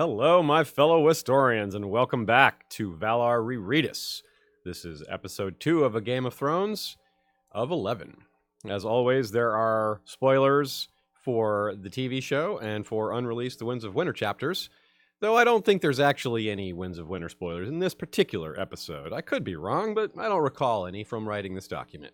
Hello, my fellow Westorians, and welcome back to Valar Rereadis. This is episode 2 of A Game of Thrones of 11. As always, there are spoilers for the TV show and for unreleased The Winds of Winter chapters, though I don't think there's actually any Winds of Winter spoilers in this particular episode. I could be wrong, but I don't recall any from writing this document.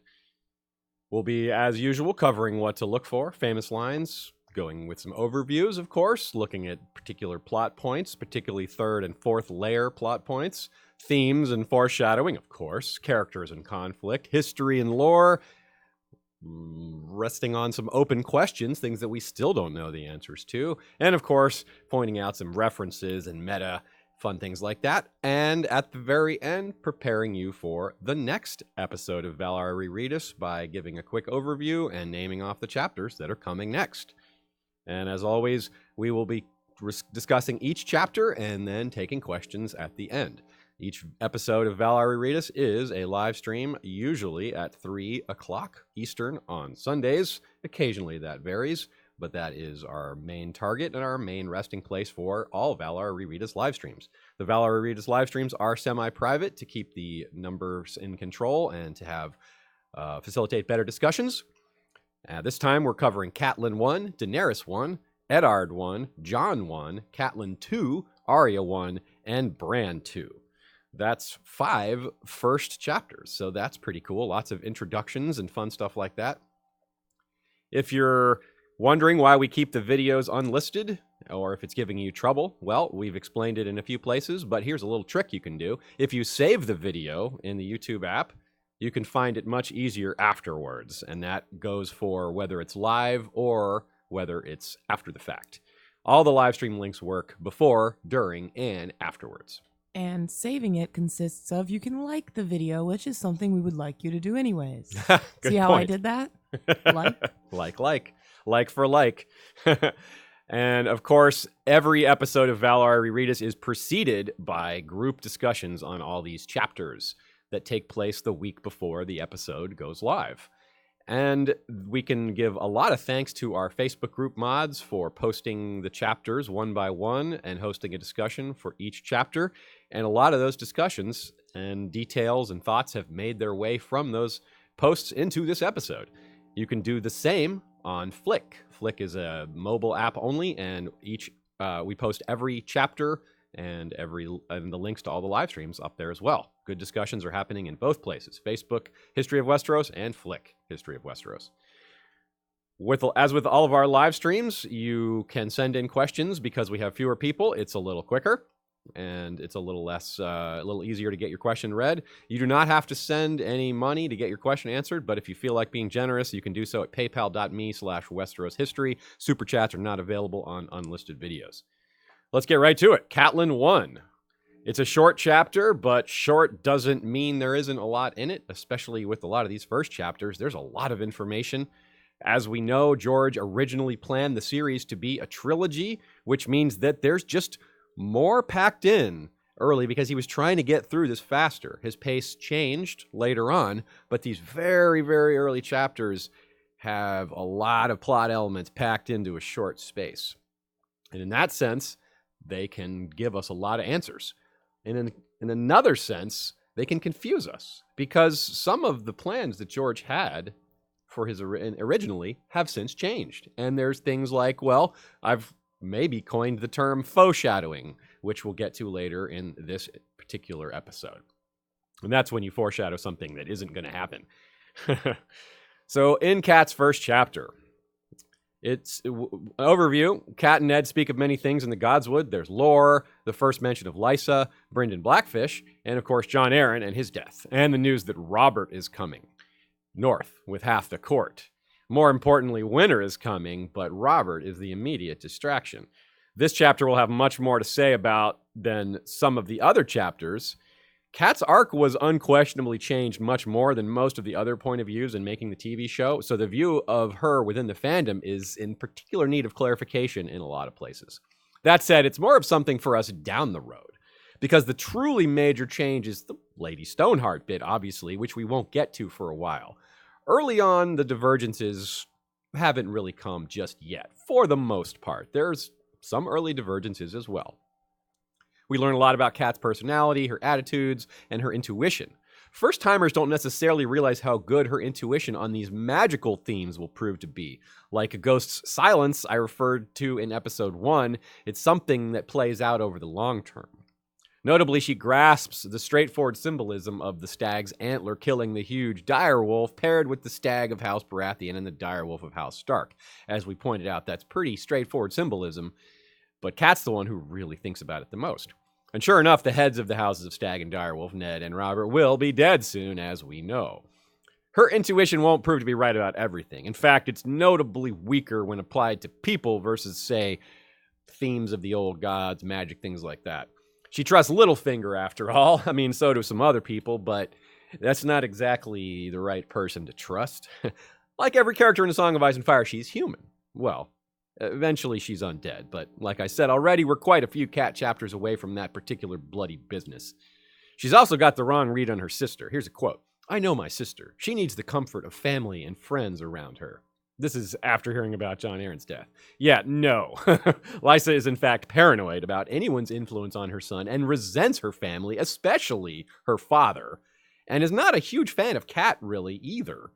We'll be, as usual, covering what to look for, famous lines, going with some overviews, of course, looking at particular plot points, particularly third and fourth layer plot points, themes and foreshadowing, of course, characters and conflict, history and lore, resting on some open questions, things that we still don't know the answers to, and of course, pointing out some references and meta, fun things like that, and at the very end, preparing you for the next episode of Valar Rereadis by giving a quick overview and naming off the chapters that are coming next. And as always, we will be discussing each chapter and then taking questions at the end. Each episode of Valar Rereadis is a live stream, usually at 3 o'clock Eastern on Sundays. Occasionally that varies, but that is our main target and our main resting place for all Valar Rereadis live streams. The Valar Rereadis live streams are semi-private to keep the numbers in control and to have facilitate better discussions. This time we're covering Catelyn 1, Daenerys 1, Eddard 1, Jon 1, Catelyn II, Arya 1, and Bran 2. That's 5 first chapters, so that's pretty cool. Lots of introductions and fun stuff like that. If you're wondering why we keep the videos unlisted, or if it's giving you trouble, well, we've explained it in a few places, but here's a little trick you can do. If you save the video in the YouTube app, you can find it much easier afterwards, and that goes for whether it's live or whether it's after the fact. All the live stream links work before, during, and afterwards. And saving it consists of you can like the video, which is something we would like you to do anyways. See how I did that? Like for like. And of course, every episode of Valar Rereadis is preceded by group discussions on all these chapters that take place the week before the episode goes live. And we can give a lot of thanks to our Facebook group mods for posting the chapters one by one and hosting a discussion for each chapter. And a lot of those discussions and details and thoughts have made their way from those posts into this episode. You can do the same on Flick. Flick is a mobile app only, and we post every chapter and the links to all the live streams up there as well. Good discussions are happening in both places, Facebook, History of Westeros, and Flick, History of Westeros. As with all of our live streams, you can send in questions because we have fewer people. It's a little quicker, and it's a little easier to get your question read. You do not have to send any money to get your question answered, but if you feel like being generous, you can do so at paypal.me/Westeros History. Super chats are not available on unlisted videos. Let's get right to it. Catelyn 1. It's a short chapter, but short doesn't mean there isn't a lot in it, especially with a lot of these first chapters. There's a lot of information. As we know, George originally planned the series to be a trilogy, which means that there's just more packed in early because he was trying to get through this faster. His pace changed later on, but these very, very early chapters have a lot of plot elements packed into a short space. And in that sense, they can give us a lot of answers. And in another sense, they can confuse us because some of the plans that George had for his originally have since changed. And there's things like, well, I've maybe coined the term foreshadowing, which we'll get to later in this particular episode. And that's when you foreshadow something that isn't going to happen. So in Cat's first chapter, it's an overview. Cat and Ned speak of many things in the Godswood. There's lore, the first mention of Lysa, Brynden Blackfish, and of course Jon Arryn and his death, and the news that Robert is coming north with half the court. More importantly, winter is coming, but Robert is the immediate distraction. This chapter will have much more to say about than some of the other chapters. Cat's arc was unquestionably changed much more than most of the other point of views in making the TV show, so the view of her within the fandom is in particular need of clarification in a lot of places. That said, it's more of something for us down the road, because the truly major change is the Lady Stoneheart bit, obviously, which we won't get to for a while. Early on, the divergences haven't really come just yet, for the most part. There's some early divergences as well. We learn a lot about Kat's personality, her attitudes, and her intuition. First-timers don't necessarily realize how good her intuition on these magical themes will prove to be. Like a ghost's silence I referred to in episode 1, it's something that plays out over the long term. Notably, she grasps the straightforward symbolism of the stag's antler killing the huge direwolf paired with the stag of House Baratheon and the direwolf of House Stark. As we pointed out, that's pretty straightforward symbolism, but Kat's the one who really thinks about it the most. And sure enough, the heads of the houses of Stag and Direwolf, Ned and Robert, will be dead soon, as we know. Her intuition won't prove to be right about everything. In fact, it's notably weaker when applied to people versus, say, themes of the old gods, magic, things like that. She trusts Littlefinger, after all. I mean, so do some other people, but that's not exactly the right person to trust. Like every character in A Song of Ice and Fire, she's human. Well, eventually she's undead, but like I said already, we're quite a few Cat chapters away from that particular bloody business. She's also got the wrong read on her sister. Here's a quote. "I know my sister. She needs the comfort of family and friends around her." This is after hearing about Jon Arryn's death. Yeah, no. Lysa is in fact paranoid about anyone's influence on her son and resents her family, especially her father, and is not a huge fan of Cat really either.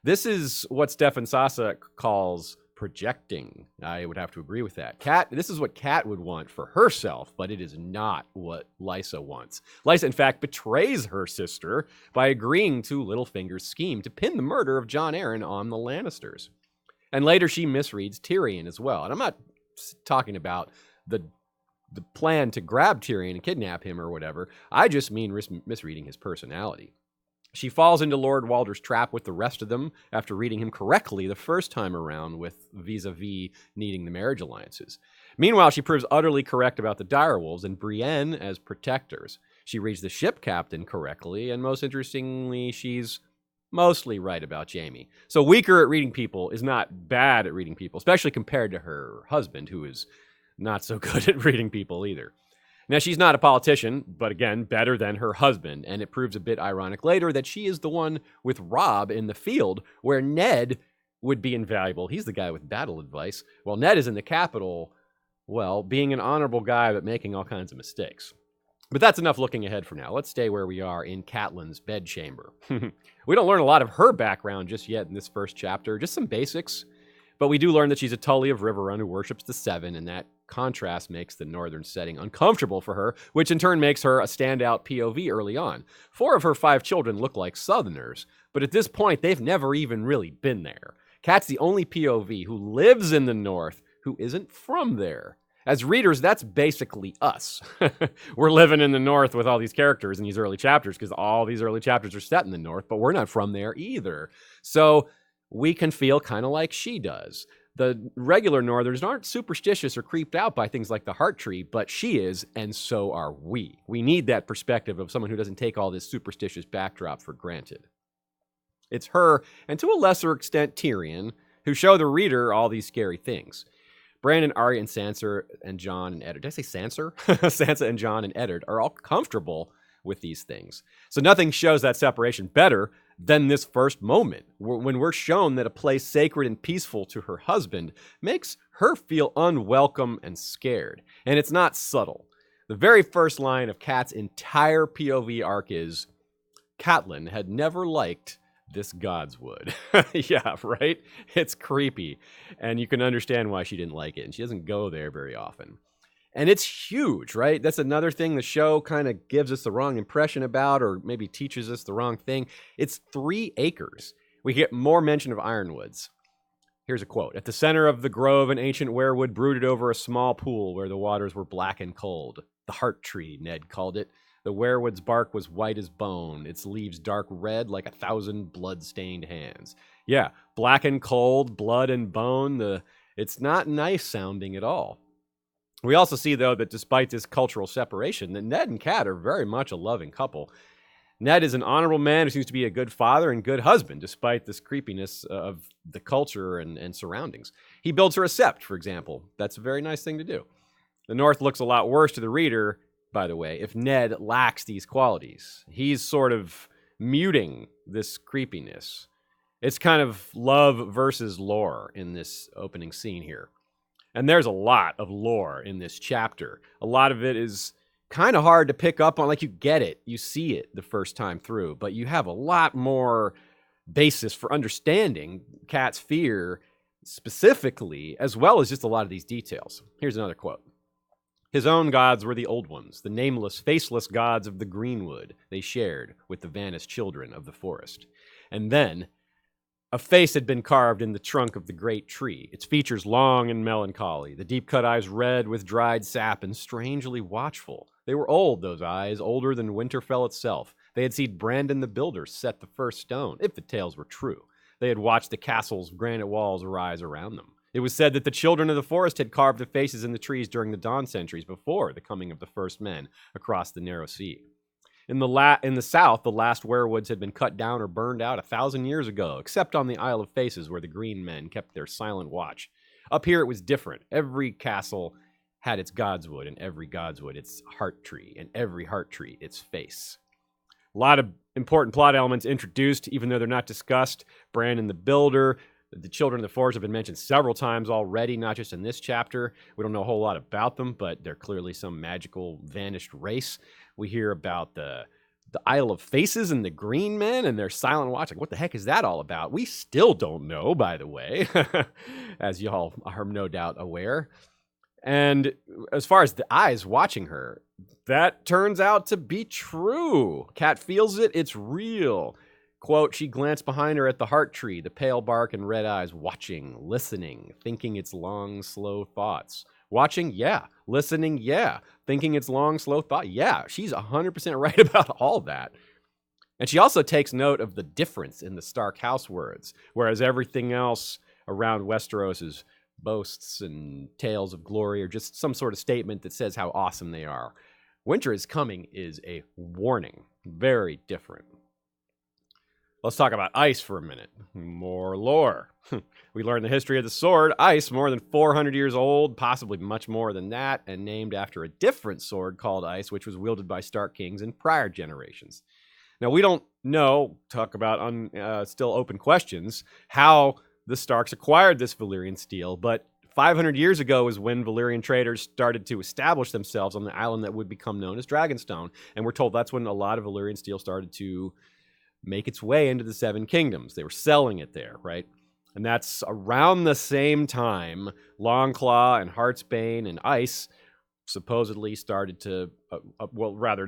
This is what Stefan Sasak calls projecting. I would have to agree with that. This is what Cat would want for herself, but it is not what Lysa wants. Lysa, in fact, betrays her sister by agreeing to Littlefinger's scheme to pin the murder of Jon Arryn on the Lannisters. And later she misreads Tyrion as well. And I'm not talking about the plan to grab Tyrion and kidnap him or whatever. I just mean misreading his personality. She falls into Lord Walder's trap with the rest of them after reading him correctly the first time around with vis-a-vis needing the marriage alliances. Meanwhile, she proves utterly correct about the direwolves and Brienne as protectors. She reads the ship captain correctly, and most interestingly, she's mostly right about Jaime. So weaker at reading people is not bad at reading people, especially compared to her husband, who is not so good at reading people either. Now, she's not a politician, but again, better than her husband, and it proves a bit ironic later that she is the one with Robb in the field, where Ned would be invaluable. He's the guy with battle advice, while Ned is in the capital, well, being an honorable guy but making all kinds of mistakes. But that's enough looking ahead for now. Let's stay where we are in Catelyn's bedchamber. We don't learn a lot of her background just yet in this first chapter, just some basics. But we do learn that she's a Tully of Riverrun who worships the Seven, and that contrast makes the northern setting uncomfortable for her, which in turn makes her a standout POV early on. 4 of her 5 children look like Southerners, but at this point, they've never even really been there. Kat's the only POV who lives in the north who isn't from there. As readers, that's basically us. We're living in the north with all these characters in these early chapters because all these early chapters are set in the north, but we're not from there either. So we can feel kind of like she does. The regular Northerners aren't superstitious or creeped out by things like the Heart Tree, but she is, and so are we. We need that perspective of someone who doesn't take all this superstitious backdrop for granted. It's her, and to a lesser extent Tyrion, who show the reader all these scary things. Bran and Arya and Sansa and Jon and Eddard. Did I say Sansa? Sansa and Jon and Eddard are all comfortable with these things. So nothing shows that separation better than this first moment, when we're shown that a place sacred and peaceful to her husband makes her feel unwelcome and scared. And it's not subtle. The very first line of Kat's entire POV arc is, Catelyn had never liked this godswood. Yeah, right? It's creepy. And you can understand why she didn't like it. And she doesn't go there very often. And it's huge, right? That's another thing the show kind of gives us the wrong impression about, or maybe teaches us the wrong thing. It's 3 acres. We get more mention of ironwoods. Here's a quote. "At the center of the grove, an ancient weirwood brooded over a small pool where the waters were black and cold. The heart tree, Ned called it. The weirwood's bark was white as bone, its leaves dark red like 1,000 blood-stained hands." Yeah, black and cold, blood and bone. It's not nice sounding at all. We also see, though, that despite this cultural separation, that Ned and Kat are very much a loving couple. Ned is an honorable man who seems to be a good father and good husband, despite this creepiness of the culture and surroundings. He builds her a sept, for example. That's a very nice thing to do. The North looks a lot worse to the reader, by the way, if Ned lacks these qualities. He's sort of muting this creepiness. It's kind of love versus lore in this opening scene here. And there's a lot of lore in this chapter. A lot of it is kind of hard to pick up on. Like, you get it, you see it the first time through, but you have a lot more basis for understanding Cat's fear specifically, as well as just a lot of these details. Here's another quote. His own gods were the old ones, the nameless, faceless gods of the greenwood they shared with the vanished children of the forest. And then a face had been carved in the trunk of the great tree, its features long and melancholy, the deep-cut eyes red with dried sap and strangely watchful. They were old, those eyes, older than Winterfell itself. They had seen Brandon the Builder set the first stone, if the tales were true. They had watched the castle's granite walls rise around them. It was said that the children of the forest had carved the faces in the trees during the dawn centuries before the coming of the first men across the narrow sea. In the south, the last werewoods had been cut down or burned out 1,000 years ago, except on the Isle of Faces, where the green men kept their silent watch. Up here, it was different. Every castle had its godswood, and every godswood its heart tree, and every heart tree its face. A lot of important plot elements introduced, even though they're not discussed. Brandon the Builder, the children of the forest have been mentioned several times already, not just in this chapter. We don't know a whole lot about them, but they're clearly some magical vanished race. We hear about the Isle of Faces and the Green Men and their silent watch. Like, what the heck is that all about? We still don't know, by the way, as y'all are no doubt aware. And as far as the eyes watching her, that turns out to be true. Cat feels it. It's real. Quote, she glanced behind her at the heart tree, the pale bark and red eyes, watching, listening, thinking its long, slow thoughts. Watching, yeah. Listening, yeah. Thinking its long, slow thought, yeah. She's 100% right about all that. And she also takes note of the difference in the Stark house words, whereas everything else around Westeros is boasts and tales of glory or just some sort of statement that says how awesome they are. Winter is coming is a warning. Very different. Let's talk about ice for a minute. More lore. We learn the history of the sword, ice, more than 400 years old, possibly much more than that, and named after a different sword called ice, which was wielded by Stark kings in prior generations. Now, we don't know, talk about still open questions, how the Starks acquired this Valyrian steel, but 500 years ago is when Valyrian traders started to establish themselves on the island that would become known as Dragonstone, and we're told that's when a lot of Valyrian steel started to make its way into the Seven Kingdoms. They were selling it there, right? And that's around the same time Longclaw and Heartsbane and Ice supposedly started to,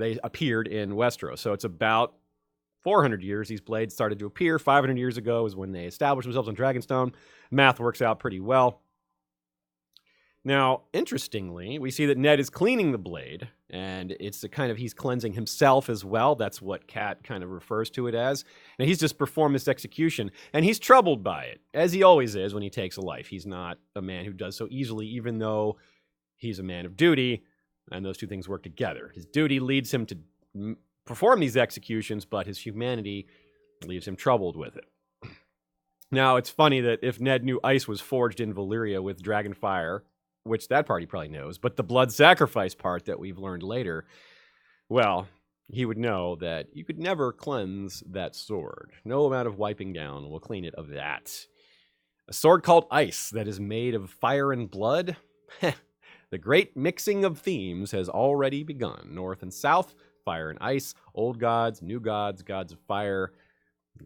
they appeared in Westeros. So it's about 400 years these blades started to appear. 500 years ago is when they established themselves on Dragonstone. Math works out pretty well. Now, interestingly, we see that Ned is cleaning the blade, and it's a kind of, he's cleansing himself as well. That's what Cat kind of refers to it as. And he's just performed this execution, and he's troubled by it, as he always is when he takes a life. He's not a man who does so easily, even though he's a man of duty, and those two things work together. His duty leads him to perform these executions, but his humanity leaves him troubled with it. Now, it's funny that if Ned knew ice was forged in Valyria with dragonfire, which that part he probably knows, but the blood sacrifice part that we've learned later, well, he would know that you could never cleanse that sword. No amount of wiping down will clean it of that. A sword called ice that is made of fire and blood? The great mixing of themes has already begun. North and south, fire and ice, old gods, new gods, gods of fire.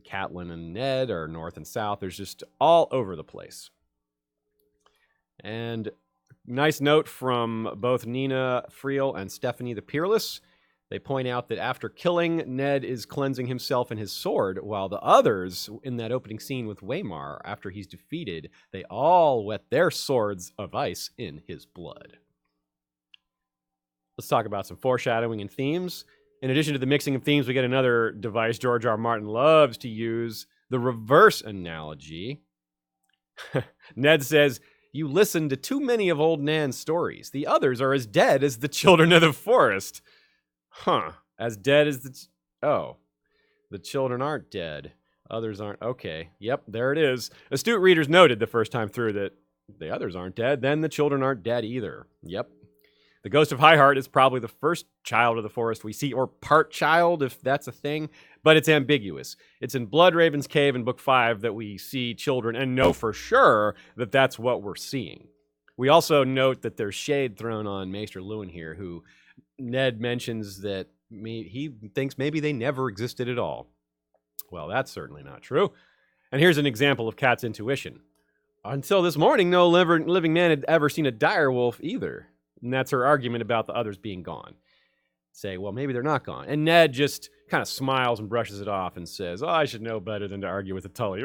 Catelyn and Ned are north and south. There's just all over the place. And nice note from both Nina Friel and Stephanie the Peerless. They point out that after killing, Ned is cleansing himself and his sword, while the others, in that opening scene with Waymar, after he's defeated, they all wet their swords of ice in his blood. Let's talk about some foreshadowing and themes. In addition to the mixing of themes, we get another device George R. R. Martin loves to use, the reverse analogy. Ned says, "You listen to too many of old Nan's stories. The others are as dead as the children of the forest." Huh. As dead as the... Oh. The children aren't dead. Others aren't... Okay. Yep, there it is. Astute readers noted the first time through that the others aren't dead, then the children aren't dead either. Yep. The ghost of Highheart is probably the first child of the forest we see, or part child, if that's a thing, but it's ambiguous. It's in Bloodraven's Cave in Book 5 that we see children and know for sure that that's what we're seeing. We also note that there's shade thrown on Maester Luwin here, who Ned mentions that he thinks maybe they never existed at all. Well, that's certainly not true. And here's an example of Cat's intuition. Until this morning, no living man had ever seen a direwolf either. And that's her argument about the others being gone. Say, well, maybe they're not gone. And Ned just kind of smiles and brushes it off and says, I should know better than to argue with a Tully.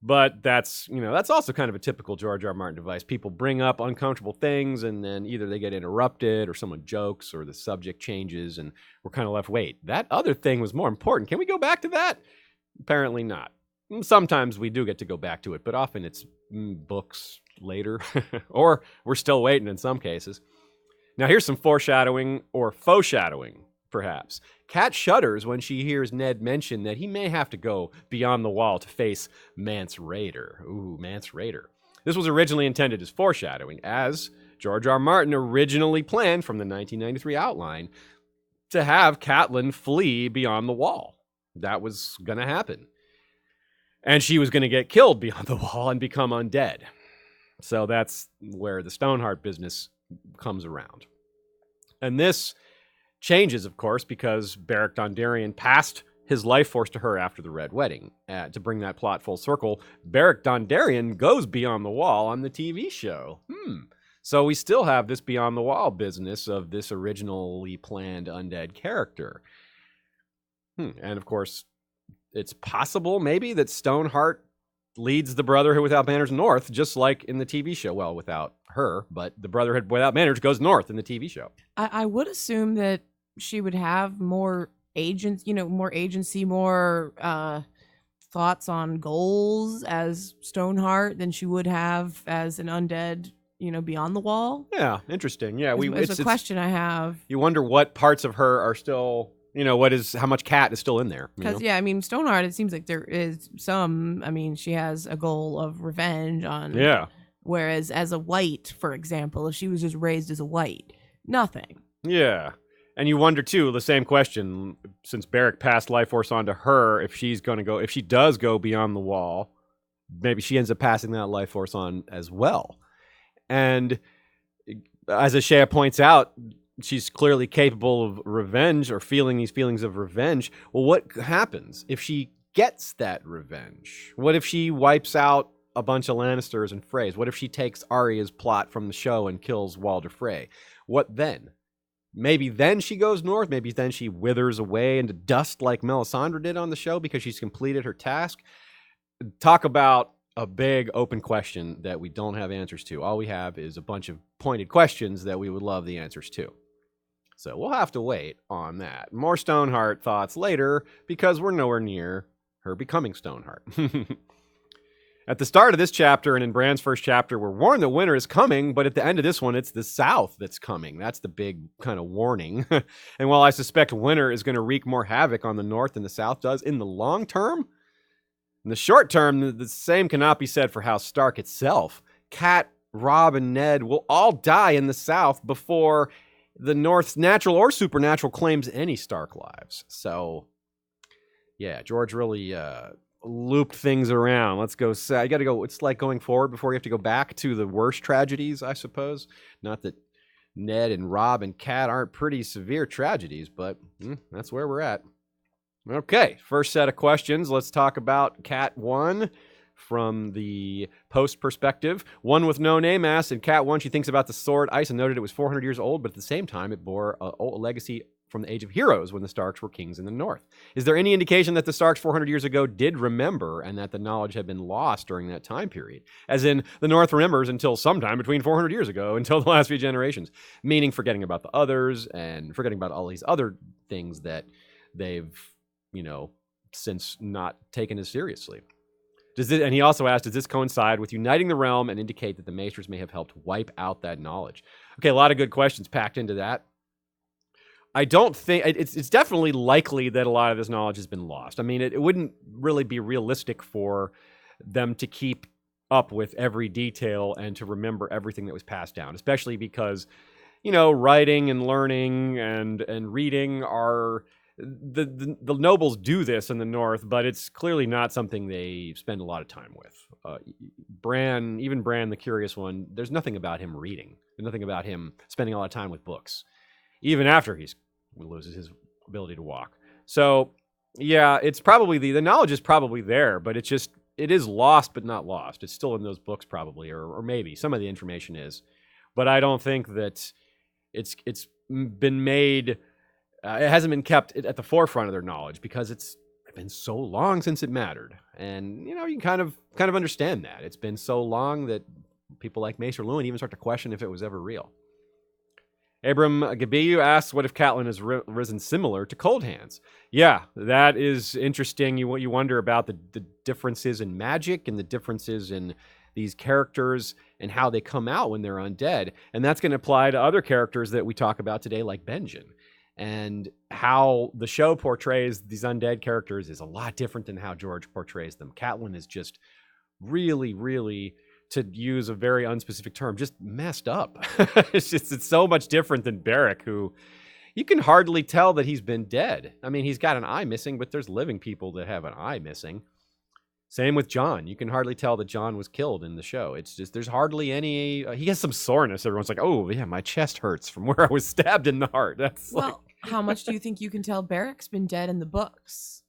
But that's also kind of a typical George R. R. Martin device. People bring up uncomfortable things, and then either they get interrupted or someone jokes or the subject changes, and we're kind of left, wait, that other thing was more important. Can we go back to that? Apparently not. Sometimes we do get to go back to it, but often it's books later, or we're still waiting in some cases. Now here's some foreshadowing or faux shadowing, perhaps. Cat shudders when she hears Ned mention that he may have to go beyond the wall to face Mance Rayder. Ooh, Mance Rayder. This was originally intended as foreshadowing, as George R. R. Martin originally planned from the 1993 outline to have Catelyn flee beyond the wall. That was going to happen. And she was going to get killed beyond the wall and become undead. So that's where the Stoneheart business comes around. And this changes, of course, because Beric Dondarrion passed his life force to her after the Red Wedding. To bring that plot full circle, Beric Dondarrion goes beyond the wall on the TV show. So we still have this beyond the wall business of this originally planned undead character. And of course, it's possible maybe that Stoneheart leads the Brotherhood Without Banners north, just like in the TV show. Well, without her, but the Brotherhood Without Banners goes north in the TV show. I would assume that she would have more agents, more agency, more thoughts on goals as Stoneheart than she would have as an undead, beyond the wall. Yeah, interesting. Yeah, it's a question I have. You wonder what parts of her are still, how much Cat is still in there. Because, Stoneheart, it seems like there is some, she has a goal of revenge on. Yeah. Whereas as a white, for example, if she was just raised as a white, nothing. Yeah. And you wonder, too, the same question, since Beric passed life force on to her, if she does go beyond the wall, maybe she ends up passing that life force on as well. And as Ashea points out, she's clearly capable of revenge or feeling these feelings of revenge. Well, what happens if she gets that revenge? What if she wipes out a bunch of Lannisters and Freys? What if she takes Arya's plot from the show and kills Walder Frey? What then? Maybe then she goes north. Maybe then she withers away into dust like Melisandre did on the show because she's completed her task. Talk about a big open question that we don't have answers to. All we have is a bunch of pointed questions that we would love the answers to. So we'll have to wait on that. More Stoneheart thoughts later because we're nowhere near her becoming Stoneheart. At the start of this chapter and in Bran's first chapter, we're warned that winter is coming, but at the end of this one, it's the South that's coming. That's the big kind of warning. And while I suspect winter is going to wreak more havoc on the North than the South does in the long term, in the short term, the same cannot be said for House Stark itself. Cat, Robb, and Ned will all die in the South before the North's natural or supernatural claims any Stark lives. So, yeah, George really looped things around. Let's go. I got to go. It's like going forward before you have to go back to the worst tragedies, I suppose. Not that Ned and Robb and Cat aren't pretty severe tragedies, but that's where we're at. Okay, first set of questions. Let's talk about Cat 1 from the post perspective. One with no name asks, in Cat 1, she thinks about the sword ice and noted it was 400 years old, but at the same time, it bore a legacy from the Age of Heroes when the Starks were kings in the North. Is there any indication that the Starks 400 years ago did remember and that the knowledge had been lost during that time period? As in, the North remembers until sometime between 400 years ago, until the last few generations, meaning forgetting about the others and forgetting about all these other things that they've, since not taken as seriously. And he also asked, does this coincide with uniting the realm and indicate that the Maesters may have helped wipe out that knowledge? Okay, a lot of good questions packed into that. I don't think it's definitely likely that a lot of this knowledge has been lost. I mean, it wouldn't really be realistic for them to keep up with every detail and to remember everything that was passed down, especially because, writing and learning and reading are the nobles do this in the North, but it's clearly not something they spend a lot of time with. Bran, the Curious One, there's nothing about him reading. There's nothing about him spending a lot of time with books. even after he loses his ability to walk. So, yeah, it's probably the knowledge is probably there, but it is lost, but not lost. It's still in those books probably, or maybe some of the information is, but I don't think that it's been made. It hasn't been kept at the forefront of their knowledge because it's been so long since it mattered, and you can kind of understand that it's been so long that people like Maester Luwin even start to question if it was ever real. Abram Gabiyu asks, what if Catelyn has risen similar to Cold Hands? Yeah, that is interesting. You wonder about the differences in magic and the differences in these characters and how they come out when they're undead. And that's going to apply to other characters that we talk about today, like Benjen. And how the show portrays these undead characters is a lot different than how George portrays them. Catelyn is just really, really, to use a very unspecific term, just messed up. It's so much different than Beric, who you can hardly tell that he's been dead. I mean, he's got an eye missing, but there's living people that have an eye missing. Same with Jon. You can hardly tell that Jon was killed in the show. It's just, there's hardly any, he has some soreness. Everyone's like, oh yeah, my chest hurts from where I was stabbed in the heart. How much do you think you can tell Beric's been dead in the books?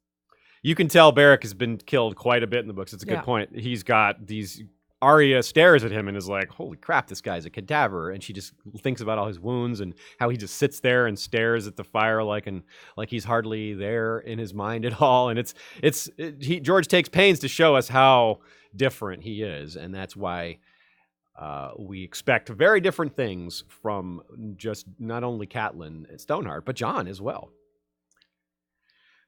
You can tell Beric has been killed quite a bit in the books. It's a good point. He's got these, Arya stares at him and is like, holy crap, this guy's a cadaver. And she just thinks about all his wounds and how he just sits there and stares at the fire like he's hardly there in his mind at all. And George takes pains to show us how different he is. And that's why we expect very different things from just not only Catelyn and Stoneheart, but Jon as well.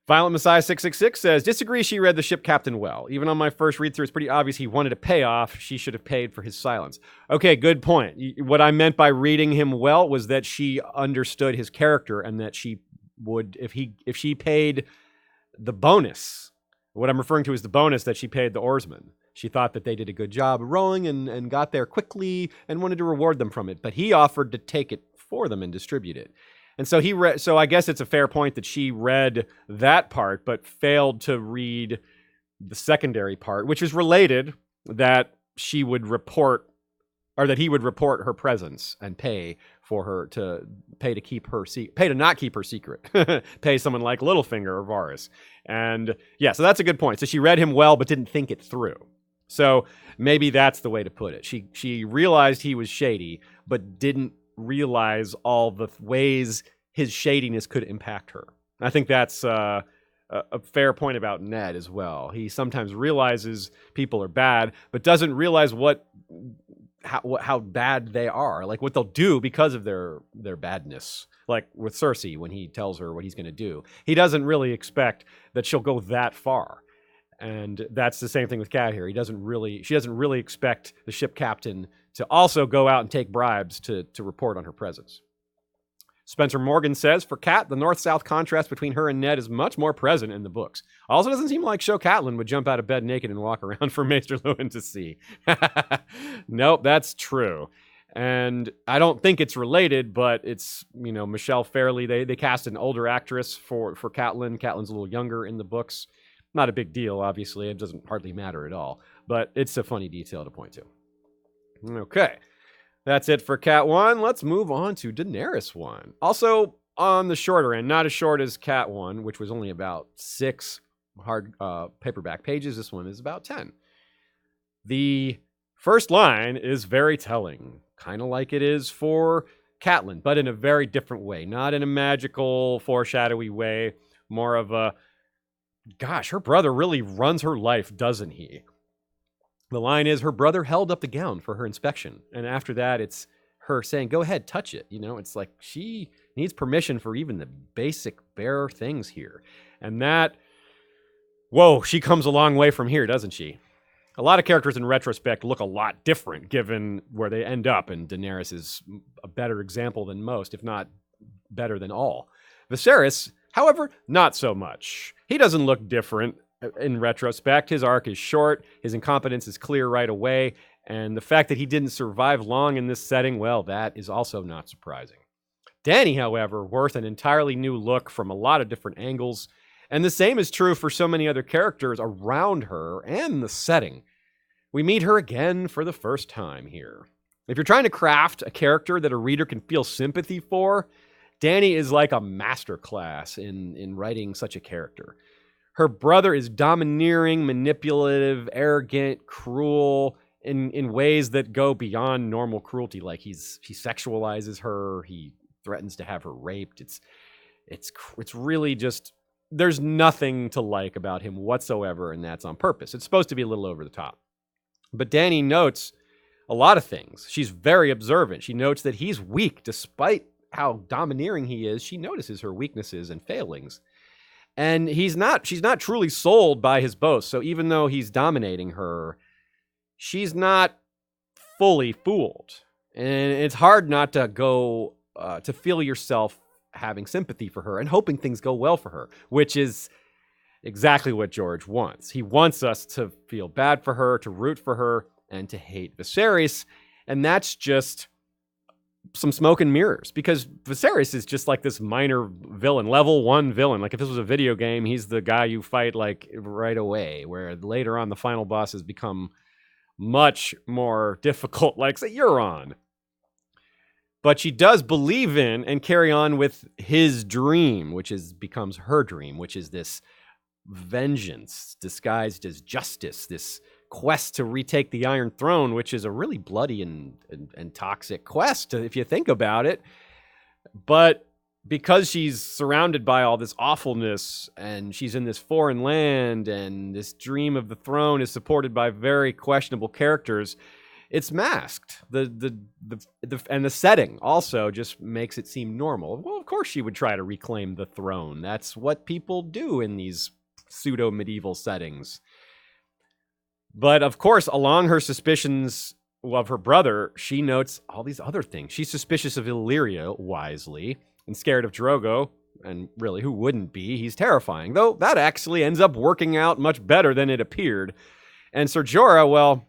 Violent Messiah 666 says, disagree, she read the ship captain well. Even on my first read through, it's pretty obvious he wanted a payoff. She should have paid for his silence. Okay, good point. What I meant by reading him well was that she understood his character and that she would, if she paid the bonus, what I'm referring to is the bonus that she paid the oarsmen. She thought that they did a good job rowing and got there quickly and wanted to reward them from it. But he offered to take it for them and distribute it. And so so I guess it's a fair point that she read that part, but failed to read the secondary part, which is related, that she would report, or that he would report her presence and pay for her to keep her pay to not keep her secret, pay someone like Littlefinger or Varys. And yeah, so that's a good point. So she read him well, but didn't think it through. So maybe that's the way to put it. She realized he was shady, but didn't realize all the ways his shadiness could impact her. I think that's a fair point about Ned as well. He sometimes realizes people are bad, but doesn't realize how bad they are, like what they'll do because of their badness. Like with Cersei, when he tells her what he's going to do, he doesn't really expect that she'll go that far. And that's the same thing with Cat here. She doesn't really expect the ship captain to also go out and take bribes to report on her presence. Spencer Morgan says, for Cat, the north-south contrast between her and Ned is much more present in the books. Also doesn't seem like Catelyn would jump out of bed naked and walk around for Maester Luwin to see. Nope, that's true. And I don't think it's related, but it's, Michelle Fairley, they cast an older actress for Catelyn. Catelyn's a little younger in the books. Not a big deal, obviously. It doesn't hardly matter at all. But it's a funny detail to point to. Okay. That's it for Cat 1. Let's move on to Daenerys 1. Also on the shorter end, not as short as Cat 1, which was only about 6 hard paperback pages. This one is about 10. The first line is very telling, kind of like it is for Catelyn, but in a very different way. Not in a magical, foreshadowy way. More of a, gosh, her brother really runs her life, doesn't he? The line is, her brother held up the gown for her inspection. And after that, it's her saying, go ahead, touch it. It's like she needs permission for even the basic bare things here. And that, whoa, she comes a long way from here, doesn't she? A lot of characters in retrospect look a lot different given where they end up. And Daenerys is a better example than most, if not better than all. Viserys, however, not so much. He doesn't look different. In retrospect, his arc is short, his incompetence is clear right away, and the fact that he didn't survive long in this setting, well, that is also not surprising. Dany, however, worth an entirely new look from a lot of different angles, and the same is true for so many other characters around her and the setting. We meet her again for the first time here. If you're trying to craft a character that a reader can feel sympathy for, Dany is like a masterclass in writing such a character. Her brother is domineering, manipulative, arrogant, cruel in ways that go beyond normal cruelty. Like he sexualizes her, he threatens to have her raped. It's really just, there's nothing to like about him whatsoever, and that's on purpose. It's supposed to be a little over the top. But Dany notes a lot of things. She's very observant. She notes that he's weak despite how domineering he is. She notices her weaknesses and failings. And she's not truly sold by his boast. So even though he's dominating her, she's not fully fooled. And it's hard not to go to feel yourself having sympathy for her and hoping things go well for her, which is exactly what George wants. He wants us to feel bad for her, to root for her, and to hate Viserys. And that's just some smoke and mirrors, because Viserys is just like this minor villain, level 1 villain. Like if this was a video game, he's the guy you fight like right away, where later on the final bosses become much more difficult, like say Euron. But she does believe in and carry on with his dream, which becomes her dream, which is this vengeance disguised as justice, this quest to retake the Iron Throne, which is a really bloody and toxic quest, if you think about it. But because she's surrounded by all this awfulness, and she's in this foreign land, and this dream of the throne is supported by very questionable characters, it's masked. And the setting also just makes it seem normal. Well, of course she would try to reclaim the throne. That's what people do in these pseudo-medieval settings. But of course, along her suspicions of her brother, she notes all these other things. She's suspicious of Illyria, wisely, and scared of Drogo. And really, who wouldn't be? He's terrifying. Though that actually ends up working out much better than it appeared. And Ser Jorah, well,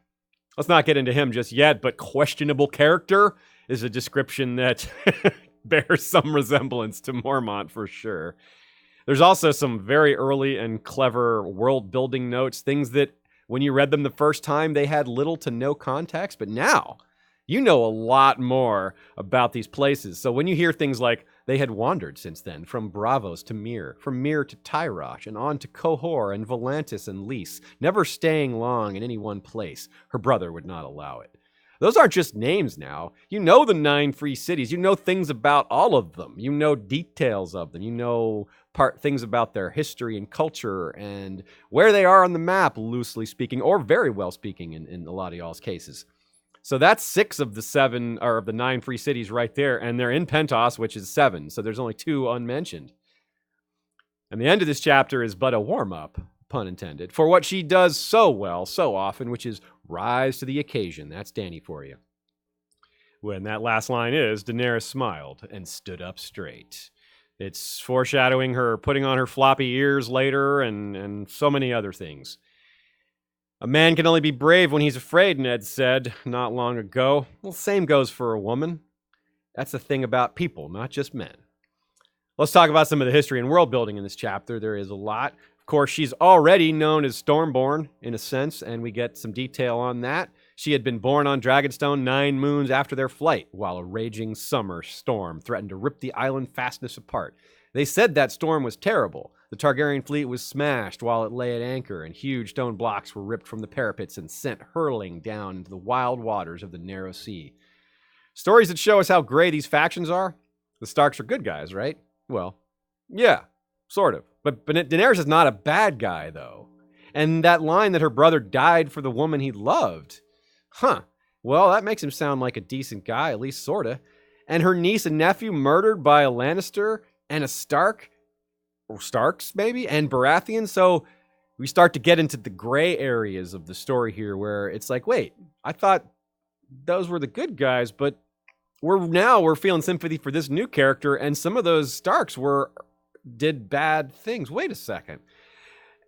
let's not get into him just yet, but questionable character is a description that bears some resemblance to Mormont for sure. There's also some very early and clever world-building notes, things that when you read them the first time, they had little to no context, but now you know a lot more about these places. So when you hear things like they had wandered since then, from Braavos to Myr, from Myr to Tyrosh, and on to Qohor and Volantis and Lys, never staying long in any one place, her brother would not allow it. Those aren't just names now. You know the 9 free cities. You know things about all of them. You know details of them. You know things about their history and culture and where they are on the map, loosely speaking, or very well speaking in a lot of y'all's cases. So that's 6 of the 7, or of the 9 free cities right there, and they're in Pentos, which is 7, so there's only 2 unmentioned. And the end of this chapter is but a warm-up, pun intended, for what she does so well, so often, which is rise to the occasion. That's Dany for you. When that last line is, Daenerys smiled and stood up straight. It's foreshadowing her putting on her floppy ears later and so many other things. A man can only be brave when he's afraid, Ned said not long ago. Well, same goes for a woman. That's the thing about people, not just men. Let's talk about some of the history and world building in this chapter. There is a lot. Of course, she's already known as Stormborn, in a sense, and we get some detail on that. She had been born on Dragonstone 9 moons after their flight, while a raging summer storm threatened to rip the island fastness apart. They said that storm was terrible. The Targaryen fleet was smashed while it lay at anchor, and huge stone blocks were ripped from the parapets and sent hurling down into the wild waters of the narrow sea. Stories that show us how gray these factions are. The Starks are good guys, right? Well, yeah, sort of. But Daenerys is not a bad guy, though. And that line that her brother died for the woman he loved. Well, that makes him sound like a decent guy, at least sorta. And her niece and nephew murdered by a Lannister and a Stark, or Starks maybe, and Baratheon. So we start to get into the gray areas of the story here, where it's like, wait, I thought those were the good guys, but we're feeling sympathy for this new character, and some of those Starks did bad things. Wait a second.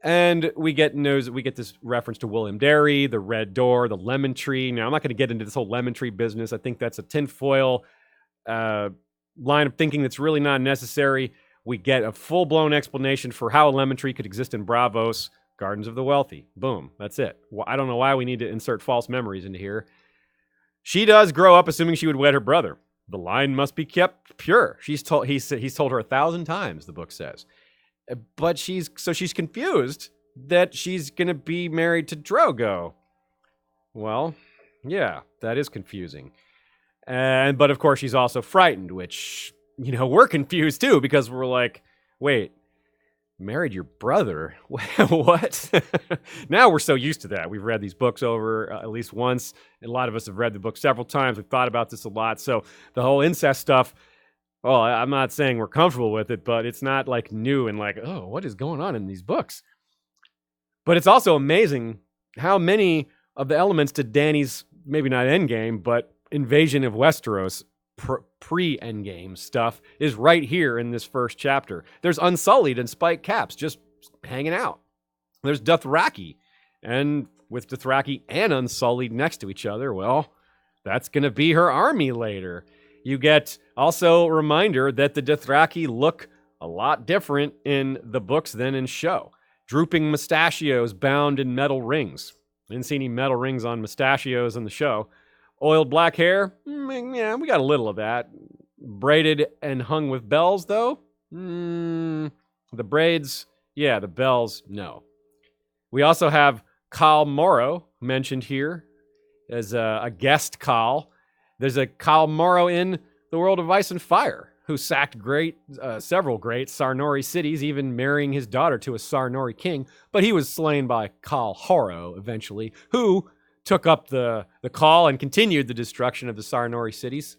And we get this reference to William Derry, the Red Door, the Lemon Tree. Now, I'm not going to get into this whole Lemon Tree business. I think that's a tinfoil line of thinking that's really not necessary. We get a full-blown explanation for how a lemon tree could exist in Braavos, Gardens of the Wealthy. Boom, that's it. Well, I don't know why we need to insert false memories into here. She does grow up assuming she would wed her brother. The line must be kept pure. He's told her 1,000 times, the book says. But she's confused that she's going to be married to Drogo. Well, yeah, that is confusing. But of course she's also frightened, which, we're confused too, because we're like, wait, married your brother? What? Now we're so used to that. We've read these books over at least once. A lot of us have read the book several times. We've thought about this a lot. So the whole incest stuff, well, I'm not saying we're comfortable with it, but it's not like new and like, oh, what is going on in these books? But it's also amazing how many of the elements to Dany's, maybe not endgame, but invasion of Westeros pre-endgame stuff is right here in this first chapter. There's Unsullied and Spike Caps just hanging out. There's Dothraki, and with Dothraki and Unsullied next to each other, well, that's going to be her army later. You get also a reminder that the Dothraki look a lot different in the books than in show. Drooping mustachios bound in metal rings. Didn't see any metal rings on mustachios in the show. Oiled black hair, yeah, we got a little of that. Braided and hung with bells, though? The braids, yeah, the bells, no. We also have Khal Morrow mentioned here as a guest Khal. There's a Khal Morrow in the World of Ice and Fire, who sacked several great Sarnori cities, even marrying his daughter to a Sarnori king, but he was slain by Khal Horrow eventually, who took up the call and continued the destruction of the Sarnori cities.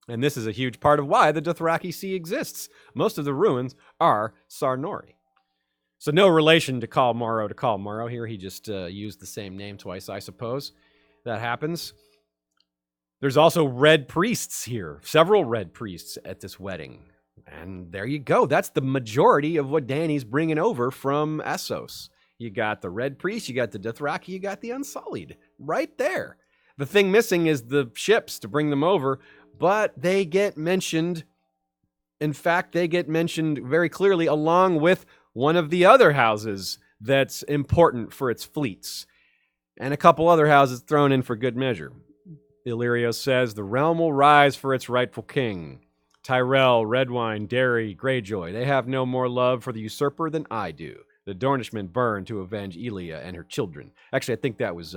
And this is a huge part of why the Dothraki Sea exists. Most of the ruins are Sarnori. So no relation to Khal Morrow here. He just used the same name twice, I suppose. That happens. There's also red priests here. Several red priests at this wedding. And there you go. That's the majority of what Dany's bringing over from Essos. You got the red priest, you got the Dothraki, you got the Unsullied. Right there. The thing missing is the ships to bring them over, but they get mentioned. In fact, they get mentioned very clearly along with one of the other houses that's important for its fleets. And a couple other houses thrown in for good measure. Illyrio says, the realm will rise for its rightful king. Tyrell, Redwine, Derry, Greyjoy, they have no more love for the usurper than I do. The Dornishmen burn to avenge Elia and her children. Actually, I think that was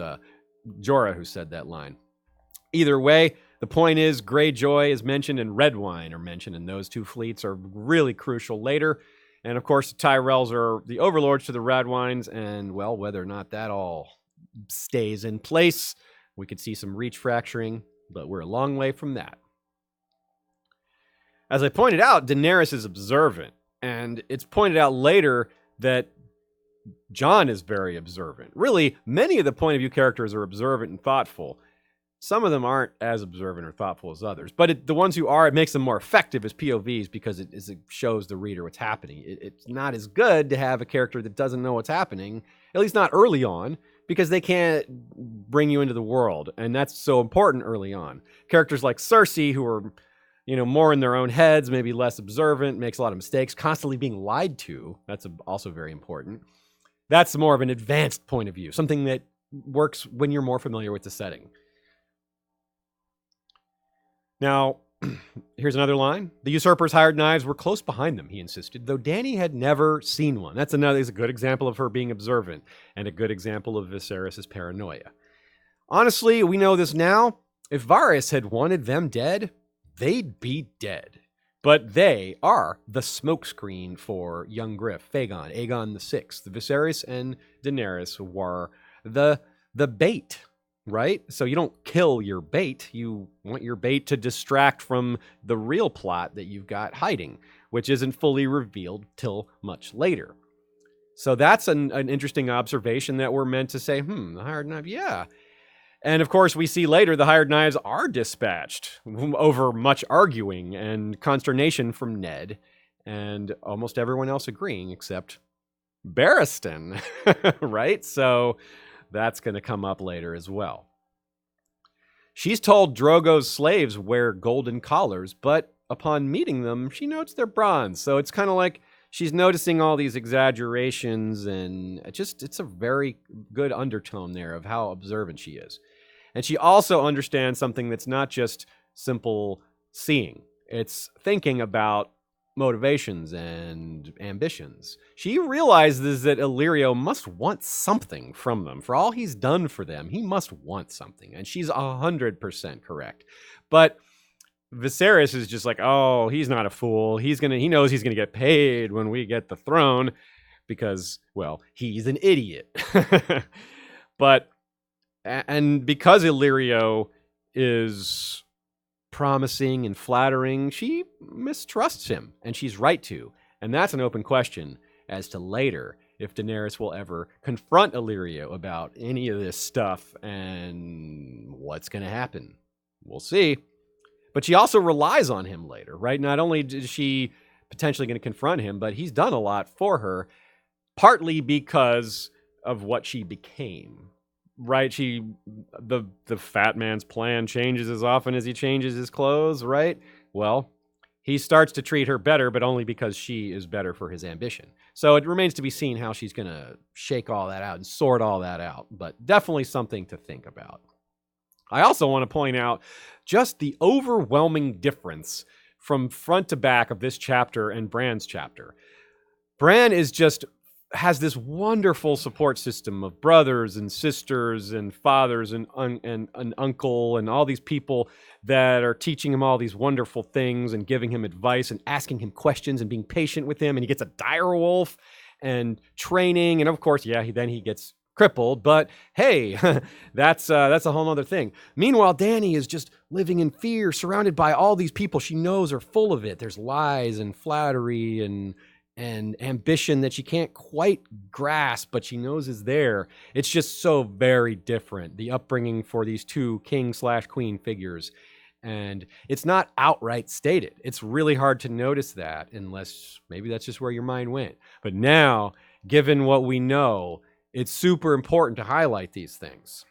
Jorah who said that line. Either way, the point is Greyjoy is mentioned and Redwine are mentioned, and those two fleets are really crucial later. And of course, the Tyrells are the overlords to the Redwines, and well, whether or not that all stays in place, we could see some reach fracturing, but we're a long way from that. As I pointed out, Daenerys is observant, and it's pointed out later that Jon is very observant. Really, many of the point of view characters are observant and thoughtful. Some of them aren't as observant or thoughtful as others, but the ones who are, it makes them more effective as POVs because it shows the reader what's happening. It's not as good to have a character that doesn't know what's happening, at least not early on, because they can't bring you into the world, and that's so important early on. Characters like Cersei, who are more in their own heads, maybe less observant, makes a lot of mistakes, constantly being lied to. That's also very important. That's more of an advanced point of view, something that works when you're more familiar with the setting. Now, here's another line. The usurpers hired knives were close behind them, he insisted, though Dany had never seen one. That's a good example of her being observant and a good example of Viserys' paranoia. Honestly, we know this now. If Varys had wanted them dead, they'd be dead. But they are the smokescreen for young Griff, Aegon VI. The Viserys and Daenerys were the bait, right? So you don't kill your bait. You want your bait to distract from the real plot that you've got hiding, which isn't fully revealed till much later. So that's an interesting observation that we're meant to say, the hired knife, yeah. And of course, we see later the hired knives are dispatched over much arguing and consternation from Ned and almost everyone else agreeing except Barristan, right? So that's going to come up later as well. She's told Drogo's slaves wear golden collars, but upon meeting them, she notes they're bronze. So it's kind of like she's noticing all these exaggerations, and it's a very good undertone there of how observant she is. And she also understands something that's not just simple seeing. It's thinking about motivations and ambitions. She realizes that Illyrio must want something from them. For all he's done for them, he must want something. And she's 100% correct. But Viserys is just like, oh, he's not a fool. He knows he's gonna get paid when we get the throne because, well, he's an idiot. But and because Illyrio is promising and flattering, she mistrusts him, and she's right to. And that's an open question as to later if Daenerys will ever confront Illyrio about any of this stuff and what's going to happen. We'll see. But she also relies on him later, right? Not only is she potentially going to confront him, but he's done a lot for her, partly because of what she became. Right, the fat man's plan changes as often as he changes his clothes, right? Well, he starts to treat her better, but only because she is better for his ambition. So it remains to be seen how she's going to shake all that out and sort all that out, but definitely something to think about. I also want to point out just the overwhelming difference from front to back of this chapter and Bran's chapter. Bran has this wonderful support system of brothers and sisters and fathers and uncle and all these people that are teaching him all these wonderful things and giving him advice and asking him questions and being patient with him. And he gets a direwolf and training. And of course, then he gets crippled. But hey, that's a whole other thing. Meanwhile, Dany is just living in fear, surrounded by all these people she knows are full of it. There's lies and flattery and ambition that she can't quite grasp, but she knows is there. It's just so very different, the upbringing for these two king/queen figures. And it's not outright stated. It's really hard to notice that unless maybe that's just where your mind went. But now, given what we know, it's super important to highlight these things.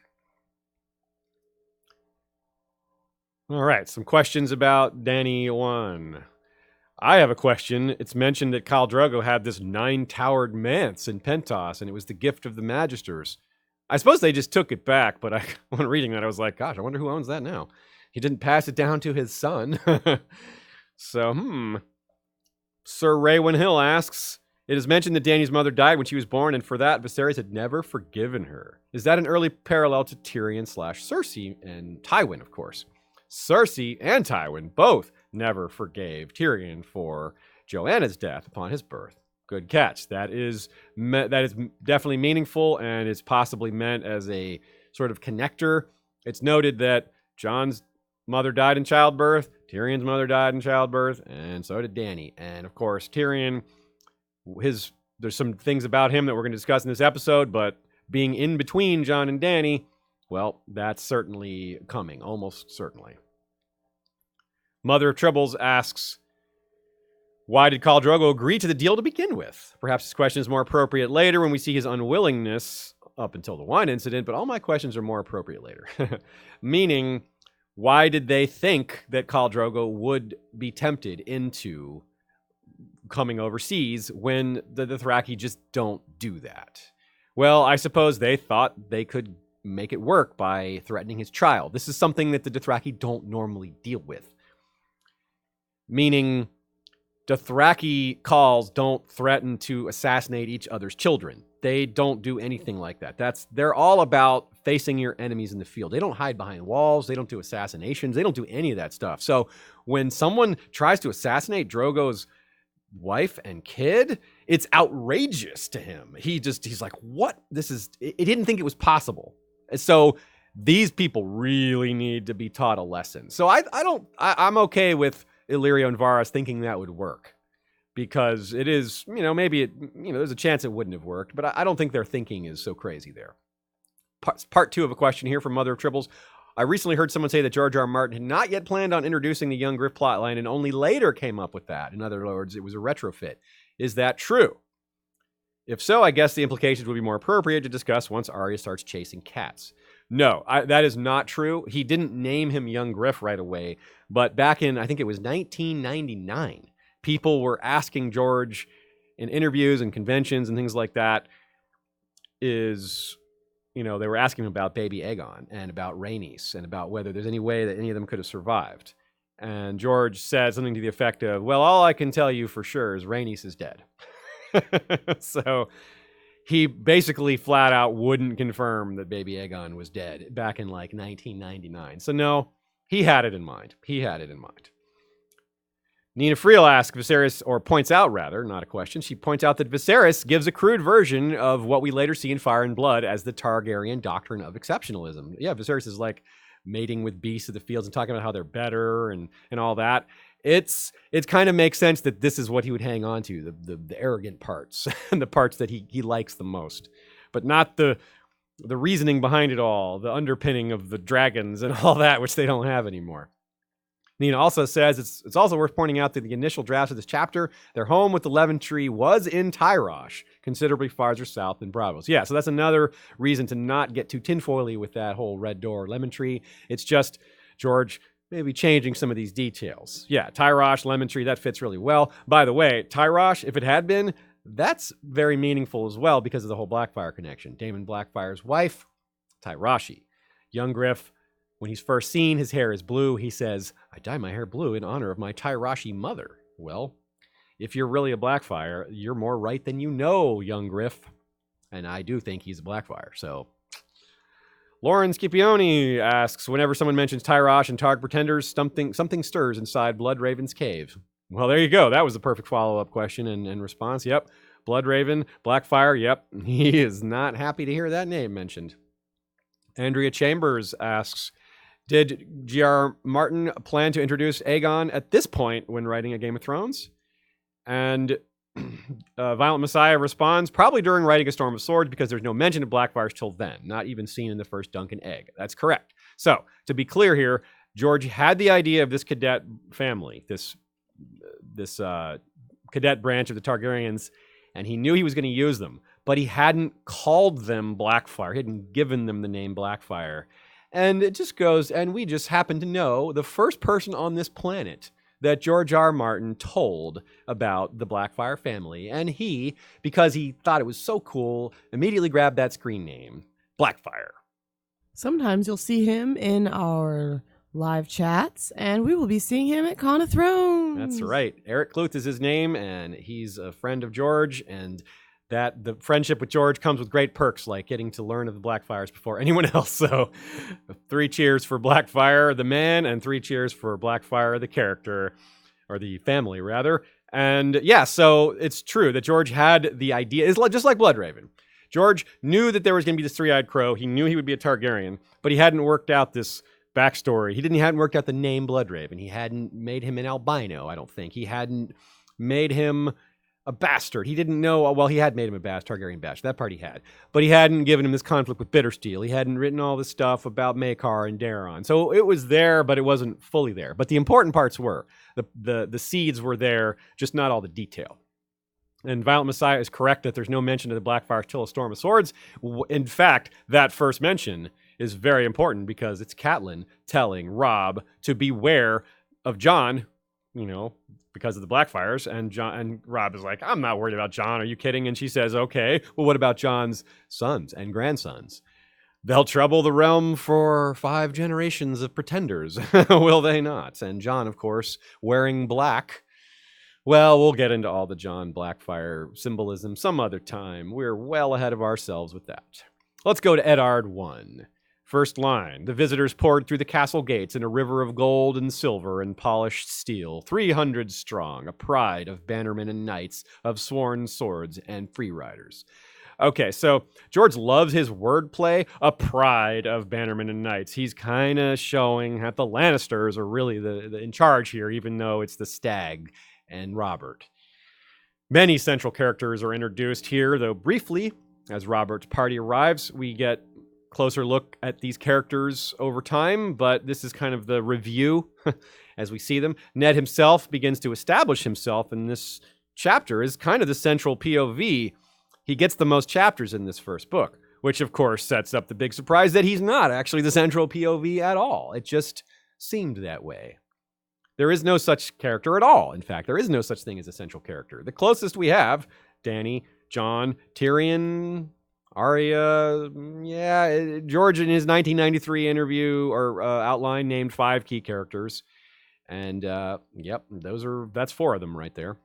All right, some questions about Dany 1. I have a question. It's mentioned that Khal Drogo had this 9-towered manse in Pentos, and it was the gift of the Magisters. I suppose they just took it back, but when reading that, I was like, gosh, I wonder who owns that now. He didn't pass it down to his son. So, Sir Raywin Hill asks, it is mentioned that Dany's mother died when she was born, and for that, Viserys had never forgiven her. Is that an early parallel to Tyrion/Cersei and Tywin, of course? Cersei and Tywin both never forgave Tyrion for Joanna's death upon his birth. Good catch. That is definitely meaningful, and is possibly meant as a sort of connector. It's noted that Jon's mother died in childbirth, Tyrion's mother died in childbirth, and so did Dany. And of course, Tyrion, there's some things about him that we're going to discuss in this episode, but being in between Jon and Dany, well, that's certainly coming, almost certainly. Mother of Troubles asks, why did Khal Drogo agree to the deal to begin with? Perhaps this question is more appropriate later when we see his unwillingness up until the wine incident, but all my questions are more appropriate later. Meaning, why did they think that Khal Drogo would be tempted into coming overseas when the Dothraki just don't do that? Well, I suppose they thought they could make it work by threatening his child. This is something that the Dothraki don't normally deal with. Meaning, Dothraki khals don't threaten to assassinate each other's children. They don't do anything like that. They're all about facing your enemies in the field. They don't hide behind walls. They don't do assassinations. They don't do any of that stuff. So when someone tries to assassinate Drogo's wife and kid, it's outrageous to him. He's like, what? He didn't think it was possible. So these people really need to be taught a lesson. So I'm okay with Illyrio and Varys thinking that would work, because it is, maybe there's a chance it wouldn't have worked, but I don't think their thinking is so crazy there. Part 2 of a question here from Mother of Tribbles. I recently heard someone say that George R. R. Martin had not yet planned on introducing the young Griff plotline and only later came up with that. In other words, it was a retrofit. Is that true? If so, I guess the implications would be more appropriate to discuss once Arya starts chasing cats. No, that is not true. He didn't name him Young Griff right away, but back in, I think it was 1999, people were asking George in interviews and conventions and things like that, they were asking him about baby Aegon and about Rhaenys and about whether there's any way that any of them could have survived. And George said something to the effect of, well, all I can tell you for sure is Rhaenys is dead. So he basically flat out wouldn't confirm that baby Aegon was dead back in like 1999. So no, he had it in mind. Nina Friel asks Viserys, or points out rather, not a question, she points out that Viserys gives a crude version of what we later see in Fire and Blood as the Targaryen doctrine of exceptionalism. Yeah, Viserys is like mating with beasts of the fields and talking about how they're better and all that. It kind of makes sense that this is what he would hang on to, the arrogant parts, and the parts that he likes the most, but not the reasoning behind it all, the underpinning of the dragons and all that, which they don't have anymore. Nina also says it's also worth pointing out that the initial drafts of this chapter, their home with the Levin tree was in Tyrosh, considerably farther south than Braavos. Yeah, so that's another reason to not get too tinfoily with that whole red door lemon tree. It's just George maybe changing some of these details. Yeah, Tyrosh, lemon tree, that fits really well. By the way, Tyrosh, if it had been, that's very meaningful as well because of the whole Blackfyre connection. Daemon Blackfyre's wife, Tyroshi. Young Griff, when he's first seen, his hair is blue. He says, I dye my hair blue in honor of my Tyroshi mother. Well, if you're really a Blackfyre, you're more right than you know, young Griff. And I do think he's a Blackfyre, so. Lauren Scipione asks, whenever someone mentions Tyrosh and Targ pretenders, something stirs inside Bloodraven's cave. Well, there you go. That was the perfect follow-up question and response. Yep. Bloodraven, Blackfyre, yep. He is not happy to hear that name mentioned. Andrea Chambers asks, did G.R. Martin plan to introduce Aegon at this point when writing A Game of Thrones? And Violent Messiah responds, probably during writing A Storm of Swords because there's no mention of Blackfyres till then, not even seen in the first Dunk and Egg. That's correct. So, to be clear here, George had the idea of this cadet family, this cadet branch of the Targaryens, and he knew he was going to use them, but he hadn't called them Blackfyre. He hadn't given them the name Blackfyre. And it just goes, and we just happen to know the first person on this planet that George R. Martin told about the Blackfyre family. And he, because he thought it was so cool, immediately grabbed that screen name, Blackfyre. Sometimes you'll see him in our live chats, and we will be seeing him at Con of Thrones. That's right. Eric Cluth is his name, and he's a friend of George, and that the friendship with George comes with great perks, like getting to learn of the Blackfyres before anyone else. So 3 cheers for Blackfyre, the man, and 3 cheers for Blackfyre, the character, or the family, rather. And yeah, so it's true that George had the idea. It's just like Bloodraven. George knew that there was going to be this 3-eyed crow. He knew he would be a Targaryen, but he hadn't worked out this backstory. He hadn't worked out the name Bloodraven. He hadn't made him an albino, I don't think. He hadn't made him a bastard. He didn't know, well, he had made him a Targaryen bastard. That part he had. But he hadn't given him this conflict with Bittersteel. He hadn't written all this stuff about Maekar and Daeron. So it was there, but it wasn't fully there. But the important parts were. The seeds were there, just not all the detail. And Violent Messiah is correct that there's no mention of the Blackfyre till A Storm of Swords. In fact, that first mention is very important because it's Catelyn telling Robb to beware of Jon, because of the Blackfyres, and Robb is like, I'm not worried about Jon, are you kidding? And she says, okay, well, what about Jon's sons and grandsons? They'll trouble the realm for 5 generations of pretenders, will they not? And Jon, of course, wearing black. Well, we'll get into all the Jon Blackfyre symbolism some other time. We're well ahead of ourselves with that. Let's go to Eddard 1. First line, the visitors poured through the castle gates in a river of gold and silver and polished steel, 300 strong, a pride of bannermen and knights, of sworn swords and free riders. Okay, so George loves his wordplay, a pride of bannermen and knights. He's kind of showing that the Lannisters are really the in charge here, even though it's the Stag and Robert. Many central characters are introduced here, though briefly, as Robert's party arrives, we get closer look at these characters over time, but this is kind of the review as we see them. Ned himself begins to establish himself in this chapter as kind of the central POV. He gets the most chapters in this first book, which of course sets up the big surprise that he's not actually the central POV at all. It just seemed that way. There is no such character at all. In fact, there is no such thing as a central character. The closest we have, Dany, Jon, Tyrion, Arya, George in his 1993 interview or outline named 5 key characters. And that's 4 of them right there.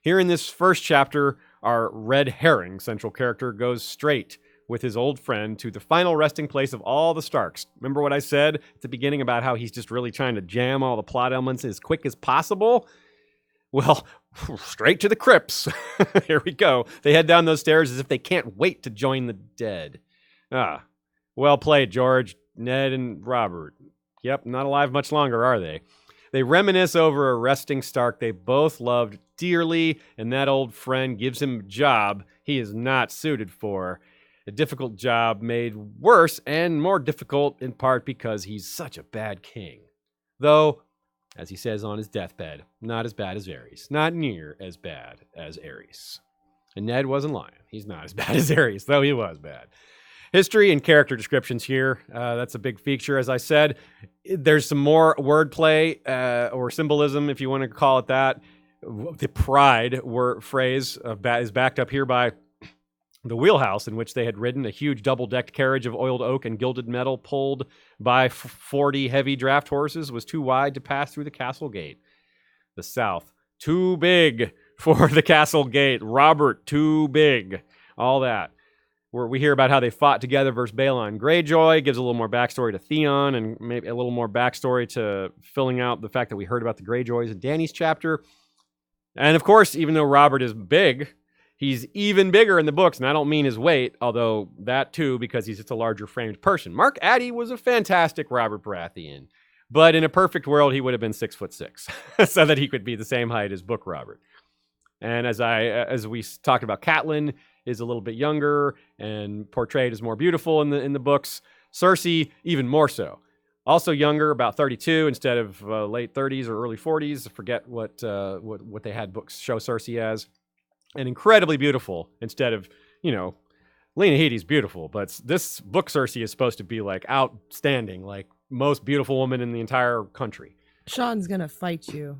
Here in this first chapter, our red herring central character goes straight with his old friend to the final resting place of all the Starks. Remember what I said at the beginning about how he's just really trying to jam all the plot elements as quick as possible? Well, straight to the crypts. Here we go. They head down those stairs as if they can't wait to join the dead. Well played, George, Ned, and Robert. Yep, not alive much longer, are they? They reminisce over a resting Stark they both loved dearly, and that old friend gives him a job he is not suited for. A difficult job made worse and more difficult in part because he's such a bad king. Though, as he says on his deathbed, not as bad as Aerys. Not near as bad as Aerys. And Ned wasn't lying. He's not as bad as Aerys, though he was bad. History and character descriptions here. That's a big feature, as I said. There's some more wordplay or symbolism, if you want to call it that. The pride phrase is backed up here by the wheelhouse in which they had ridden, a huge double-decked carriage of oiled oak and gilded metal pulled by 40 heavy draft horses, was too wide to pass through the castle gate. The south, too big for the castle gate. Robert, too big. All that. Where we hear about how they fought together versus Balon Greyjoy, gives a little more backstory to Theon and maybe a little more backstory to filling out the fact that we heard about the Greyjoys in Dany's chapter. And of course, even though Robert is big, he's even bigger in the books, and I don't mean his weight, although that too, because he's just a larger framed person. Mark Addy was a fantastic Robert Baratheon, but in a perfect world, he would have been 6'6", so that he could be the same height as Book Robert. And as we talked about, Catelyn is a little bit younger and portrayed as more beautiful in the books. Cersei, even more so. Also younger, about 32 instead of late 30s or early 40s. I forget what they had books show Cersei as. And incredibly beautiful instead of, Lena Headey's beautiful, but this book Cersei is supposed to be like outstanding, like most beautiful woman in the entire country. Sean's gonna fight you.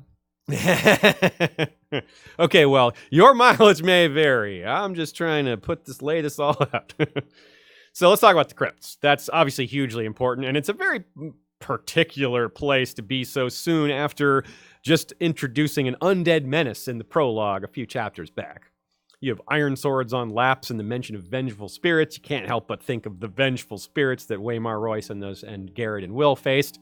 Okay, well, your mileage may vary. I'm just trying to lay this all out. So let's talk about the crypts. That's obviously hugely important, and it's a very particular place to be so soon after just introducing an undead menace in the prologue a few chapters back. You have iron swords on laps and the mention of vengeful spirits. You can't help but think of the vengeful spirits that Waymar Royce and Garrett and Will faced.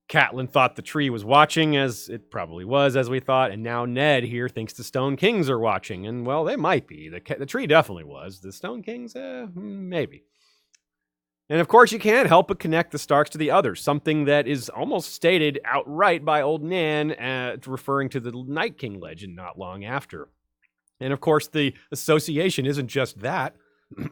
Catelyn thought the tree was watching, as it probably was, as we thought, and now Ned here thinks the Stone Kings are watching, and, well, they might be. The tree definitely was. The Stone Kings, maybe. And, of course, you can't help but connect the Starks to the others, something that is almost stated outright by Old Nan, referring to the Night King legend not long after. And, of course, the association isn't just that.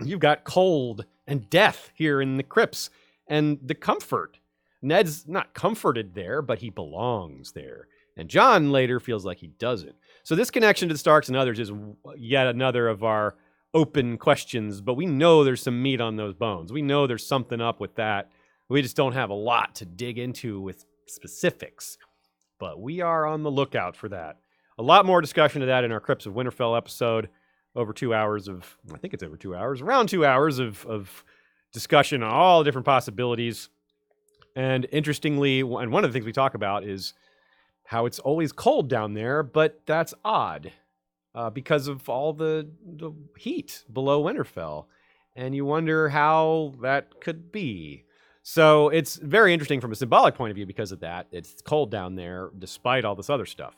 You've got cold and death here in the crypts, and the comfort. Ned's not comforted there, but he belongs there. And Jon later feels like he doesn't. So this connection to the Starks and others is yet another of our open questions, but we know there's some meat on those bones. We know there's something up with that. We just don't have a lot to dig into with specifics. But we are on the lookout for that. A lot more discussion of that in our Crypts of Winterfell episode. Around 2 hours of discussion on all the different possibilities. And interestingly, and one of the things we talk about is how it's always cold down there, but that's odd because of all the heat below Winterfell. And you wonder how that could be. So it's very interesting from a symbolic point of view because of that. It's cold down there despite all this other stuff.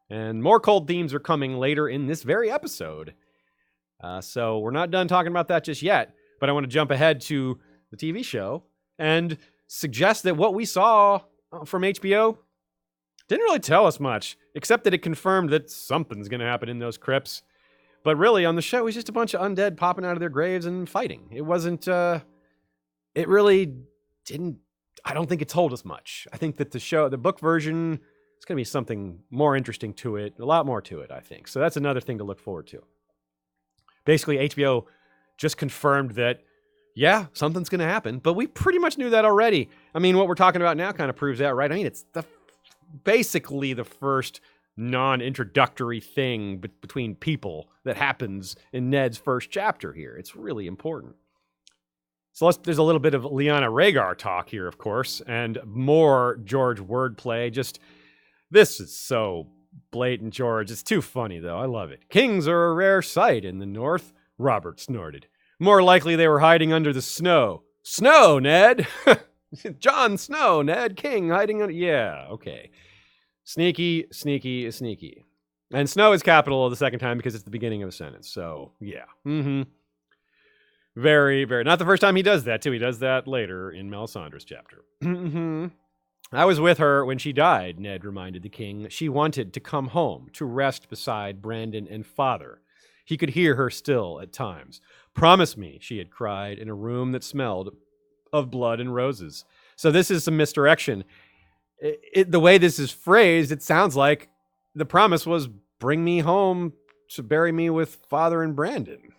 And more cold themes are coming later in this very episode. So we're not done talking about that just yet, but I want to jump ahead to the TV show and suggest that what we saw from HBO didn't really tell us much, except that it confirmed that something's going to happen in those crypts. But really, on the show, it was just a bunch of undead popping out of their graves and fighting. It wasn't, it really didn't, I don't think it told us much. I think that the book version, it's going to be something more interesting to it, a lot more to it, I think. So that's another thing to look forward to. Basically, HBO just confirmed that yeah, something's going to happen, but we pretty much knew that already. I mean, what we're talking about now kind of proves that, right? I mean, it's basically the first non-introductory thing between people that happens in Ned's first chapter here. It's really important. So there's a little bit of Lyanna Rhaegar talk here, of course, and more George wordplay. This is so blatant, George. It's too funny, though. I love it. Kings are a rare sight in the north, Robert snorted. More likely they were hiding under the snow. Snow, Ned! Jon Snow, Ned King, hiding under... Yeah, okay. Sneaky, sneaky, sneaky. And Snow is capital the second time because it's the beginning of a sentence. So, yeah. Very, very... Not the first time he does that, too. He does that later in Melisandre's chapter. I was with her when she died, Ned reminded the king. She wanted to come home, to rest beside Brandon and father. He could hear her still at times. Promise me, she had cried in a room that smelled of blood and roses. So this is some misdirection. The way this is phrased, it sounds like the promise was bring me home to bury me with father and Brandon.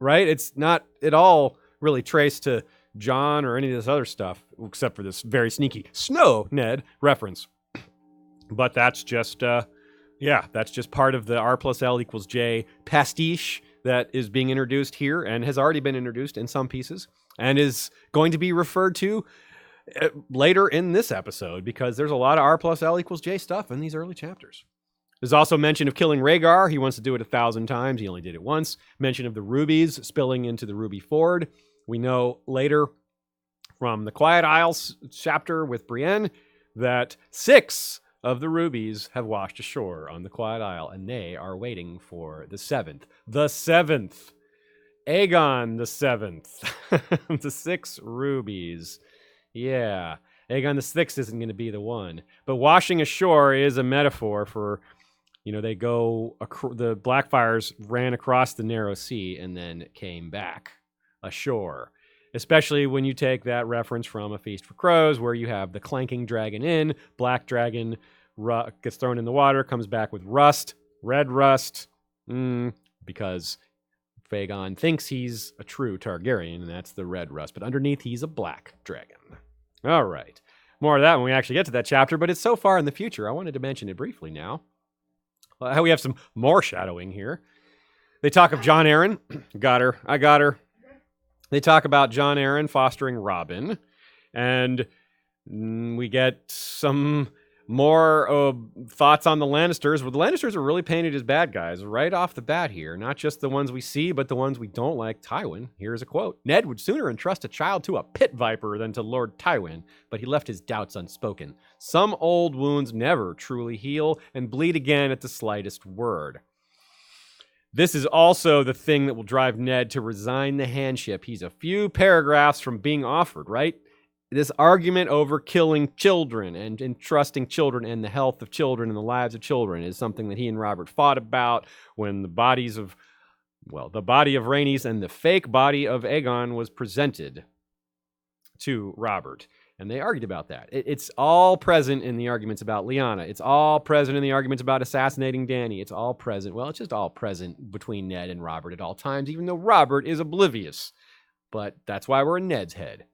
Right? It's not at all really traced to John or any of this other stuff, except for this very sneaky Snow, Ned reference. But that's just, that's just part of the R plus L equals J pastiche that is being introduced here and has already been introduced in some pieces and is going to be referred to later in this episode because there's a lot of R plus L equals J stuff in these early chapters. There's also mention of killing Rhaegar. He wants to do it 1,000 times. He only did it once. Mention of the rubies spilling into the Ruby Ford. We know later from the Quiet Isles chapter with Brienne that 6 of the rubies have washed ashore on the Quiet Isle, and they are waiting for the 7th. The 7th. Aegon the 7th. The 6 rubies. Yeah. Aegon the 6th isn't going to be the one. But washing ashore is a metaphor for, they go, the Blackfires ran across the narrow sea and then came back ashore. Especially when you take that reference from A Feast for Crows, where you have the clanking dragon in, black dragon gets thrown in the water, comes back with rust, red rust, because Aegon thinks he's a true Targaryen, and that's the red rust. But underneath, he's a black dragon. All right. More of that when we actually get to that chapter, but it's so far in the future. I wanted to mention it briefly now. How we have some more shadowing here. They talk of Jon Arryn. I got her. They talk about Jon Arryn fostering Robin, and we get some more thoughts on the Lannisters, where the Lannisters are really painted as bad guys right off the bat here. Not just the ones we see, but the ones we don't like. Tywin, here's a quote. Ned would sooner entrust a child to a pit viper than to Lord Tywin, but he left his doubts unspoken. Some old wounds never truly heal and bleed again at the slightest word. This is also the thing that will drive Ned to resign the handship. He's a few paragraphs from being offered, right? This argument over killing children and entrusting children and the health of children and the lives of children is something that he and Robert fought about when the body of Rhaenys and the fake body of Aegon was presented to Robert. And they argued about that. It's all present in the arguments about Lyanna. It's all present in the arguments about assassinating Dany. It's all present. Well, it's just all present between Ned and Robert at all times, even though Robert is oblivious. But that's why we're in Ned's head.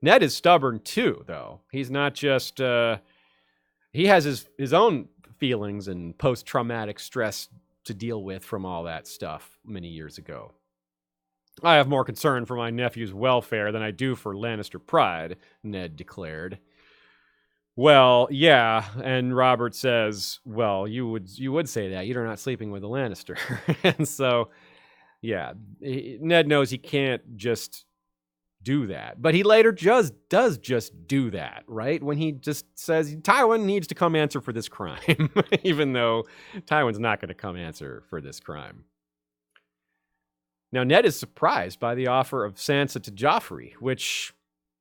Ned is stubborn too, though. He's not just... he has his own feelings and post-traumatic stress to deal with from all that stuff many years ago. I have more concern for my nephew's welfare than I do for Lannister pride, Ned declared. Well, yeah, and Robert says, well, you would say that. You're not sleeping with a Lannister. And so, yeah, Ned knows he can't just do that. But he later does just do that, right? When he just says, Tywin needs to come answer for this crime, even though Tywin's not going to come answer for this crime. Now, Ned is surprised by the offer of Sansa to Joffrey, which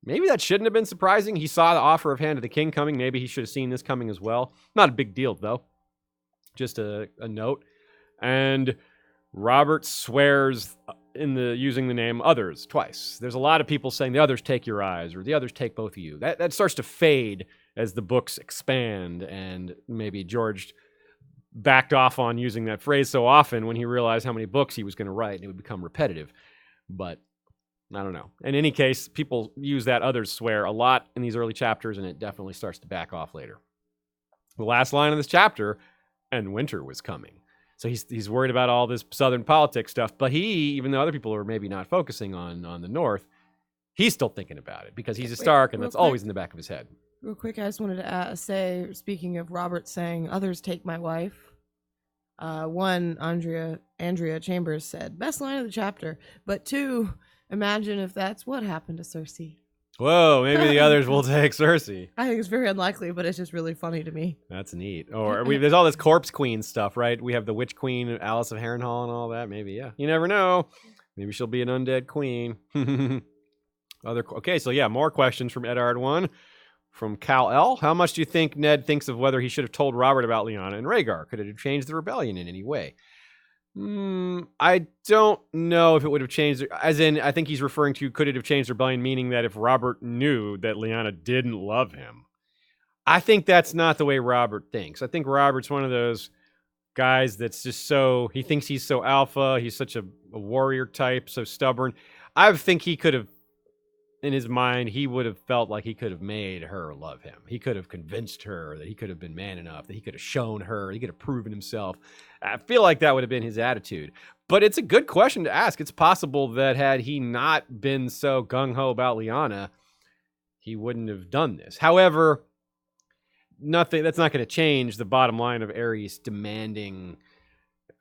maybe that shouldn't have been surprising. He saw the offer of Hand of the King coming. Maybe he should have seen this coming as well. Not a big deal, though. Just a note. And Robert swears using the name others twice. There's a lot of people saying the others take your eyes or the others take both of you. That starts to fade as the books expand, and maybe George backed off on using that phrase so often when he realized how many books he was going to write and it would become repetitive. But I don't know. In any case, people use that others swear a lot in these early chapters, and it definitely starts to back off later. The last line of this chapter, and winter was coming. So he's worried about all this southern politics stuff, but he, even though other people are maybe not focusing on the north, he's still thinking about it because he's a Stark, and real that's quick. always in the back of his head. Real quick, I just wanted to say, speaking of Robert saying, "Others take my wife," one, Andrea Chambers said, "Best line of the chapter." But two, imagine if that's what happened to Cersei. Whoa, maybe the others will take Cersei. I think it's very unlikely, but it's just really funny to me. That's neat. Or there's all this Corpse Queen stuff, right? We have the Witch Queen, Alice of Harrenhal, and all that. Maybe, yeah. You never know. Maybe she'll be an undead queen. Okay, so yeah, more questions from Eddard 1. From Cal L. How much do you think Ned thinks of whether he should have told Robert about Lyanna and Rhaegar? Could it have changed the rebellion in any way? I don't know if it would have changed. As in, I think he's referring to could it have changed the rebellion, meaning that if Robert knew that Lyanna didn't love him. I think that's not the way Robert thinks. I think Robert's one of those guys that's just so, he thinks he's so alpha. He's such a warrior type, so stubborn. I think he could have, in his mind, he would have felt like he could have made her love him. He could have convinced her that he could have been man enough, that he could have shown her, he could have proven himself. I feel like that would have been his attitude. But it's a good question to ask. It's possible that had he not been so gung-ho about Lyanna, he wouldn't have done this. However, that's not going to change the bottom line of Aerys demanding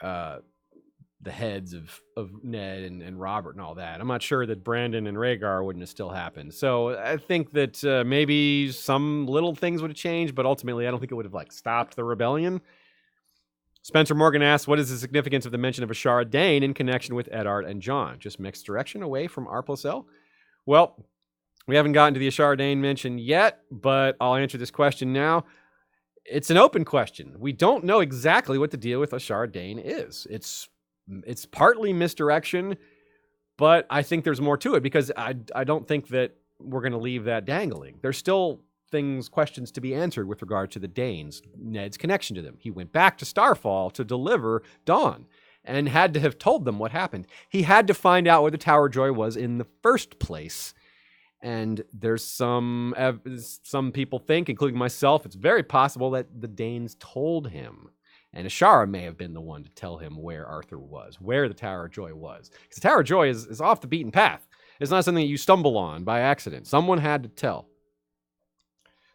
the heads of Ned and Robert and all that. I'm not sure that Brandon and Rhaegar wouldn't have still happened. So I think that maybe some little things would have changed, but ultimately I don't think it would have stopped the rebellion. Spencer Morgan asks, what is the significance of the mention of Ashara Dane in connection with Eddard and Jon? Just mixed direction away from R+L? Well, we haven't gotten to the Ashara Dane mention yet, but I'll answer this question now. It's an open question. We don't know exactly what the deal with Ashara Dane is. It's partly misdirection, but I think there's more to it because I don't think that we're going to leave that dangling. There's still questions to be answered with regard to the Danes, Ned's connection to them. He went back to Starfall to deliver Dawn and had to have told them what happened. He had to find out where the Tower of Joy was in the first place. And there's some people think, including myself, it's very possible that the Danes told him. And Ashara may have been the one to tell him where Arthur was, where the Tower of Joy was. Because the Tower of Joy is off the beaten path. It's not something that you stumble on by accident. Someone had to tell.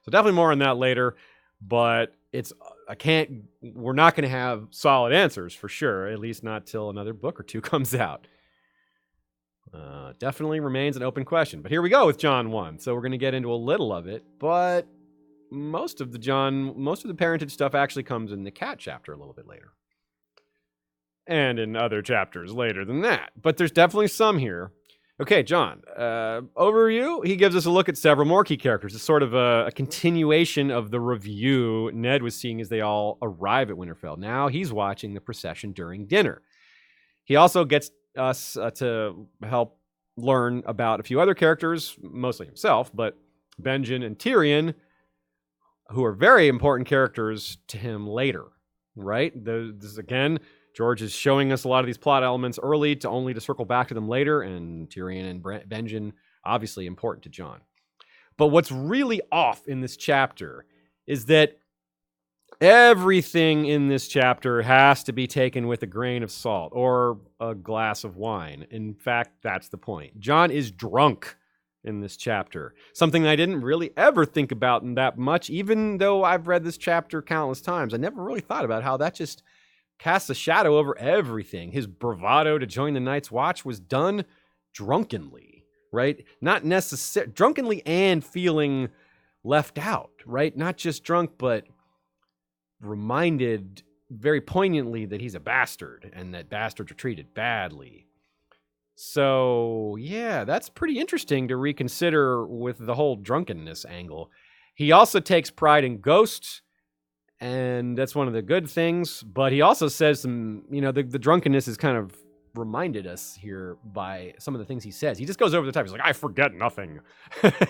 So definitely more on that later. But we're not going to have solid answers for sure, at least not till another book or two comes out. Definitely remains an open question. But here we go with Jon 1. So we're going to get into a little of it, but most of the parentage stuff actually comes in the cat chapter a little bit later. And in other chapters later than that. But there's definitely some here. Okay, Jon, overview. He gives us a look at several more key characters. It's sort of a continuation of the review Ned was seeing as they all arrive at Winterfell. Now he's watching the procession during dinner. He also gets us to help learn about a few other characters, mostly himself, but Benjen and Tyrion, who are very important characters to him later, right? Again, George is showing us a lot of these plot elements early only to circle back to them later, and Tyrion and Benjen, obviously important to Jon. But what's really off in this chapter is that everything in this chapter has to be taken with a grain of salt or a glass of wine. In fact, that's the point. Jon is drunk in this chapter. Something I didn't really ever think about that much, even though I've read this chapter countless times. I never really thought about how that just casts a shadow over everything. His bravado to join the Night's Watch was done drunkenly, right? Not necessarily drunkenly and feeling left out, right? Not just drunk, but reminded very poignantly that he's a bastard and that bastards are treated badly. So, yeah, that's pretty interesting to reconsider with the whole drunkenness angle. He also takes pride in ghosts, and that's one of the good things. But he also says the drunkenness is kind of reminded us here by some of the things he says. He just goes over the top. He's like, I forget nothing.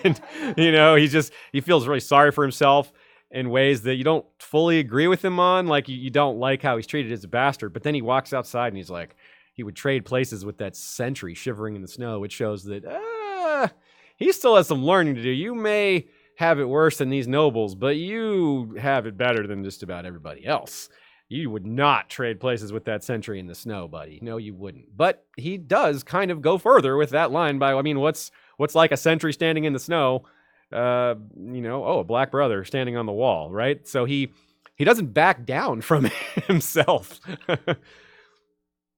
And, he feels really sorry for himself in ways that you don't fully agree with him on. Like, you don't like how he's treated as a bastard. But then he walks outside and he's like, he would trade places with that sentry shivering in the snow, which shows that he still has some learning to do. You may have it worse than these nobles, but you have it better than just about everybody else. You would not trade places with that sentry in the snow, buddy. No, you wouldn't. But he does kind of go further with that line by, what's what's like a sentry standing in the snow? A black brother standing on the wall, right? So he doesn't back down from himself.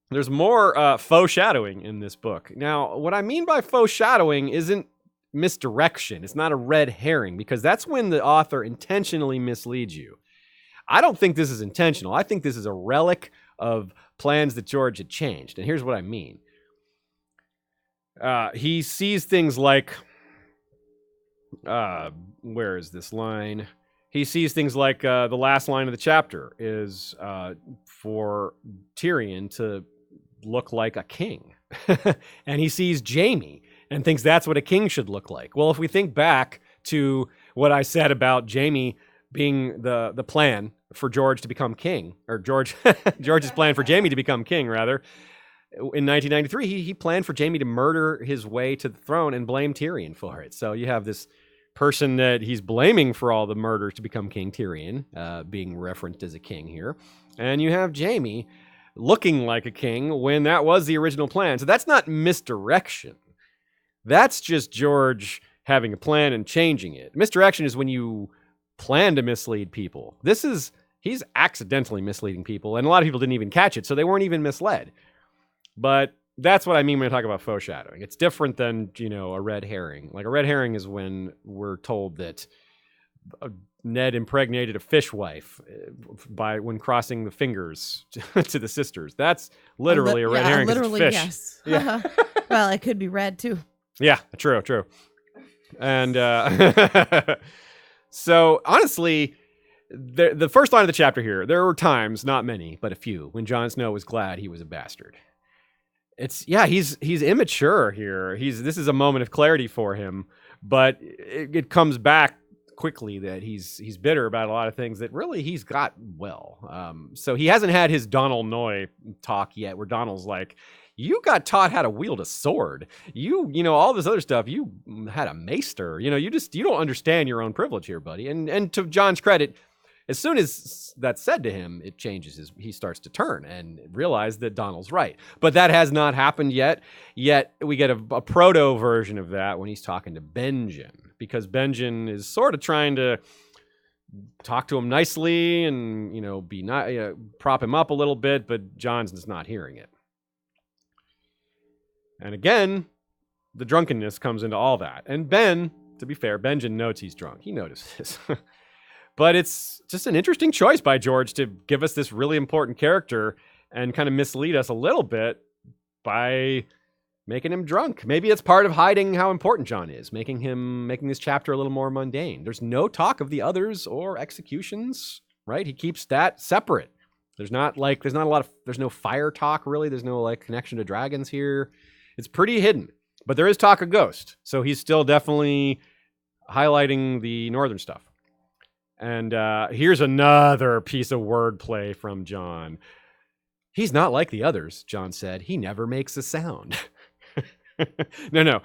There's more foreshadowing in this book. Now, what I mean by foreshadowing isn't misdirection. It's not a red herring, because that's when the author intentionally misleads you. I don't think this is intentional. I think this is a relic of plans that George had changed. And here's what I mean. He sees things like... where is this line? He sees things like the last line of the chapter is for Tyrion to look like a king. And he sees Jaime and thinks that's what a king should look like. Well, if we think back to what I said about Jaime being the plan for George to become king, or George's plan for Jaime to become king, rather, in 1993, he planned for Jaime to murder his way to the throne and blame Tyrion for it. So you have this person that he's blaming for all the murders to become King Tyrion, being referenced as a king here. And you have Jaime looking like a king when that was the original plan. So that's not misdirection. That's just George having a plan and changing it. Misdirection is when you plan to mislead people. He's accidentally misleading people, and a lot of people didn't even catch it, so they weren't even misled. But that's what I mean when I talk about foreshadowing. It's different than, a red herring. Like, a red herring is when we're told that Ned impregnated a fishwife when crossing the fingers to the sisters. That's literally a red herring. Literally, it's fish. yes. Yeah. Well, it could be red too. Yeah, true. And so, honestly, the first line of the chapter here, there were times, not many, but a few, when Jon Snow was glad he was a bastard. He's immature here. This is a moment of clarity for him, but it comes back quickly that he's bitter about a lot of things that really he's got well. So he hasn't had his Donal Noy talk yet, where Donal's like, you got taught how to wield a sword. All this other stuff. You had a maester. You don't understand your own privilege here, buddy. And to Jon's credit, as soon as that's said to him, it changes. He starts to turn and realize that Donald's right. But that has not happened yet. Yet we get a proto version of that when he's talking to Benjen, because Benjen is sort of trying to talk to him nicely and prop him up a little bit, but Jon's just not hearing it. And again, the drunkenness comes into all that. And to be fair, Benjen notes he's drunk. He notices. But it's just an interesting choice by George to give us this really important character and kind of mislead us a little bit by making him drunk. Maybe it's part of hiding how important Jon is, making this chapter a little more mundane. There's no talk of the others or executions, right? He keeps that separate. There's no fire talk really. There's no connection to dragons here. It's pretty hidden, but there is talk of Ghost. So he's still definitely highlighting the northern stuff. And here's another piece of wordplay from Jon. He's not like the others, Jon said. He never makes a sound. No.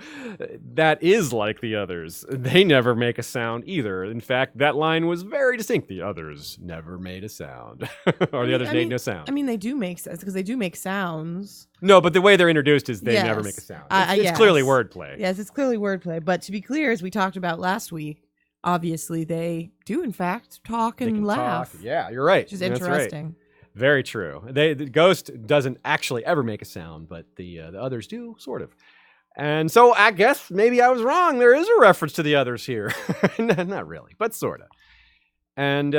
That is like the others. They never make a sound either. In fact, that line was very distinct. The others never made a sound. Or the others made no sound. I mean, they do make sense because they do make sounds. No, but the way they're introduced is they never make a sound. It's clearly wordplay. Yes, it's clearly wordplay. But to be clear, as we talked about last week, obviously, they do, in fact, talk and laugh. Talk. Yeah, you're right. Which is interesting. Right. Very true. The Ghost doesn't actually ever make a sound, but the others do, sort of. And so I guess maybe I was wrong. There is a reference to the others here. Not really, but sort of. And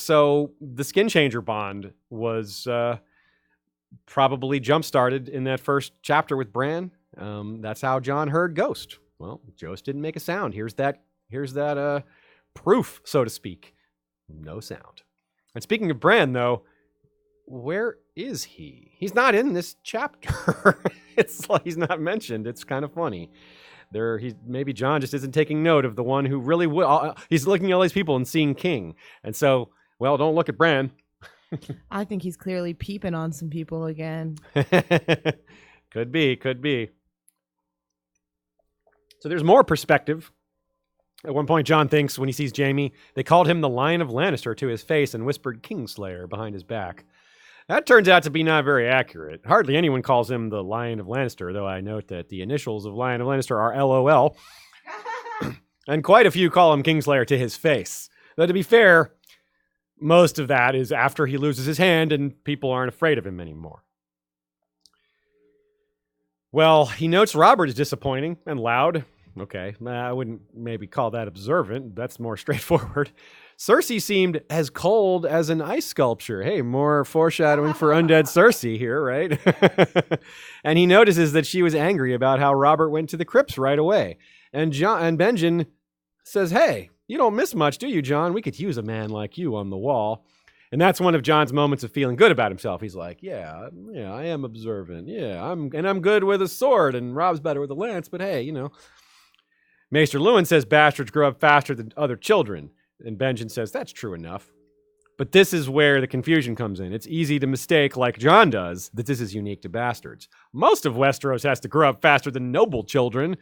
so the skin changer bond was probably jump-started in that first chapter with Bran. That's how Jon heard Ghost. Well, Ghost didn't make a sound. Here's that proof, so to speak. No sound. And speaking of Bran, though, where is he? He's not in this chapter. It's like he's not mentioned. It's kind of funny. Maybe Jon just isn't taking note of the one who really will. He's looking at all these people and seeing King. And so, don't look at Bran. I think he's clearly peeping on some people again. Could be. So there's more perspective. At one point, Jon thinks when he sees Jaime, they called him the Lion of Lannister to his face and whispered Kingslayer behind his back. That turns out to be not very accurate. Hardly anyone calls him the Lion of Lannister, though I note that the initials of Lion of Lannister are LOL. And quite a few call him Kingslayer to his face. Though to be fair, most of that is after he loses his hand and people aren't afraid of him anymore. Well, he notes Robert is disappointing and loud. Okay, I wouldn't maybe call that observant. That's more straightforward. Cersei seemed as cold as an ice sculpture. Hey, more foreshadowing for undead Cersei here, right? And he notices that she was angry about how Robert went to the crypts right away. And Benjen says, hey, you don't miss much, do you, Jon? We could use a man like you on the wall. And that's one of Jon's moments of feeling good about himself. He's like, yeah, I am observant. Yeah, I'm good with a sword, and Rob's better with a lance, but hey, Maester Luwin says bastards grow up faster than other children. And Benjen says, that's true enough. But this is where the confusion comes in. It's easy to mistake, like Jon does, that this is unique to bastards. Most of Westeros has to grow up faster than noble children.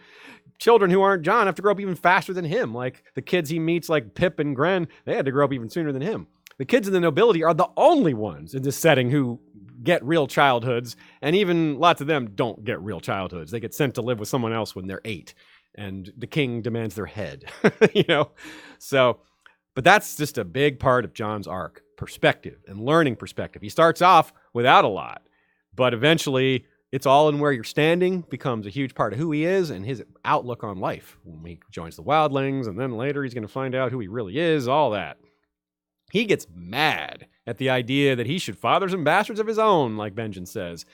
Children who aren't Jon have to grow up even faster than him. Like the kids he meets, like Pip and Gren, they had to grow up even sooner than him. The kids in the nobility are the only ones in this setting who get real childhoods, and even lots of them don't get real childhoods. They get sent to live with someone else when they're 8, and the king demands their head, So, but that's just a big part of Jon's arc, perspective and learning perspective. He starts off without a lot, but eventually it's all in where you're standing becomes a huge part of who he is and his outlook on life. When he joins the wildlings, and then later he's going to find out who he really is, all that. He gets mad at the idea that he should father some bastards of his own, like Benjen says.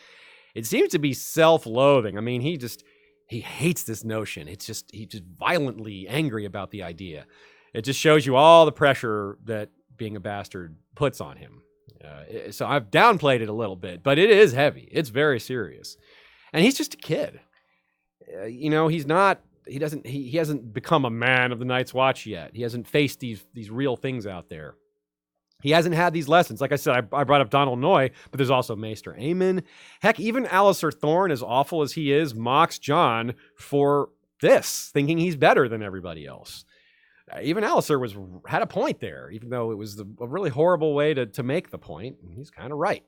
It seems to be self-loathing. I mean, he hates this notion. He's just violently angry about the idea. It just shows you all the pressure that being a bastard puts on him. So I've downplayed it a little bit, but it is heavy. It's very serious. And he's just a kid. He hasn't become a man of the Night's Watch yet. He hasn't faced these real things out there. He hasn't had these lessons. Like I said, I brought up Donald Noy, but there's also Maester Aemon. Heck, even Alliser Thorne, as awful as he is, mocks Jon for this, thinking he's better than everybody else. Even Alliser had a point there, even though it was a really horrible way to make the point. And he's kind of right.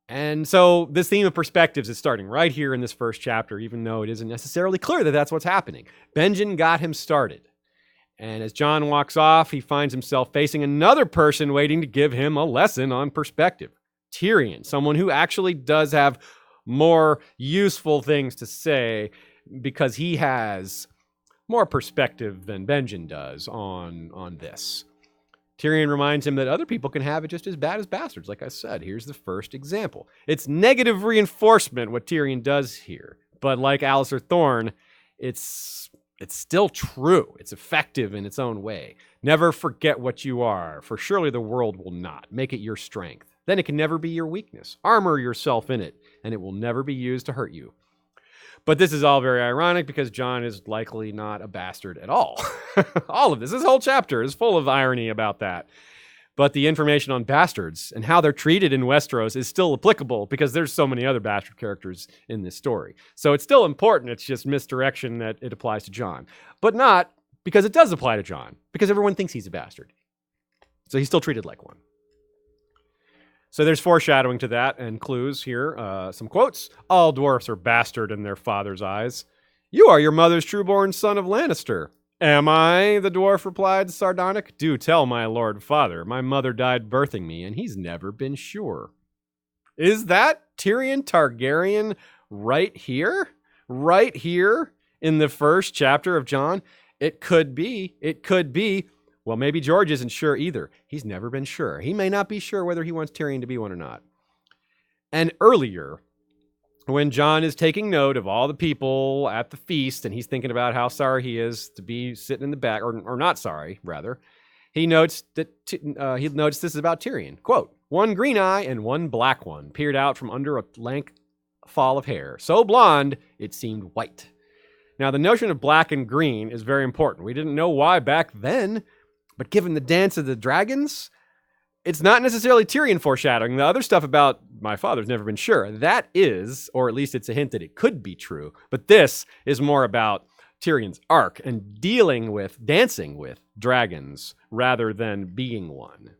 And so this theme of perspectives is starting right here in this first chapter, even though it isn't necessarily clear that that's what's happening. Benjen got him started. And as Jon walks off, he finds himself facing another person waiting to give him a lesson on perspective. Tyrion, someone who actually does have more useful things to say because he has more perspective than Benjen does on this. Tyrion reminds him that other people can have it just as bad as bastards. Like I said, here's the first example. It's negative reinforcement what Tyrion does here. But like Alliser Thorne, it's still true. It's effective in its own way. Never forget what you are, for surely the world will not. Make it your strength. Then it can never be your weakness. Armor yourself in it, and it will never be used to hurt you. But this is all very ironic because Jon is likely not a bastard at all. All of this whole chapter is full of irony about that. But the information on bastards and how they're treated in Westeros is still applicable because there's so many other bastard characters in this story. So it's still important. It's just misdirection that it applies to Jon. But not because it does apply to Jon, because everyone thinks he's a bastard. So he's still treated like one. So there's foreshadowing to that and clues here. Some quotes. All dwarfs are bastard in their father's eyes. You are your mother's trueborn son of Lannister. Am I? The dwarf replied, sardonic. Do tell my lord father. My mother died birthing me, and he's never been sure. Is that Tyrion Targaryen right here? Right here in the first chapter of Jon? It could be. It could be. Well, maybe George isn't sure either. He's never been sure. He may not be sure whether he wants Tyrion to be one or not. And earlier, when Jon is taking note of all the people at the feast and he's thinking about how sorry he is to be sitting in the back, or not sorry, rather, he notes this is about Tyrion. Quote, one green eye and one black one peered out from under a lank fall of hair. So blonde, it seemed white. Now, the notion of black and green is very important. We didn't know why back then, but given the dance of the dragons, it's not necessarily Tyrion foreshadowing. The other stuff about my father's never been sure. That is, or at least it's a hint that it could be true. But this is more about Tyrion's arc and dancing with dragons rather than being one.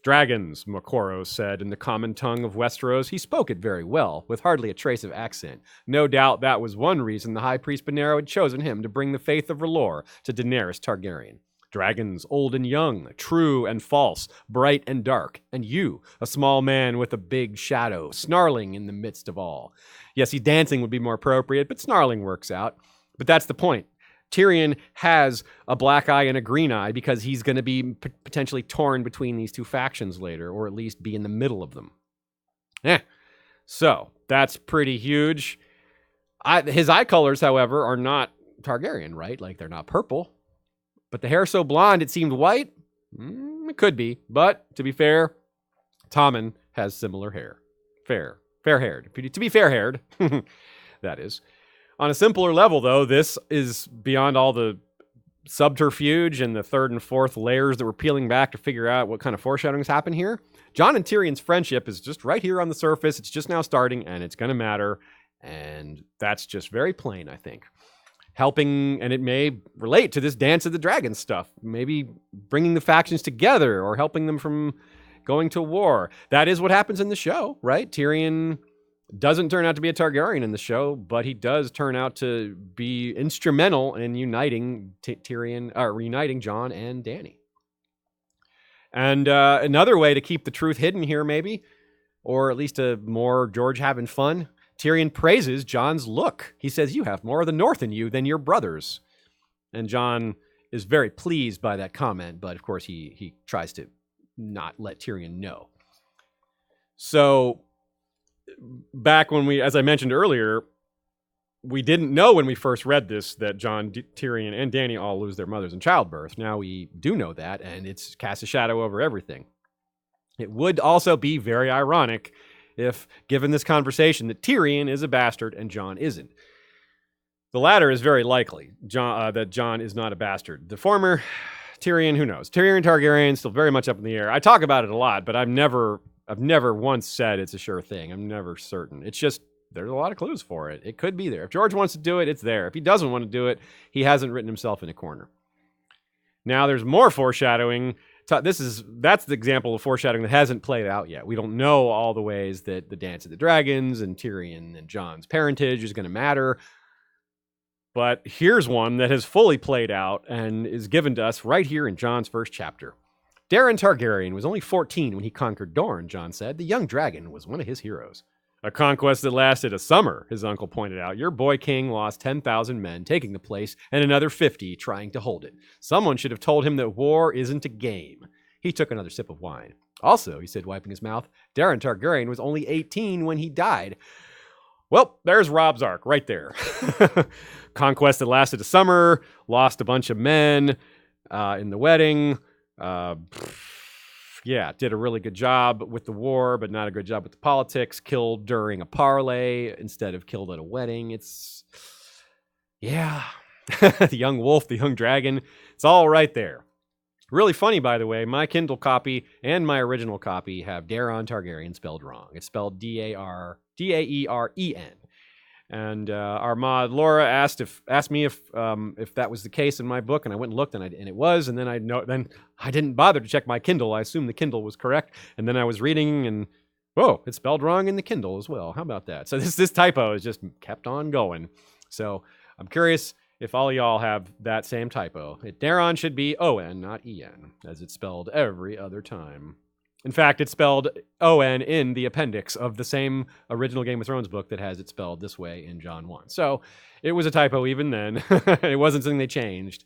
Dragons, Makoro said in the common tongue of Westeros. He spoke it very well, with hardly a trace of accent. No doubt that was one reason the High Priest Benero had chosen him to bring the faith of R'hllor to Daenerys Targaryen. Dragons, old and young, true and false, bright and dark, and you, a small man with a big shadow, snarling in the midst of all. Yes, dancing would be more appropriate, but snarling works out. But that's the point. Tyrion has a black eye and a green eye because he's going to be potentially torn between these two factions later, or at least be in the middle of them. So that's pretty huge. His eye colors, however, are not Targaryen, right? Like, they're not purple. But the hair so blonde, it seemed white? It could be. But, to be fair, Tommen has similar hair. Fair-haired. To be fair-haired, that is. On a simpler level, though, this is beyond all the subterfuge and the third and fourth layers that we're peeling back to figure out what kind of foreshadowings happen here. Jon and Tyrion's friendship is just right here on the surface. It's just now starting, and it's going to matter. And that's just very plain, I think. Helping, and it may relate to this Dance of the Dragons stuff. Maybe bringing the factions together or helping them from going to war. That is what happens in the show, right? Tyrion doesn't turn out to be a Targaryen in the show, but he does turn out to be instrumental in uniting reuniting Jon and Dany. And another way to keep the truth hidden here, maybe, or at least a more George having fun, Tyrion praises Jon's look. He says, "You have more of the North in you than your brothers." And Jon is very pleased by that comment, but of course he tries to not let Tyrion know. So back when as I mentioned earlier, we didn't know when we first read this that Jon, Tyrion, and Dany all lose their mothers in childbirth. Now we do know that, and it's cast a shadow over everything. It would also be very ironic if, given this conversation, that Tyrion is a bastard and Jon isn't. The latter is very likely, that Jon is not a bastard. The former, Tyrion, who knows? Tyrion Targaryen, still very much up in the air. I talk about it a lot, but I've never once said it's a sure thing. I'm never certain. It's just, there's a lot of clues for it. It could be there. If George wants to do it, it's there. If he doesn't want to do it, he hasn't written himself in a corner. Now there's more foreshadowing. That's the example of foreshadowing that hasn't played out yet. We don't know all the ways that the Dance of the Dragons and Tyrion and Jon's parentage is going to matter. But here's one that has fully played out and is given to us right here in Jon's first chapter. Daeron Targaryen was only 14 when he conquered Dorne, Jon said. The young dragon was one of his heroes. A conquest that lasted a summer, his uncle pointed out. Your boy king lost 10,000 men taking the place and another 50 trying to hold it. Someone should have told him that war isn't a game. He took another sip of wine. Also, he said, wiping his mouth, Daeron Targaryen was only 18 when he died. Well, there's Rob's arc right there. Conquest that lasted a summer, lost a bunch of men in the wedding. Did a really good job with the war, but not a good job with the politics. Killed during a parlay instead of killed at a wedding. The young wolf, the young dragon. It's all right there. Really funny, by the way, my Kindle copy and my original copy have Daeron Targaryen spelled wrong. It's spelled D-A-E-R-E-N. And our mod Laura asked me if that was the case in my book, and I went and looked, and it was. And then I didn't bother to check my Kindle. I assumed the Kindle was correct, and then I was reading, and whoa, it's spelled wrong in the Kindle as well. How about that? So this typo has just kept on going. So I'm curious if all y'all have that same typo. Daeron should be O-N, not E-N, as it's spelled every other time. In fact, it's spelled O-N in the appendix of the same original Game of Thrones book that has it spelled this way in Jon 1. So it was a typo even then. It wasn't something they changed.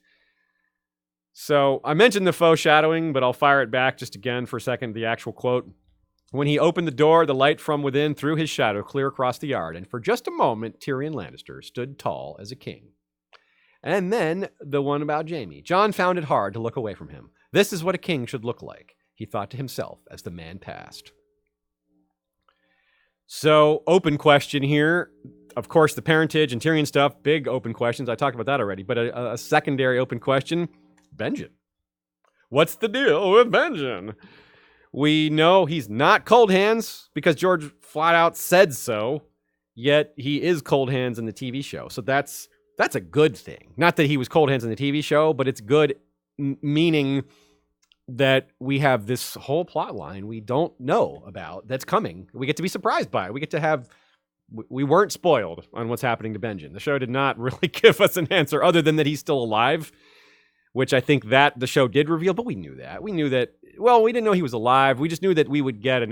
So I mentioned the faux shadowing, but I'll fire it back just again for a second, the actual quote. When he opened the door, the light from within threw his shadow clear across the yard, and for just a moment, Tyrion Lannister stood tall as a king. And then the one about Jaime. Jon found it hard to look away from him. This is what a king should look like, he thought to himself as the man passed. So, open question here. Of course, the parentage and Tyrion stuff, big open questions. I talked about that already. But a secondary open question, Benjen. What's the deal with Benjen? We know he's not cold hands because George flat out said so, yet he is cold hands in the TV show. So that's a good thing. Not that he was cold hands in the TV show, but it's good, meaning that we have this whole plot line we don't know about that's coming. We get to be surprised by it. We get to have, we weren't spoiled on what's happening to Benjen. The show did not really give us an answer other than that he's still alive, which I think that the show did reveal, but we knew that. We knew that, well, we didn't know he was alive. We just knew that we would get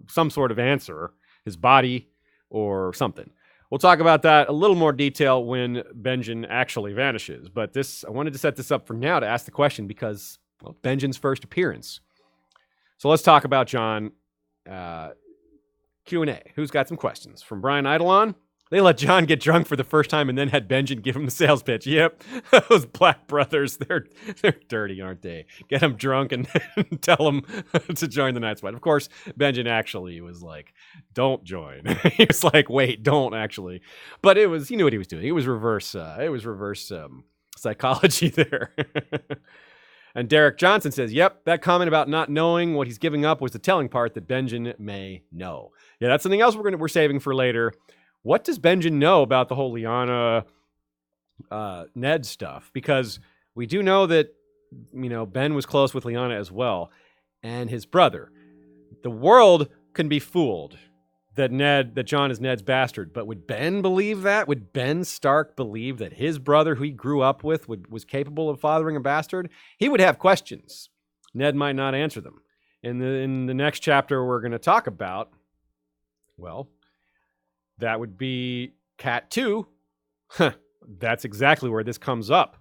some sort of answer, his body or something. We'll talk about that a little more detail when Benjen actually vanishes. But I wanted to set this up for now to ask the question because, well, Benjen's first appearance. So let's talk about Jon. Q&A. Who's got some questions? From Brian Eidolon. They let Jon get drunk for the first time and then had Benjen give him the sales pitch. Yep. Those Black brothers, they're dirty, aren't they? Get him drunk and tell him to join the Night's Watch. Of course, Benjen actually was like, don't join. He was like, wait, don't actually. But he knew what he was doing. It was reverse psychology there. And Derek Johnson says, yep, that comment about not knowing what he's giving up was the telling part that Benjen may know. Yeah, that's something else we're saving for later. What does Benjen know about the whole Lyanna Ned stuff? Because we do know that, Ben was close with Lyanna as well, and his brother. The world can be fooled that Jon is Ned's bastard, but would Ben believe that? Would Ben Stark believe that his brother, who he grew up with, was capable of fathering a bastard? He would have questions. Ned might not answer them. In the next chapter we're going to talk about, well, that would be Cat 2. That's exactly where this comes up.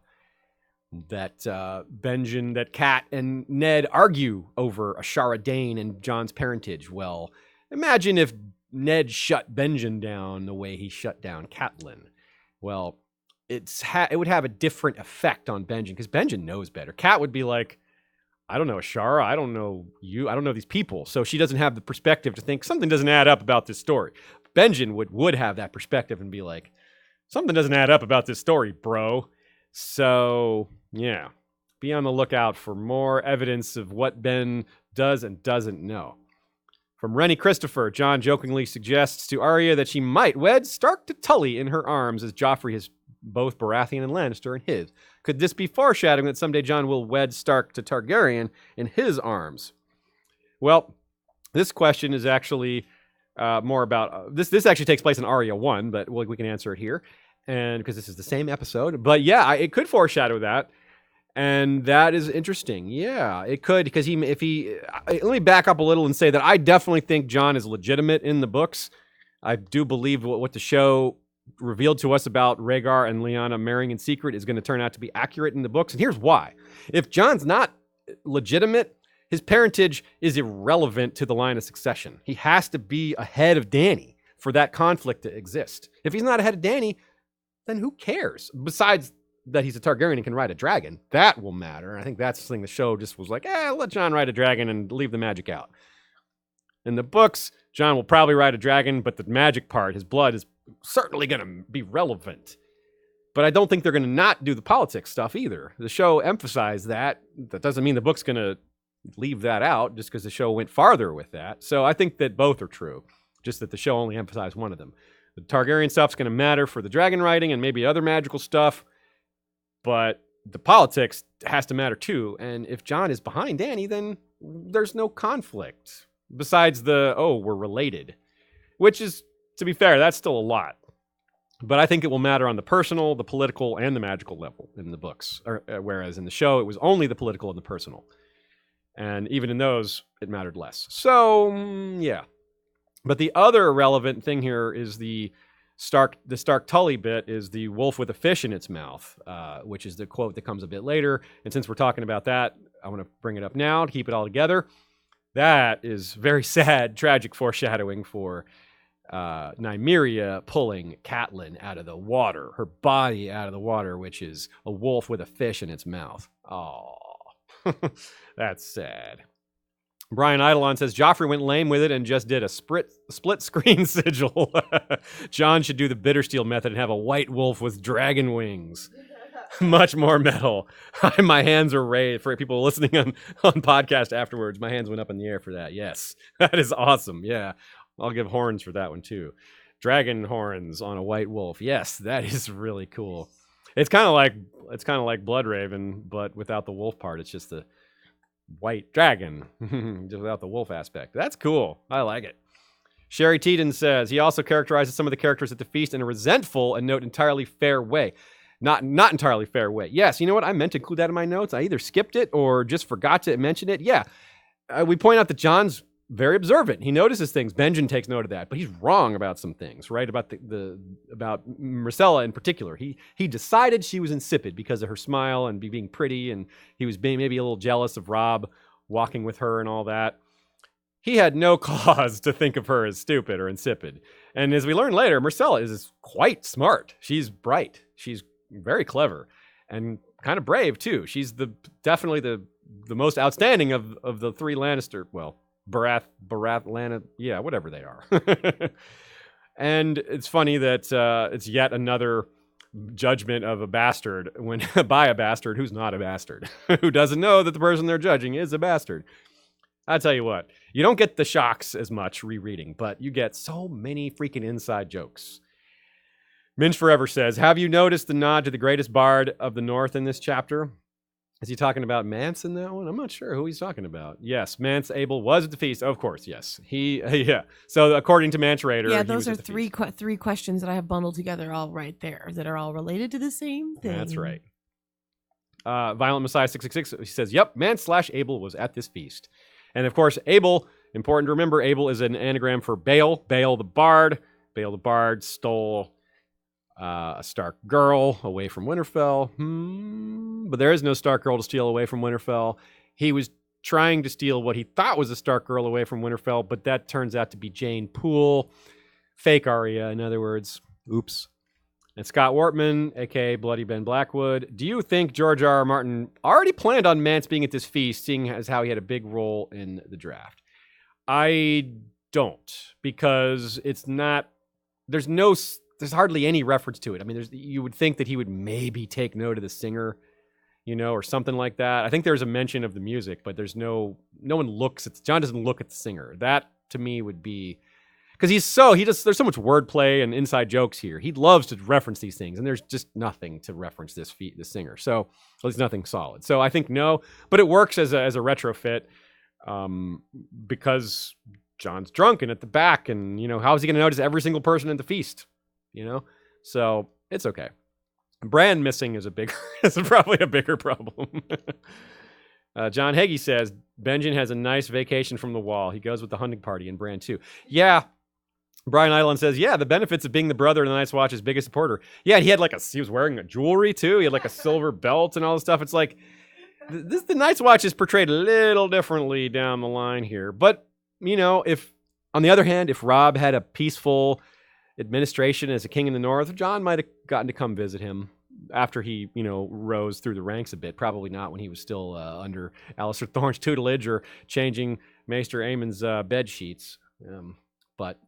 That that Cat and Ned argue over Ashara Dane and Jon's parentage. Well, imagine if Ned shut Benjen down the way he shut down Catelyn. Well, it would have a different effect on Benjen because Benjen knows better. Cat would be like, I don't know Ashara, I don't know you, I don't know these people. So she doesn't have the perspective to think something doesn't add up about this story. Benjen would have that perspective and be like, something doesn't add up about this story, bro. So, yeah, be on the lookout for more evidence of what Ben does and doesn't know. From Rennie Christopher, Jon jokingly suggests to Arya that she might wed Stark to Tully in her arms, as Joffrey has both Baratheon and Lannister in his. Could this be foreshadowing that someday Jon will wed Stark to Targaryen in his arms? Well, this question is actually more about... This actually takes place in Arya 1, but we can answer it here, and because this is the same episode. But yeah, it could foreshadow that. And that is interesting. Yeah, it could, because let me back up a little and say that I definitely think Jon is legitimate in the books. I do believe what the show revealed to us about Rhaegar and Lyanna marrying in secret is going to turn out to be accurate in the books. And here's why. If Jon's not legitimate, his parentage is irrelevant to the line of succession. He has to be ahead of Dany for that conflict to exist. If he's not ahead of Dany, then who cares? Besides that he's a Targaryen and can ride a dragon, that will matter. And I think that's the thing the show just was like, let Jon ride a dragon and leave the magic out. In the books, Jon will probably ride a dragon, but the magic part, his blood, is certainly going to be relevant. But I don't think they're going to not do the politics stuff either. The show emphasized that. That doesn't mean the book's going to leave that out just because the show went farther with that. So I think that both are true, just that the show only emphasized one of them. The Targaryen stuff's going to matter for the dragon riding and maybe other magical stuff. But the politics has to matter too. And if Jon is behind Dany, then there's no conflict. Besides we're related. Which is, to be fair, that's still a lot. But I think it will matter on the personal, the political, and the magical level in the books. Whereas in the show, it was only the political and the personal. And even in those, it mattered less. So, yeah. But the other relevant thing here is the Stark Tully bit is the wolf with a fish in its mouth, which is the quote that comes a bit later. And since we're talking about that, I want to bring it up now to keep it all together. That is very sad, tragic foreshadowing for Nymeria pulling Catelyn out of the water, her body out of the water, which is a wolf with a fish in its mouth. Oh, that's sad. Brian Eidolon says, Joffrey went lame with it and just did a split screen sigil. Jon should do the Bittersteel method and have a white wolf with dragon wings. Much more metal. My hands are raised. For people listening on podcast afterwards, my hands went up in the air for that. Yes, that is awesome. Yeah, I'll give horns for that one too. Dragon horns on a white wolf. Yes, that is really cool. It's kind of like Bloodraven, but without the wolf part. It's just white dragon, just without the wolf aspect. That's cool. I like it. Sherry Teeden says, he also characterizes some of the characters at the feast in a resentful and note entirely fair way. Not entirely fair way. Yes, you know what? I meant to include that in my notes. I either skipped it or just forgot to mention it. Yeah, we point out that Jon's very observant. He notices things. Benjen takes note of that, but he's wrong about some things, right? About about Myrcella in particular. He decided she was insipid because of her smile and being pretty, and he was being maybe a little jealous of Robb walking with her and all that. He had no cause to think of her as stupid or insipid. And as we learn later, Myrcella is quite smart. She's bright. She's very clever and kind of brave too. She's definitely the most outstanding of the three Lannister. Well, Barath, Lana, yeah, whatever they are. And it's funny that it's yet another judgment of a bastard by a bastard who's not a bastard, who doesn't know that the person they're judging is a bastard. I tell you what, you don't get the shocks as much rereading, but you get so many freaking inside jokes. Minch Forever says, have you noticed the nod to the greatest bard of the North in this chapter? Is he talking about Mance in that one? I'm not sure who he's talking about. Yes, Mance Abel was at the feast. Of course, yes. Yeah. So according to Mance Raider, yeah, those are three questions that I have bundled together all right there that are all related to the same thing. That's right. Violent Messiah 666, he says, yep, Mance/Abel was at this feast. And of course, Abel, important to remember, Abel is an anagram for Bael the Bard. Bael the Bard stole a Stark girl away from Winterfell. But there is no Stark girl to steal away from Winterfell. He was trying to steal what he thought was a Stark girl away from Winterfell, but that turns out to be Jane Poole. Fake Arya, in other words. Oops. And Scott Wortman, a.k.a. Bloody Ben Blackwood. Do you think George R.R. Martin already planned on Mance being at this feast, seeing as how he had a big role in the draft? I don't, because it's not... There's hardly any reference to it. I mean, you would think that he would maybe take note of the singer, or something like that. I think there's a mention of the music, but there's no one looks at... Jon doesn't look at the singer. That, to me, would be... Because there's so much wordplay and inside jokes here. He loves to reference these things, and there's just nothing to reference this singer. So there's nothing solid. So I think no, but it works as a retrofit because Jon's drunk and at the back, and how is he going to notice every single person at the feast? So it's okay. Bran missing is probably a bigger problem. John Hagee says Benjen has a nice vacation from the wall. He goes with the hunting party in Bran 2. Yeah. Brian Island says, yeah, the benefits of being the brother of the Night's Watch's biggest supporter. Yeah, he was wearing a jewelry too. He had like a silver belt and all this stuff. It's like, the Night's Watch is portrayed a little differently down the line here. But, if, on the other hand, if Robb had a peaceful administration as a king in the North, Jon might have gotten to come visit him after he, rose through the ranks a bit. Probably not when he was still under Alistair Thorne's tutelage or changing Maester Aemon's bed sheets. But,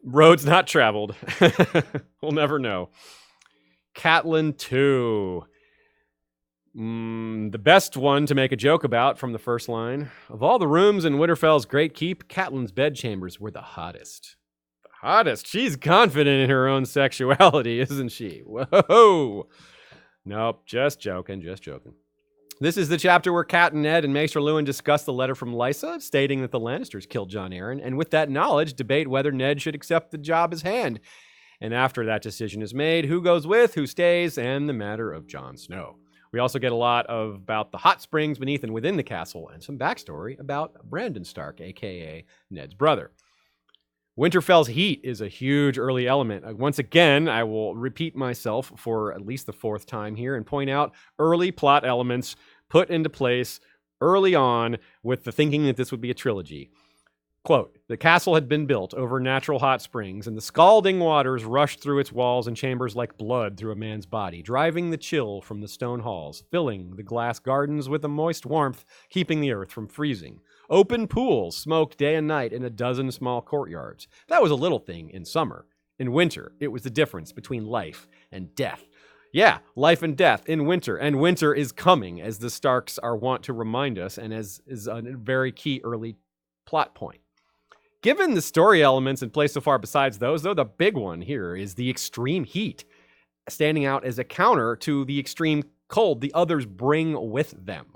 roads not traveled. We'll never know. Catelyn II. The best one to make a joke about from the first line. Of all the rooms in Winterfell's great keep, Catelyn's bedchambers were the hottest. The hottest? She's confident in her own sexuality, isn't she? Whoa. Nope, just joking. This is the chapter where Cat and Ned and Maester Luwin discuss the letter from Lysa, stating that the Lannisters killed Jon Arryn, and with that knowledge, debate whether Ned should accept the job as hand. And after that decision is made, who goes with, who stays, and the matter of Jon Snow. We also get a lot about the hot springs beneath and within the castle, and some backstory about Brandon Stark, a.k.a. Ned's brother. Winterfell's heat is a huge early element. Once again, I will repeat myself for at least the fourth time here and point out early plot elements put into place early on with the thinking that this would be a trilogy. Quote, the castle had been built over natural hot springs, and the scalding waters rushed through its walls and chambers like blood through a man's body, driving the chill from the stone halls, filling the glass gardens with a moist warmth, keeping the earth from freezing. Open pools smoked day and night in a dozen small courtyards. That was a little thing in summer. In winter, it was the difference between life and death. Yeah, life and death in winter, and winter is coming, as the Starks are wont to remind us, and as is a very key early plot point. Given the story elements in place so far besides those, though, the big one here is the extreme heat, standing out as a counter to the extreme cold the others bring with them.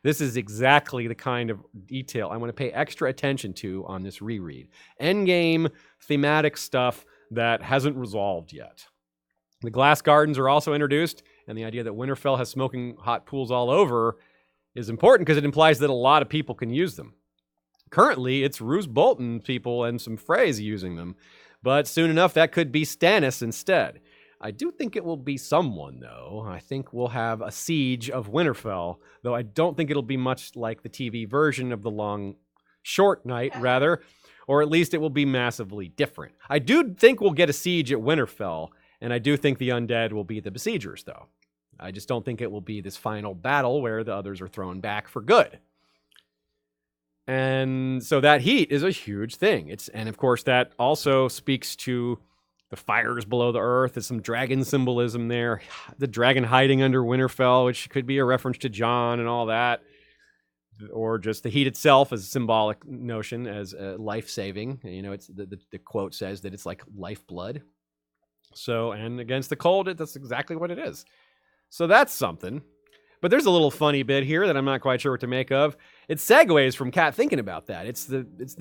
This is exactly the kind of detail I want to pay extra attention to on this reread. Endgame thematic stuff that hasn't resolved yet. The glass gardens are also introduced, and the idea that Winterfell has smoking hot pools all over is important because it implies that a lot of people can use them. Currently, it's Roose Bolton people and some Freys using them, but soon enough that could be Stannis instead. I do think it will be someone, though. I think we'll have a siege of Winterfell, though I don't think it'll be much like the TV version of the short night, rather, or at least it will be massively different. I do think we'll get a siege at Winterfell, and I do think the undead will be the besiegers, though. I just don't think it will be this final battle where the others are thrown back for good. And so that heat is a huge thing. And of course, that also speaks to the fires below the earth. There's some dragon symbolism there. The dragon hiding under Winterfell, which could be a reference to Jon and all that. Or just the heat itself as a symbolic notion, as life-saving. You know, it's the quote says that it's like lifeblood. So, and against the cold, that's exactly what it is. So that's something. But there's a little funny bit here that I'm not quite sure what to make of. It segues from Kat thinking about that.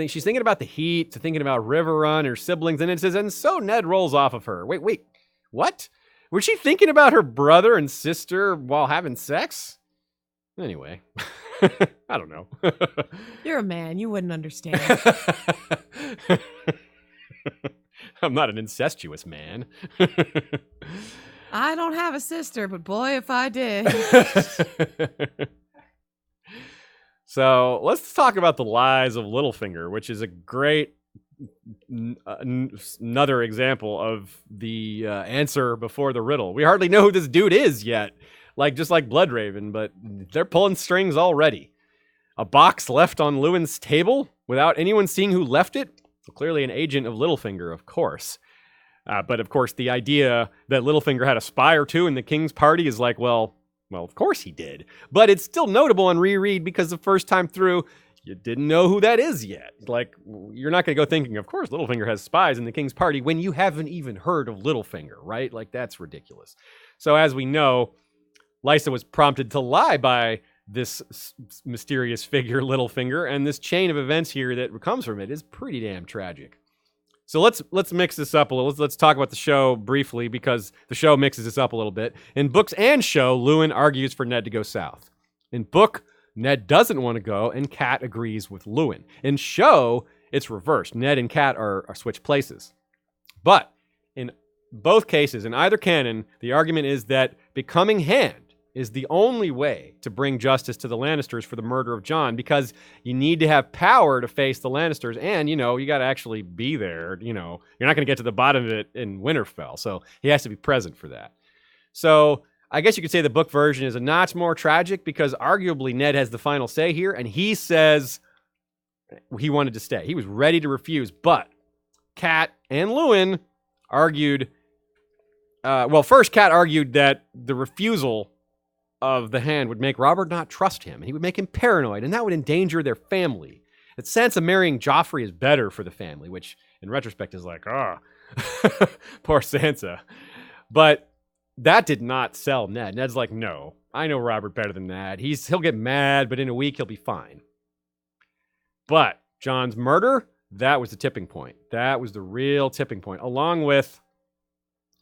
She's thinking about the heat, to thinking about Riverrun, her siblings, and it says, and so Ned rolls off of her. Wait, what? Was she thinking about her brother and sister while having sex? Anyway, I don't know. You're a man. You wouldn't understand. I'm not an incestuous man. I don't have a sister, but boy, if I did. So let's talk about the lies of Littlefinger, which is a great another example of the answer before the riddle. We hardly know who this dude is yet, just like Bloodraven, but they're pulling strings already. A box left on Lewin's table without anyone seeing who left it? Clearly an agent of Littlefinger, of course. But of course, the idea that Littlefinger had a spy or two in the king's party is like, well, of course he did. But it's still notable on reread because the first time through, you didn't know who that is yet. Like, you're not going to go thinking, of course, Littlefinger has spies in the king's party when you haven't even heard of Littlefinger, right? Like, that's ridiculous. So as we know, Lysa was prompted to lie by this mysterious figure, Littlefinger, and this chain of events here that comes from it is pretty damn tragic. So let's mix this up a little. Let's talk about the show briefly because the show mixes this up a little bit. In books and show, Lewin argues for Ned to go south. In book, Ned doesn't want to go, and Kat agrees with Lewin. In show, it's reversed. Ned and Kat are switched places. But in both cases, in either canon, the argument is that becoming Hand is the only way to bring justice to the Lannisters for the murder of Jon, because you need to have power to face the Lannisters, and, you got to actually be there. You're not going to get to the bottom of it in Winterfell, so he has to be present for that. So I guess you could say the book version is a notch more tragic because arguably Ned has the final say here, and he says he wanted to stay. He was ready to refuse, but Kat and Lewin argued, first Kat argued that the refusal of the Hand would make Robert not trust him, and he would make him paranoid, and that would endanger their family. The sense of marrying Joffrey is better for the family, which in retrospect is like, poor Sansa. But that did not sell Ned. Ned's like, no, I know Robert better than that. He'll get mad, but in a week he'll be fine. But Jon's murder, that was the tipping point. That was the real tipping point, along with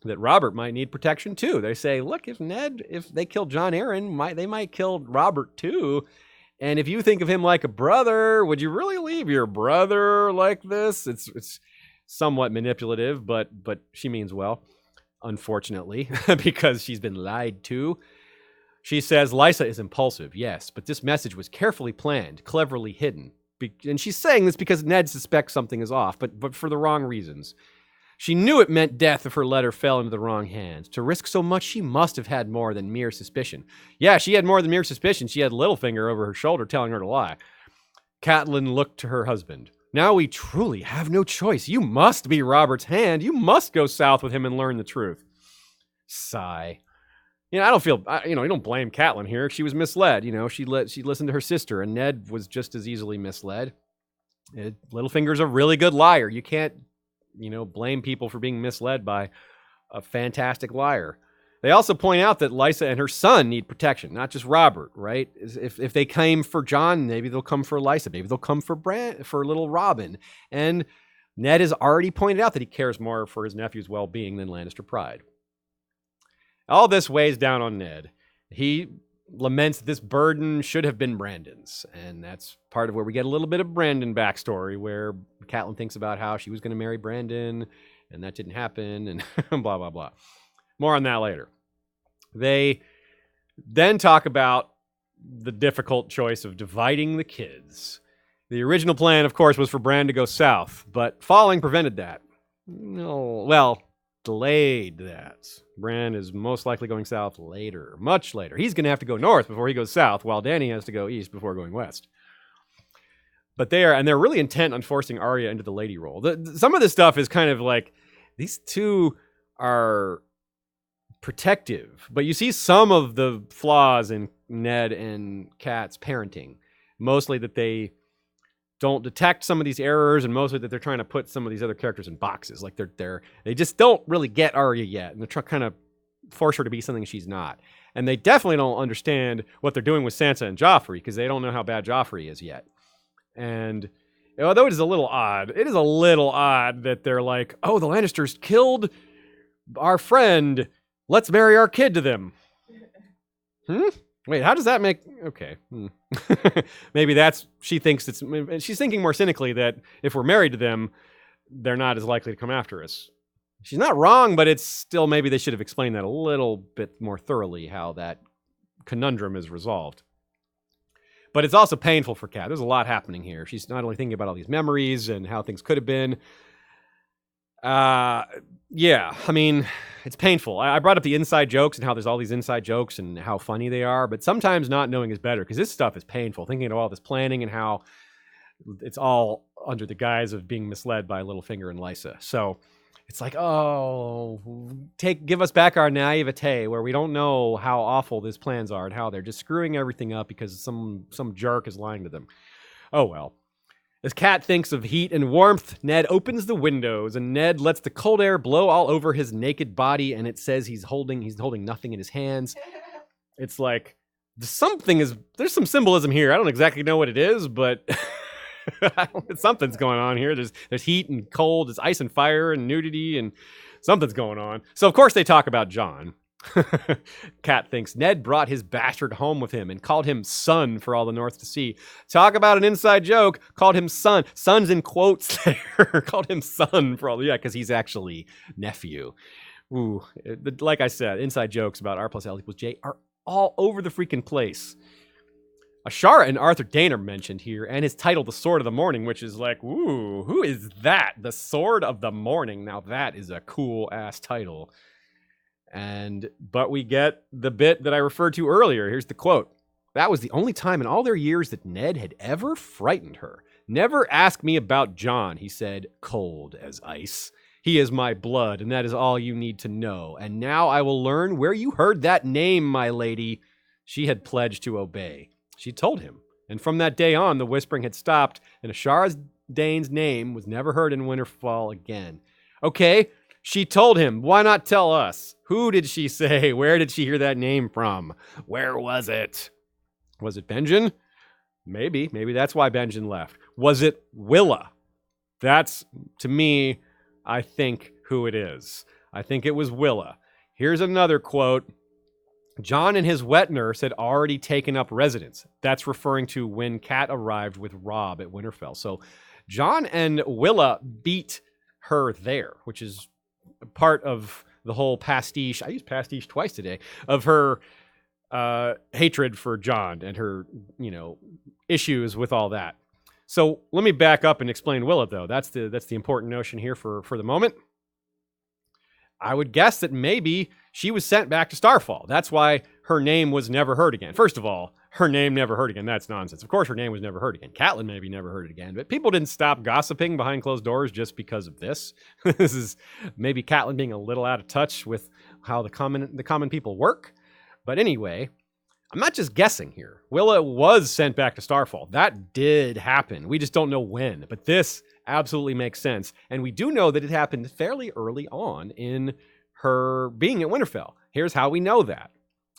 that Robert might need protection too. They say, look, if they kill Jon Arryn, they might kill Robert too. And if you think of him like a brother, would you really leave your brother like this? It's somewhat manipulative, but she means well, unfortunately, because she's been lied to. She says, Lysa is impulsive, yes, but this message was carefully planned, cleverly hidden. And she's saying this because Ned suspects something is off, but for the wrong reasons. She knew it meant death if her letter fell into the wrong hands. To risk so much, she must have had more than mere suspicion. Yeah, she had more than mere suspicion. She had Littlefinger over her shoulder telling her to lie. Catelyn looked to her husband. Now we truly have no choice. You must be Robert's Hand. You must go south with him and learn the truth. Sigh. I don't feel, you don't blame Catelyn here. She was misled. She listened to her sister, and Ned was just as easily misled. Littlefinger's a really good liar. You can't blame people for being misled by a fantastic liar. They also point out that Lysa and her son need protection, not just Robert, right? If they came for Jon, maybe they'll come for Lysa. Maybe they'll come for Bran, for little Robin. And Ned has already pointed out that he cares more for his nephew's well-being than Lannister pride. All this weighs down on Ned. He laments that this burden should have been Brandon's. And that's part of where we get a little bit of Brandon backstory, where Catelyn thinks about how she was going to marry Brandon, and that didn't happen, and blah, blah, blah. More on that later. They then talk about the difficult choice of dividing the kids. The original plan, of course, was for Bran to go south, but falling prevented that. No, well, delayed that. Bran is most likely going south later, much later. He's going to have to go north before he goes south, while Dany has to go east before going west. But they're really intent on forcing Arya into the lady role. Some of this stuff is kind of like, these two are protective, but you see some of the flaws in Ned and Kat's parenting. Mostly that they don't detect some of these errors, and mostly that they're trying to put some of these other characters in boxes. Like they just don't really get Arya yet, and they're trying to kind of force her to be something she's not. And they definitely don't understand what they're doing with Sansa and Joffrey, because they don't know how bad Joffrey is yet. And although it is a little odd that they're like, oh, the Lannisters killed our friend, let's marry our kid to them. Wait, how does that make... Okay. Maybe she's thinking more cynically that if we're married to them, they're not as likely to come after us. She's not wrong, but it's still, maybe they should have explained that a little bit more thoroughly, how that conundrum is resolved. But it's also painful for Kat. There's a lot happening here. She's not only thinking about all these memories and how things could have been. Yeah, I mean, it's painful. I brought up the inside jokes and how there's all these inside jokes and how funny they are, but sometimes not knowing is better, because this stuff is painful. Thinking of all this planning and how it's all under the guise of being misled by Littlefinger and Lysa. So it's like, oh, give us back our naivete, where we don't know how awful these plans are and how they're just screwing everything up because some jerk is lying to them. Oh well. As Kat thinks of heat and warmth, Ned opens the windows, and Ned lets the cold air blow all over his naked body, and it says he's holding nothing in his hands. It's like, there's some symbolism here. I don't exactly know what it is, but something's going on here. There's heat and cold, there's ice and fire and nudity, and something's going on. So of course they talk about Jon. Kat thinks Ned brought his bastard home with him and called him son for all the North to see. Talk about an inside joke. Called him son. Son's in quotes there. Called him son for all. Yeah, because he's actually nephew. Ooh, like I said, inside jokes about R plus L equals J are all over the freaking place. Ashara and Arthur Dane are mentioned here, and his title, The Sword of the Morning, which is like, ooh, who is that? The Sword of the Morning. Now that is a cool ass title. But we get the bit that I referred to earlier. Here's the quote. That was the only time in all their years that Ned had ever frightened her. Never ask me about Jon, he said, cold as ice. He is my blood, and that is all you need to know. And now I will learn where you heard that name, my lady. She had pledged to obey. She told him. And from that day on, the whispering had stopped, and Ashara Dane's name was never heard in Winterfell again. Okay, she told him. Why not tell us? Who did she say? Where did she hear that name from? Where was it? Was it Benjen? Maybe. Maybe that's why Benjen left. Was it Willa? That's, to me, I think who it is. I think it was Willa. Here's another quote. Jon and his wet nurse had already taken up residence. That's referring to when Kat arrived with Robb at Winterfell. So Jon and Willa beat her there, which is part of the whole pastiche. I used pastiche twice today, of her hatred for Jon and her, issues with all that. So let me back up and explain Willa, though. That's the important notion here for the moment. I would guess that maybe she was sent back to Starfall. That's why her name was never heard again. First of all, her name never heard again. That's nonsense. Of course, her name was never heard again. Catelyn maybe never heard it again, but people didn't stop gossiping behind closed doors just because of this. This is maybe Catelyn being a little out of touch with how the common people work. But anyway, I'm not just guessing here. Willa was sent back to Starfall. That did happen. We just don't know when. But this absolutely makes sense. And we do know that it happened fairly early on in her being at Winterfell. Here's how we know that.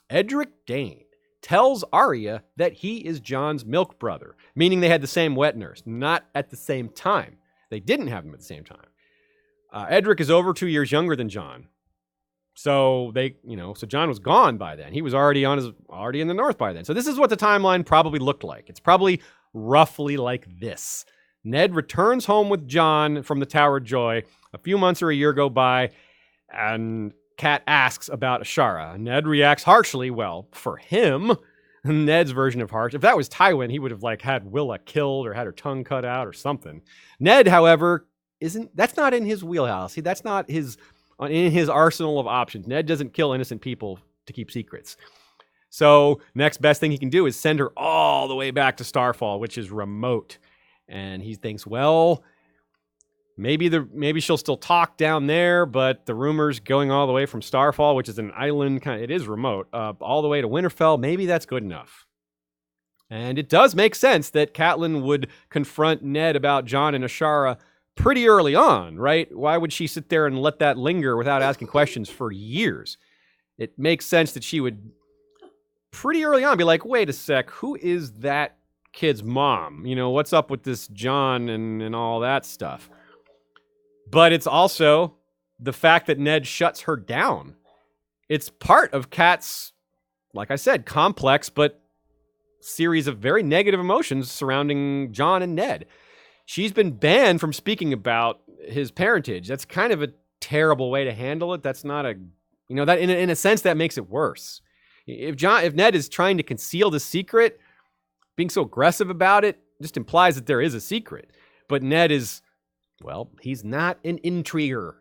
Edric Dane tells Arya that he is Jon's milk brother, meaning they had the same wet nurse, not at the same time. They didn't have them at the same time. Edric is over 2 years younger than Jon. So so Jon was gone by then. He was already in the north by then. So this is what the timeline probably looked like. It's probably roughly like this. Ned returns home with Jon from the Tower of Joy. A few months or a year go by, and Cat asks about Ashara. Ned reacts harshly. Well, for him, Ned's version of harsh. If that was Tywin, he would have had Willa killed or had her tongue cut out or something. Ned, however, that's not in his wheelhouse. That's not in his arsenal of options. Ned doesn't kill innocent people to keep secrets. So next best thing he can do is send her all the way back to Starfall, which is remote. And he thinks, well, maybe she'll still talk down there, but the rumors going all the way from Starfall, which is an island, it is remote, all the way to Winterfell, maybe that's good enough. And it does make sense that Catelyn would confront Ned about Jon and Ashara pretty early on, right? Why would she sit there and let that linger without asking questions for years? It makes sense that she would pretty early on be like, wait a sec, who is that kid's mom? What's up with this Jon and all that stuff? But it's also the fact that Ned shuts her down. It's part of Kat's, like I said, complex but series of very negative emotions surrounding Jon and Ned. She's been banned from speaking about his parentage. That's kind of a terrible way to handle it. That's not that in a sense that makes it worse. If Ned is trying to conceal the secret, being so aggressive about it just implies that there is a secret. But Ned is, well, he's not an intriguer.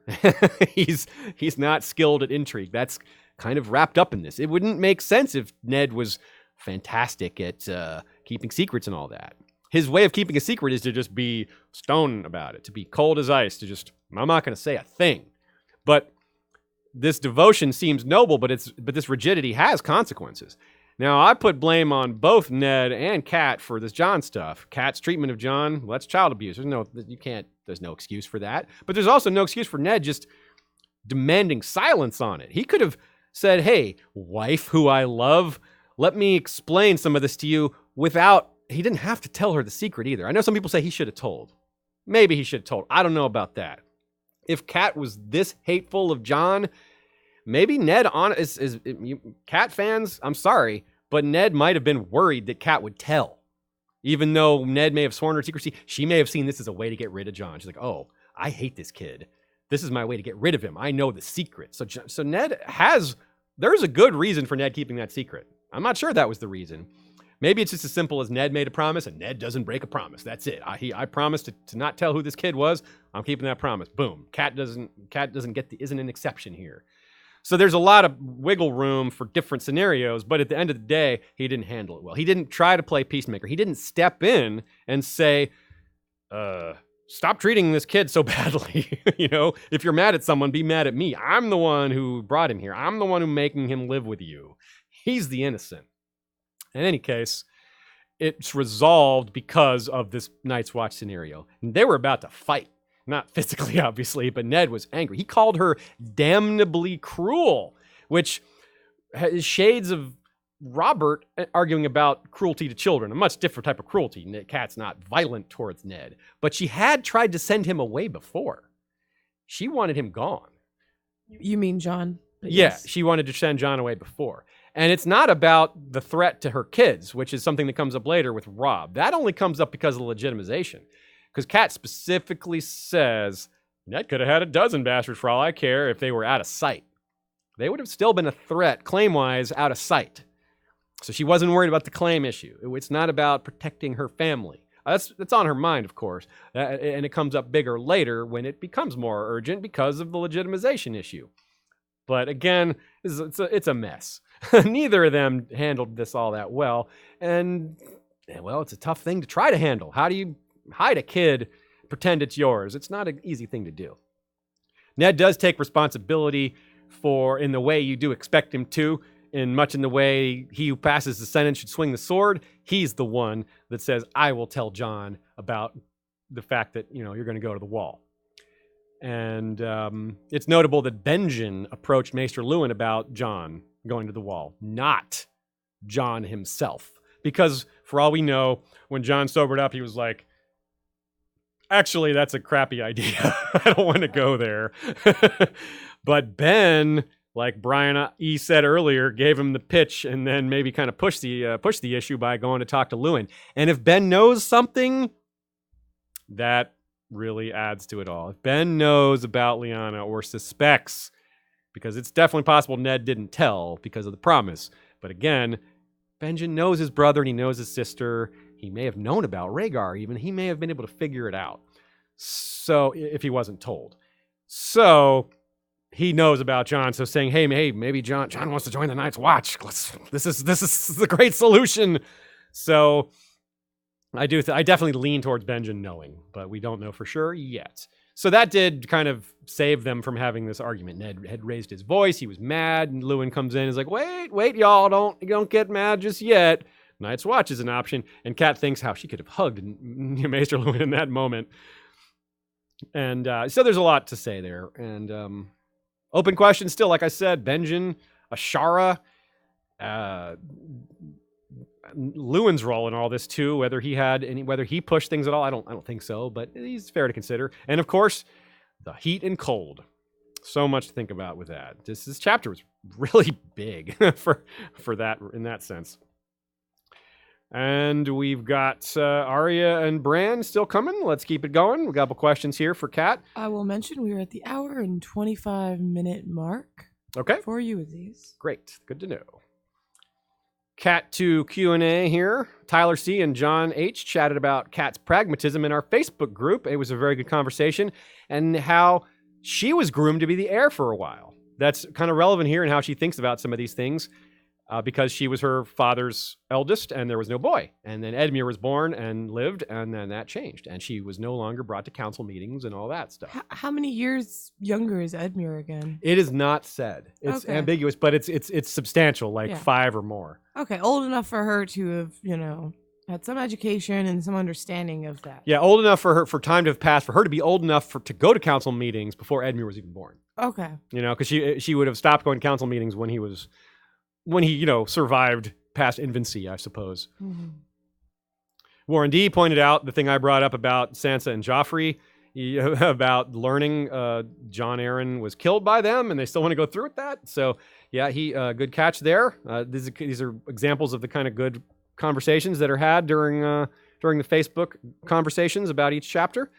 he's not skilled at intrigue. That's kind of wrapped up in this. It wouldn't make sense if Ned was fantastic at keeping secrets and all that. His way of keeping a secret is to just be stone about it, to be cold as ice, I'm not going to say a thing. But this devotion seems noble, but this rigidity has consequences. Now, I put blame on both Ned and Cat for this Jon stuff. Cat's treatment of Jon, well, that's child abuse. There's no excuse for that. But there's also no excuse for Ned just demanding silence on it. He could have said, hey, wife who I love, let me explain some of this to you he didn't have to tell her the secret either. I know some people say he should have told. Maybe he should have told. I don't know about that. If Cat was this hateful of Jon, maybe Ned Cat fans, I'm sorry, but Ned might have been worried that Cat would tell. Even though Ned may have sworn her secrecy, she may have seen this as a way to get rid of Jon. She's like, oh, I hate this kid. This is my way to get rid of him. I know the secret. So Ned there's a good reason for Ned keeping that secret. I'm not sure that was the reason. Maybe it's just as simple as Ned made a promise and Ned doesn't break a promise. That's it. I promised to not tell who this kid was. I'm keeping that promise. Boom. Cat isn't an exception here. So there's a lot of wiggle room for different scenarios, but at the end of the day, he didn't handle it well. He didn't try to play peacemaker. He didn't step in and say, stop treating this kid so badly. If you're mad at someone, be mad at me. I'm the one who brought him here. I'm the one who's making him live with you. He's the innocent. In any case, it's resolved because of this Night's Watch scenario. And they were about to fight. Not physically, obviously, but Ned was angry. He called her damnably cruel, which is shades of Robert arguing about cruelty to children, a much different type of cruelty. Cat's not violent towards Ned, but she had tried to send him away before. She wanted him gone. You mean Jon? Yeah, yes. She wanted to send Jon away before. And it's not about the threat to her kids, which is something that comes up later with Robb. That only comes up because of legitimization. Because Cat specifically says, Ned could have had a dozen bastards for all I care if they were out of sight. They would have still been a threat, claim-wise, out of sight. So she wasn't worried about the claim issue. It's not about protecting her family. That's on her mind, of course. And it comes up bigger later when it becomes more urgent because of the legitimization issue. But again, it's a mess. Neither of them handled this all that well. And, well, it's a tough thing to try to handle. How do you hide a kid, pretend it's yours? It's not an easy thing to do. Ned does take responsibility in the way you do expect him to, in the way he who passes the sentence should swing the sword. He's the one that says, I will tell Jon about the fact that, you're going to go to the wall. And it's notable that Benjen approached Maester Luwin about Jon going to the Wall, not Jon himself. Because for all we know, when Jon sobered up, he was like, actually, that's a crappy idea. I don't want to go there. But Ben, like Brian E. said earlier, gave him the pitch and then maybe kind of pushed the issue by going to talk to Luwin. And if Ben knows something, that really adds to it all. If Ben knows about Lyanna or suspects, because it's definitely possible Ned didn't tell because of the promise. But again, Benjen knows his brother and he knows his sister. He may have known about Rhaegar even. He may have been able to figure it out. So, if he wasn't told. So, he knows about Jon. So saying, hey, maybe Jon wants to join the Night's Watch. This is the great solution. So, I definitely lean towards Benjen knowing, but we don't know for sure yet. So that did kind of save them from having this argument. Ned had raised his voice. He was mad, and Luwin comes in and is like, wait, y'all, don't get mad just yet. Night's Watch is an option. And Kat thinks how she could have hugged Maester Luwin in that moment. And so there's a lot to say there. And open question still, like I said, Benjen, Ashara, Luwin's role in all this too, whether he pushed things at all, I don't think so, but he's fair to consider. And of course, the heat and cold. So much to think about with that. This chapter was really big for that in that sense. And we've got Arya and Bran still coming. Let's keep it going. We've got a couple questions here for Kat. I will mention we are at the hour and 25-minute mark. Okay. For you, Aziz. Great. Good to know. Cat 2 Q&A here. Tyler C. and John H. chatted about Kat's pragmatism in our Facebook group. It was a very good conversation. And how she was groomed to be the heir for a while. That's kind of relevant here and how she thinks about some of these things. Because she was her father's eldest and there was no boy. And then Edmure was born and lived, and then that changed. And she was no longer brought to council meetings and all that stuff. How many years younger is Edmure again? It is not said. It's ambiguous, but it's substantial, like 5 or more. Okay, old enough for her to have, had some education and some understanding of that. Yeah, old enough for time to have passed, for her to be old enough to go to council meetings before Edmure was even born. Okay. Because she would have stopped going to council meetings when he survived past infancy, I suppose. Mm-hmm. Warren D pointed out the thing I brought up about Sansa and Joffrey, about learning Jon Arryn was killed by them, and they still want to go through with that. So, yeah, good catch there. These are examples of the kind of good conversations that are had during the Facebook conversations about each chapter.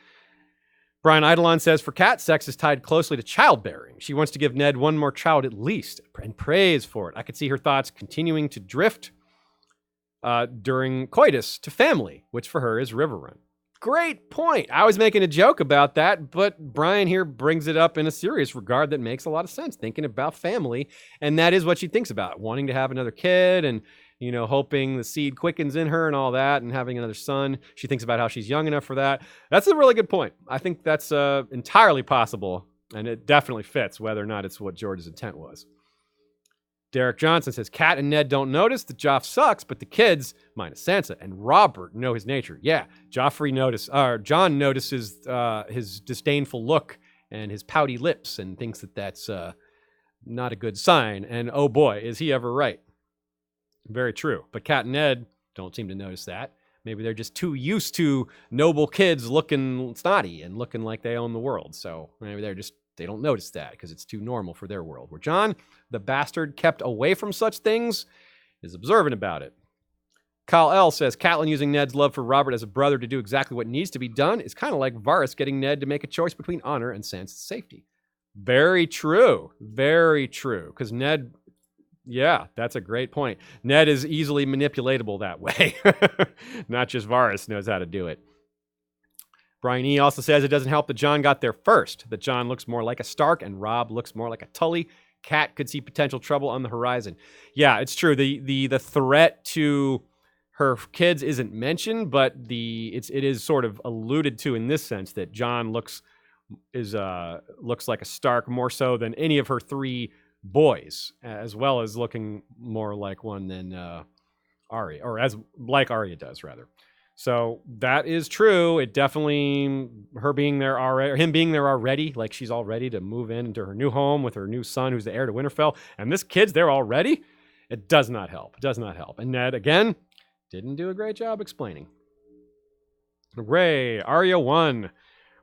Brian Eidolon says, for Kat, sex is tied closely to childbearing. She wants to give Ned one more child at least, and prays for it. I could see her thoughts continuing to drift during coitus to family, which for her is Riverrun. Great point. I was making a joke about that, but Brian here brings it up in a serious regard that makes a lot of sense, thinking about family, and that is what she thinks about, wanting to have another kid and hoping the seed quickens in her and all that, and having another son. She thinks about how she's young enough for that. That's a really good point. I think that's entirely possible, and it definitely fits, whether or not it's what George's intent was. Derek Johnson says, Kat and Ned don't notice that Joff sucks, but the kids, minus Sansa and Robert, know his nature. Yeah, Jon notices his disdainful look and his pouty lips and thinks that that's not a good sign. And oh boy, is he ever right. Very true. But Kat and Ned don't seem to notice that. Maybe they're just too used to noble kids looking snotty and looking like they own the world. So maybe they don't notice that because it's too normal for their world. Where Jon, the bastard kept away from such things, is observant about it. Kyle L. says, Catelyn using Ned's love for Robert as a brother to do exactly what needs to be done is kind of like Varys getting Ned to make a choice between honor and Sansa's safety. Very true. Very true. Because Ned... Yeah, that's a great point. Ned is easily manipulatable that way. Not just Varys knows how to do it. Brian E. also says it doesn't help that Jon got there first, that Jon looks more like a Stark and Robb looks more like a Tully. Kat could see potential trouble on the horizon. Yeah, it's true. The threat to her kids isn't mentioned, but it is sort of alluded to in this sense that Jon looks like a Stark more so than any of her 3 boys, as well as looking more like one than Arya, or like Arya does, rather. So that is true. It definitely, him being there already, like she's all ready to move into her new home with her new son, who's the heir to Winterfell, and this kid's there already. It does not help. It does not help. And Ned, again, didn't do a great job explaining. Ray, Arya I.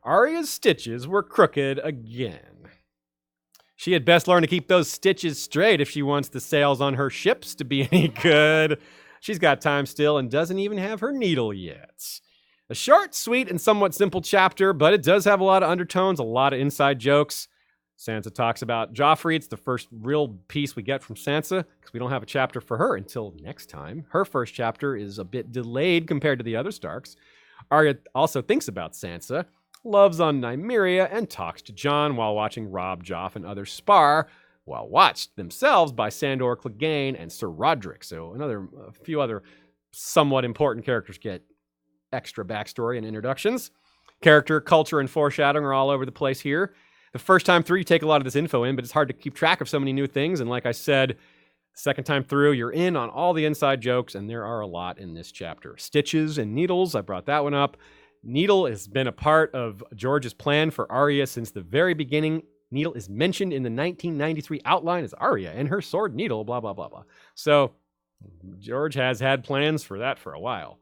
Arya's stitches were crooked again. She had best learn to keep those stitches straight if she wants the sails on her ships to be any good. She's got time still and doesn't even have her needle yet. A short, sweet, and somewhat simple chapter, but it does have a lot of undertones, a lot of inside jokes. Sansa talks about Joffrey. It's the first real piece we get from Sansa, because we don't have a chapter for her until next time. Her first chapter is a bit delayed compared to the other Starks. Arya also thinks about Sansa, loves on Nymeria, and talks to Jon while watching Robb, Joff, and others spar, while watched themselves by Sandor Clegane and Sir Roderick. So a few other somewhat important characters get extra backstory and introductions. Character, culture, and foreshadowing are all over the place here. The first time through, you take a lot of this info in, but it's hard to keep track of so many new things. And like I said, second time through, you're in on all the inside jokes, and there are a lot in this chapter. Stitches and needles, I brought that one up. Needle has been a part of George's plan for Arya since the very beginning. Needle is mentioned in the 1993 outline as Arya and her sword needle, blah, blah, blah, blah. So George has had plans for that for a while.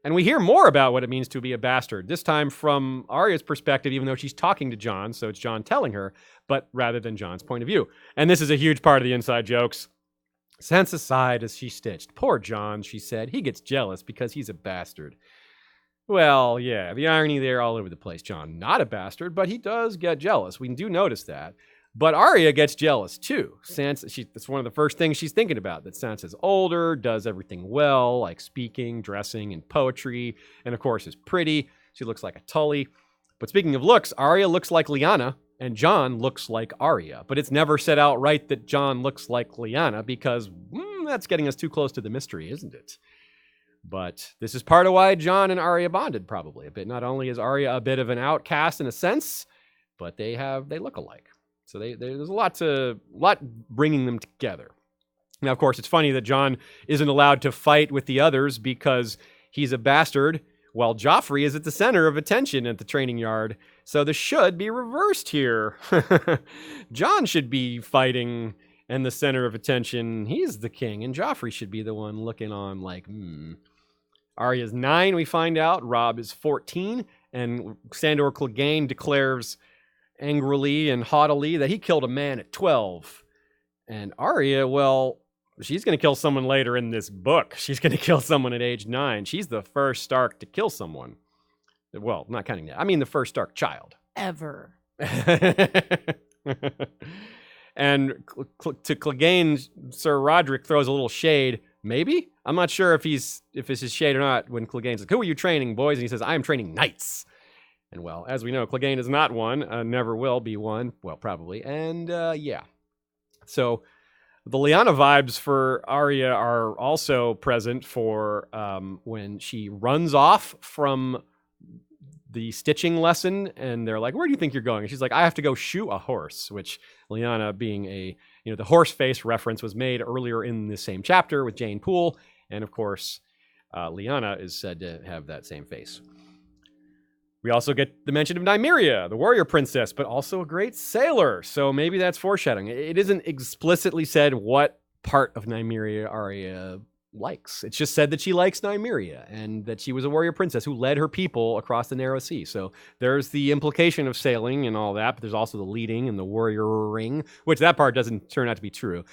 And we hear more about what it means to be a bastard, this time from Arya's perspective, even though she's talking to Jon, so it's Jon telling her, but rather than Jon's point of view. And this is a huge part of the inside jokes. Sansa sighed as she stitched. Poor Jon, she said. He gets jealous because he's a bastard. Well, yeah, the irony there all over the place. Jon, not a bastard, but he does get jealous. We do notice that. But Arya gets jealous too. Sansa, that's one of the first things she's thinking about, that Sansa's older, does everything well, like speaking, dressing, and poetry, and of course is pretty. She looks like a Tully. But speaking of looks, Arya looks like Lyanna, and Jon looks like Arya. But it's never said outright that Jon looks like Lyanna, because that's getting us too close to the mystery, isn't it? But this is part of why Jon and Arya bonded, probably a bit. Not only is Arya a bit of an outcast in a sense, but they look alike. So there's a lot bringing them together. Now, of course, it's funny that Jon isn't allowed to fight with the others because he's a bastard, while Joffrey is at the center of attention at the training yard. So this should be reversed here. Jon should be fighting and the center of attention. He's the king, and Joffrey should be the one looking on like, Arya's 9, we find out. Robb is 14, and Sandor Clegane declares angrily and haughtily that he killed a man at 12. And Arya, well, she's going to kill someone later in this book. She's going to kill someone at age 9. She's the first Stark to kill someone. Well, not counting that. I mean the first Stark child. Ever. And to Clegane, Sir Roderick throws a little shade. Maybe? I'm not sure if it's his shade or not when Clegane's like, who are you training, boys? And he says, I am training knights. And well, as we know, Clegane is not one, never will be one. Well, probably. And yeah. So the Lyanna vibes for Arya are also present for when she runs off from the stitching lesson, and they're like, where do you think you're going? And she's like, I have to go shoe a horse, which Lyanna being the horse face reference was made earlier in the same chapter with Jane Poole. And of course, Lyanna is said to have that same face. We also get the mention of Nymeria, the warrior princess, but also a great sailor. So maybe that's foreshadowing. It isn't explicitly said what part of Nymeria Arya likes. It's just said that she likes Nymeria and that she was a warrior princess who led her people across the narrow sea. So there's the implication of sailing and all that, but there's also the leading and the warrior ring, which that part doesn't turn out to be true.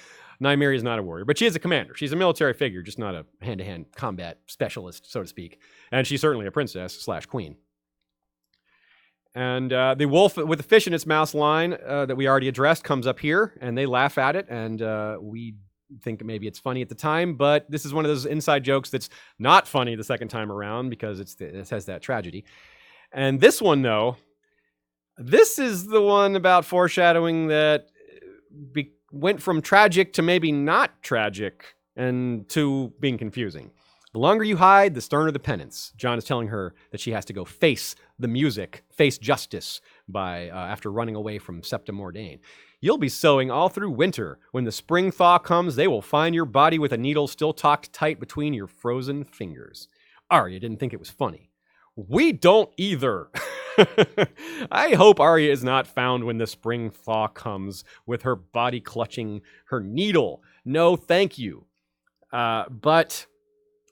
Nymeria is not a warrior, but she is a commander. She's a military figure, just not a hand-to-hand combat specialist, so to speak. And she's certainly a princess / queen. And the wolf with the fish in its mouth line that we already addressed comes up here, and they laugh at it, and we think maybe it's funny at the time, but this is one of those inside jokes that's not funny the second time around because it has that tragedy. And this one, though, this is the one about foreshadowing that went from tragic to maybe not tragic and to being confusing. The longer you hide, the sterner the penance. Jon is telling her that she has to go face the music, face justice after running away from Septa Mordane. You'll be sewing all through winter. When the spring thaw comes, they will find your body with a needle still tucked tight between your frozen fingers. Arya didn't think it was funny. We don't either. I hope Arya is not found when the spring thaw comes with her body clutching her needle. No, thank you. But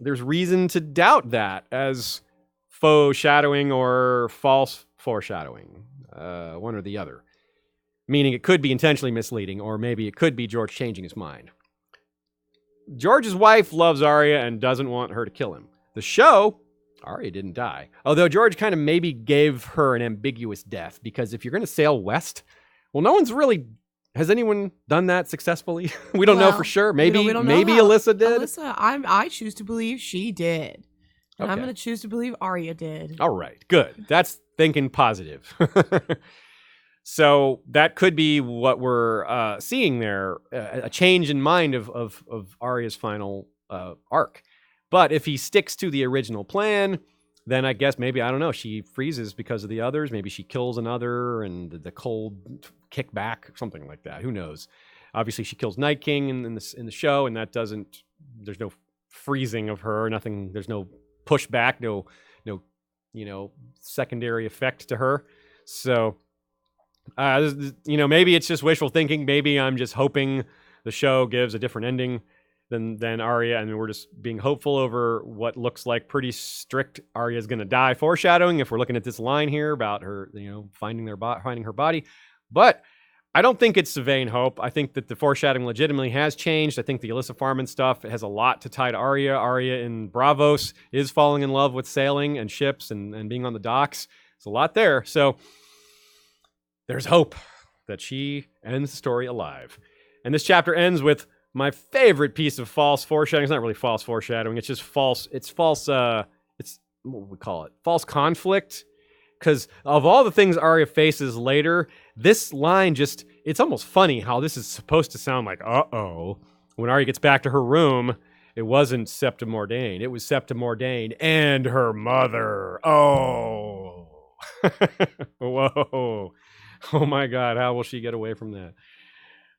there's reason to doubt that as faux shadowing or false foreshadowing, one or the other. Meaning it could be intentionally misleading, or maybe it could be George changing his mind. George's wife loves Arya and doesn't want her to kill him. The show, Arya didn't die. Although George kind of maybe gave her an ambiguous death, because if you're going to sail west, well, no one's really... Has anyone done that successfully? We don't know for sure. Maybe we don't maybe know Alyssa did. Alyssa, I choose to believe she did. And I'm Okay. going to choose to believe Arya did. All right, good. That's thinking positive. So that could be what we're seeing there, a change in mind of Arya's final arc. But if he sticks to the original plan, then I guess maybe, I don't know, she freezes because of the others. Maybe she kills another and the cold kickback, something like that. Who knows? Obviously, she kills Night King in the show, and that doesn't, there's no freezing of her, nothing, there's no pushback, no, secondary effect to her. So, maybe it's just wishful thinking. Maybe I'm just hoping the show gives a different ending than Arya, and we're just being hopeful over what looks like pretty strict Arya's going to die foreshadowing. If we're looking at this line here about her, finding her body, but I don't think it's a vain hope. I think that the foreshadowing legitimately has changed. I think the Alyssa Farman stuff has a lot to tie to Arya. Arya in Bravos is falling in love with sailing and ships and being on the docks. There's a lot there. So there's hope that she ends the story alive. And this chapter ends with my favorite piece of false foreshadowing. It's not really false foreshadowing. It's just false. It's false. It's what would we call it? False conflict. Because of all the things Arya faces later, this line just, it's almost funny how this is supposed to sound like, uh-oh. When Arya gets back to her room, it wasn't Septa Mordane. It was Septa Mordane and her mother. Oh. Whoa. Oh my God, how will she get away from that?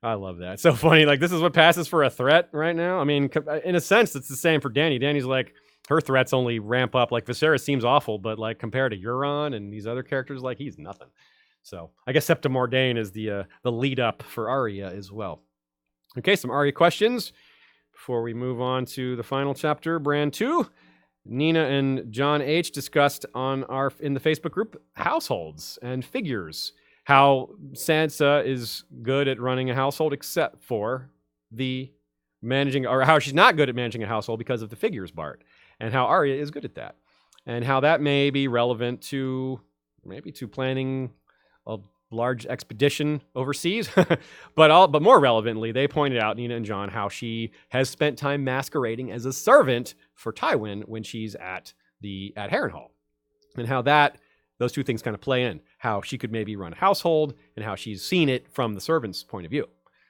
I love that. So funny. Like, this is what passes for a threat right now. I mean, in a sense, it's the same for Dany. Dany's like, her threats only ramp up. Like, Viserys seems awful, but like compared to Euron and these other characters, like, he's nothing. So I guess Septa Mordane is the lead up for Arya as well. Okay, some Arya questions before we move on to the final chapter, Bran 2. Nina and John H. discussed in the Facebook group households and figures. How Sansa is good at running a household except for the managing, or how she's not good at managing a household because of the figures part, and how Arya is good at that, and how that may be relevant to planning a large expedition overseas. but more relevantly, they pointed out, Nina and John, how she has spent time masquerading as a servant for Tywin when she's at Harrenhal, and how those two things kind of play in, how she could maybe run a household and how she's seen it from the servant's point of view,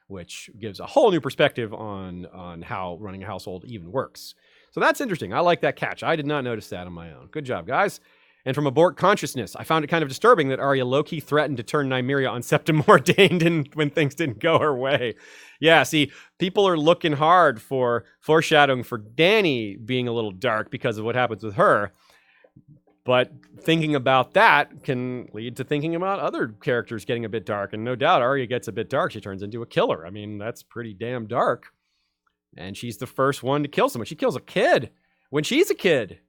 which gives a whole new perspective on how running a household even works. So that's interesting. I like that catch. I did not notice that on my own. Good job, guys. And from a Bork consciousness, I found it kind of disturbing that Arya low-key threatened to turn Nymeria on Septa Mordane when things didn't go her way. Yeah, see, people are looking hard for foreshadowing for Dany being a little dark because of what happens with her. But thinking about that can lead to thinking about other characters getting a bit dark. And no doubt Arya gets a bit dark. She turns into a killer. I mean, that's pretty damn dark. And she's the first one to kill someone. She kills a kid when she's a kid.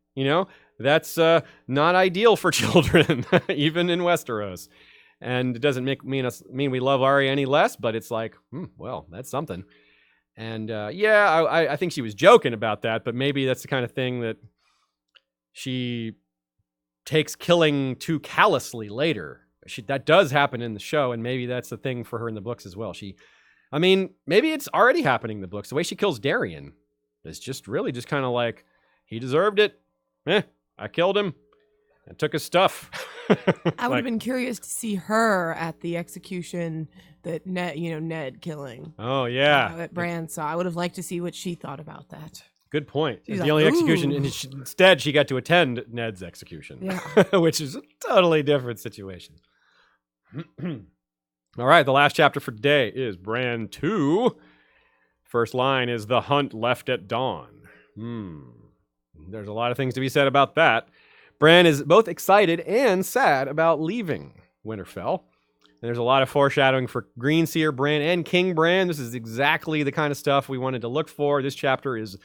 That's not ideal for children, even in Westeros. And it doesn't mean we love Arya any less, but it's like, well, that's something. And I think she was joking about that, but maybe that's the kind of thing that she takes killing too callously later. That does happen in the show, and maybe that's the thing for her in the books as well. Maybe it's already happening in the books. The way she kills Darion is just kind of like, he deserved it. I killed him. I took his stuff. I would have been curious to see her at the execution that Ned killing. Oh yeah, That Bran saw. I would have liked to see what she thought about that. Good point. She's the like, only execution, "Ooh." and instead she got to attend Ned's execution, which is a totally different situation. All right, the last chapter for today is Bran 2. First line is, "The hunt left at dawn." There's a lot of things to be said about that. Bran is both excited and sad about leaving Winterfell. And there's a lot of foreshadowing for Greenseer Bran and King Bran. This is exactly the kind of stuff we wanted to look for. This chapter is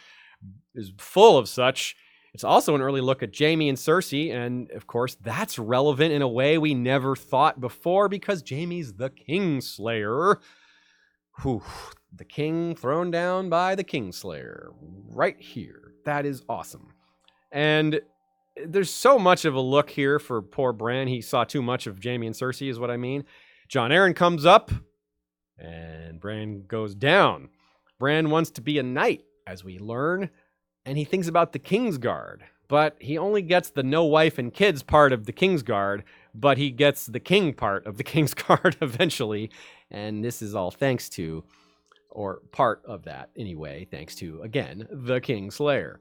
full of such. It's also an early look at Jaime and Cersei, and of course, that's relevant in a way we never thought before because Jaime's the Kingslayer. Whew, the king thrown down by the Kingslayer. Right here. That is awesome. And there's so much of a look here for poor Bran. He saw too much of Jaime and Cersei, is what I mean. Jon Arryn comes up, and Bran goes down. Bran wants to be a knight, as we learn, and he thinks about the Kingsguard. But he only gets the no wife and kids part of the Kingsguard, but he gets the king part of the Kingsguard eventually. And this is all thanks to, or part of that anyway, thanks to, again, the Kingslayer.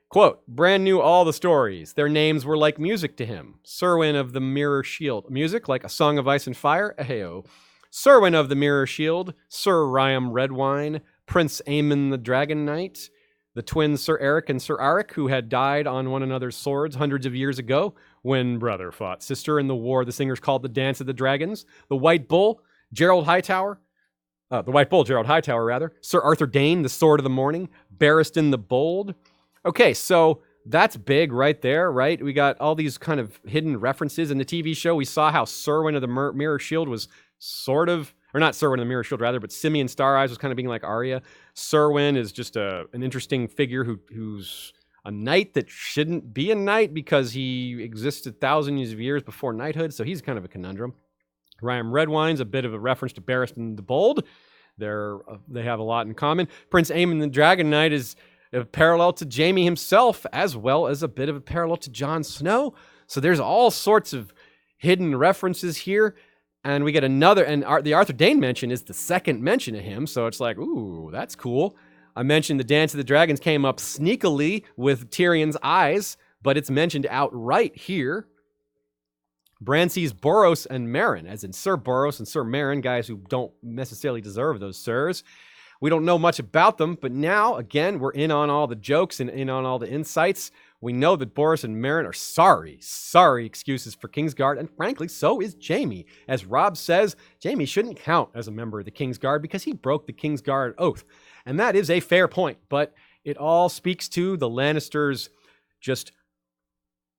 Quote, Bran knew all the stories. Their names were like music to him. Serwyn of the Mirror Shield. Music like a song of ice and fire? Aheyo. Serwyn of the Mirror Shield. Sir Ryam Redwine. Prince Aemon the Dragon Knight. The twins Sir Eric and Sir Arik, who had died on one another's swords hundreds of years ago when brother fought sister in the war the singers called the Dance of the Dragons. The White Bull, Gerald Hightower. Gerald Hightower, rather. Sir Arthur Dayne, the Sword of the Morning. Barristan the Bold. Okay, so that's big right there, right? We got all these kind of hidden references in the TV show. We saw how Serwyn of the Mirror Shield was sort of, or not Serwyn of the Mirror Shield, rather, but Simeon Star Eyes was kind of being like Arya. Serwyn is just an interesting figure who's a knight that shouldn't be a knight because he existed thousands of years before knighthood, so he's kind of a conundrum. Ryam Redwine's a bit of a reference to Barristan the Bold. They have a lot in common. Prince Aemon the Dragon Knight is a parallel to Jaime himself, as well as a bit of a parallel to Jon Snow. So there's all sorts of hidden references here. And we get another, and the Arthur Dayne mention is the second mention of him. So it's like, ooh, that's cool. I mentioned the Dance of the Dragons came up sneakily with Tyrion's eyes, but it's mentioned outright here. Bran sees Boros and Meryn, as in Sir Boros and Sir Meryn, guys who don't necessarily deserve those sirs. We don't know much about them, but now, again, we're in on all the jokes and in on all the insights. We know that Boros and Meryn are sorry excuses for Kingsguard, and frankly, so is Jaime. As Robb says, Jaime shouldn't count as a member of the Kingsguard because he broke the Kingsguard oath. And that is a fair point, but it all speaks to the Lannisters' just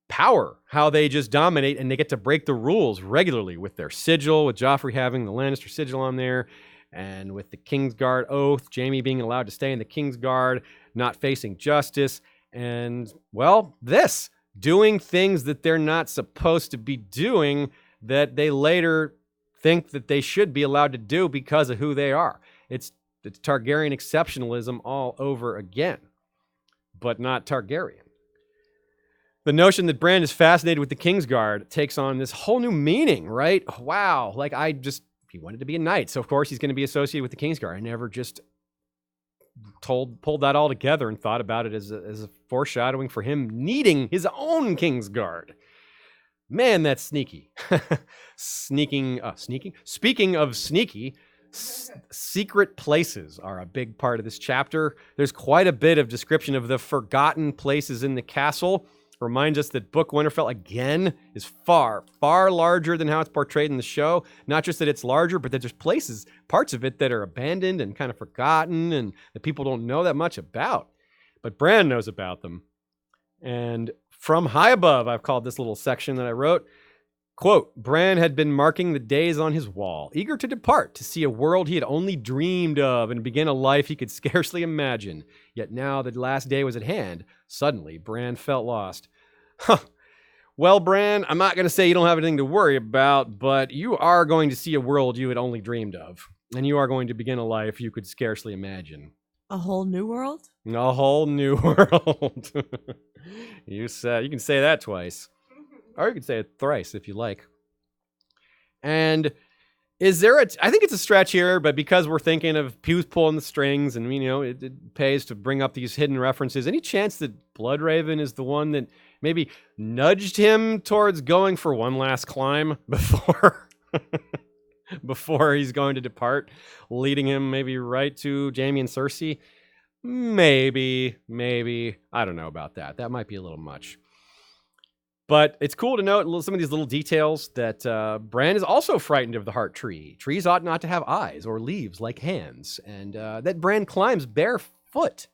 power, how they just dominate and they get to break the rules regularly with their sigil, with Joffrey having the Lannister sigil on there. And with the Kingsguard oath, Jaime being allowed to stay in the Kingsguard, not facing justice, and, well, doing things that they're not supposed to be doing that they later think that they should be allowed to do because of who they are. It's Targaryen exceptionalism all over again, but not Targaryen. The notion that Bran is fascinated with the Kingsguard takes on this whole new meaning, right? Wow, he wanted to be a knight, so of course he's going to be associated with the Kingsguard. I never just pulled that all together and thought about it as a foreshadowing for him needing his own Kingsguard. Man, that's sneaky. Speaking of sneaky, secret places are a big part of this chapter. There's quite a bit of description of the forgotten places in the castle. Reminds us that Book Winterfell, again, is far, far larger than how it's portrayed in the show. Not just that it's larger, but that there's parts of it that are abandoned and kind of forgotten and that people don't know that much about. But Bran knows about them. And from high above, I've called this little section that I wrote, quote, Bran had been marking the days on his wall, eager to depart, to see a world he had only dreamed of and begin a life he could scarcely imagine. Yet now the last day was at hand. Suddenly, Bran felt lost. Huh. Well, Bran, I'm not going to say you don't have anything to worry about, but you are going to see a world you had only dreamed of. And you are going to begin a life you could scarcely imagine. A whole new world? A whole new world. You can say that twice. Or you can say it thrice if you like. And I think it's a stretch here, but because we're thinking of Pew's pulling the strings and, it pays to bring up these hidden references, any chance that Bloodraven is the one that maybe nudged him towards going for one last climb before he's going to depart, leading him maybe right to Jaime and Cersei? Maybe. I don't know about that. That might be a little much. But it's cool to note some of these little details that Bran is also frightened of the heart tree. Trees ought not to have eyes or leaves like hands. And that Bran climbs barefoot,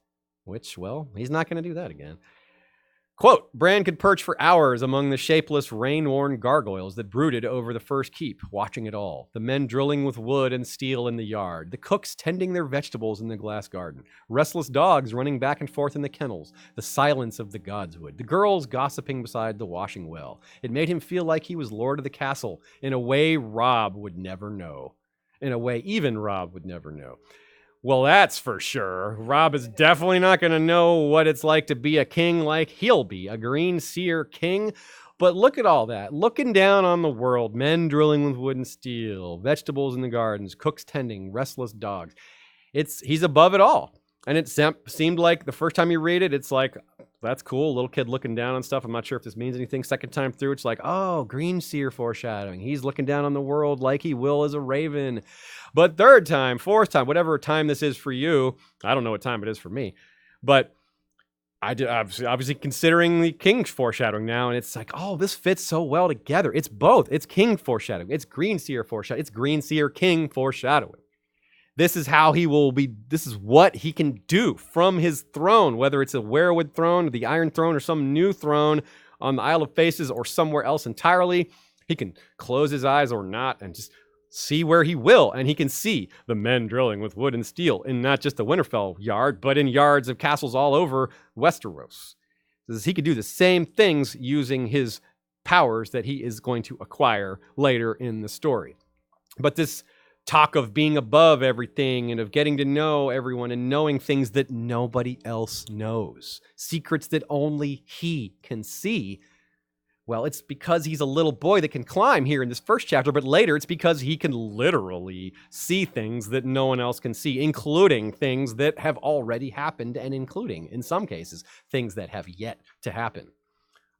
which, well, he's not going to do that again. Quote, Bran could perch for hours among the shapeless, rain-worn gargoyles that brooded over the first keep, watching it all. The men drilling with wood and steel in the yard. The cooks tending their vegetables in the glass garden. Restless dogs running back and forth in the kennels. The silence of the godswood. The girls gossiping beside the washing well. It made him feel like he was lord of the castle in a way Robb would never know. In a way even Robb would never know. Well, that's for sure. Robb is definitely not going to know what it's like to be a king like he'll be, a green seer king. But look at all that. Looking down on the world, men drilling with wood and steel, vegetables in the gardens, cooks tending, restless dogs. He's above it all. And it seemed like the first time you read it, it's like, that's cool. Little kid looking down on stuff. I'm not sure if this means anything. Second time through, it's like, oh, green seer foreshadowing. He's looking down on the world like he will as a raven. But third time, fourth time, whatever time this is for you, I don't know what time it is for me. But I did obviously considering the king foreshadowing now, and it's like, oh, this fits so well together. It's both. It's king foreshadowing. It's green seer foreshadowing. It's green seer king foreshadowing. This is how he will be. This is what he can do from his throne, whether it's a weirwood throne, the Iron Throne, or some new throne on the Isle of Faces or somewhere else entirely. He can close his eyes or not and just see where he will. And he can see the men drilling with wood and steel in not just the Winterfell yard, but in yards of castles all over Westeros. He could do the same things using his powers that he is going to acquire later in the story. But this talk of being above everything and of getting to know everyone and knowing things that nobody else knows, secrets that only he can see. Well, it's because he's a little boy that can climb here in this first chapter, but later it's because he can literally see things that no one else can see, including things that have already happened and including, in some cases, things that have yet to happen.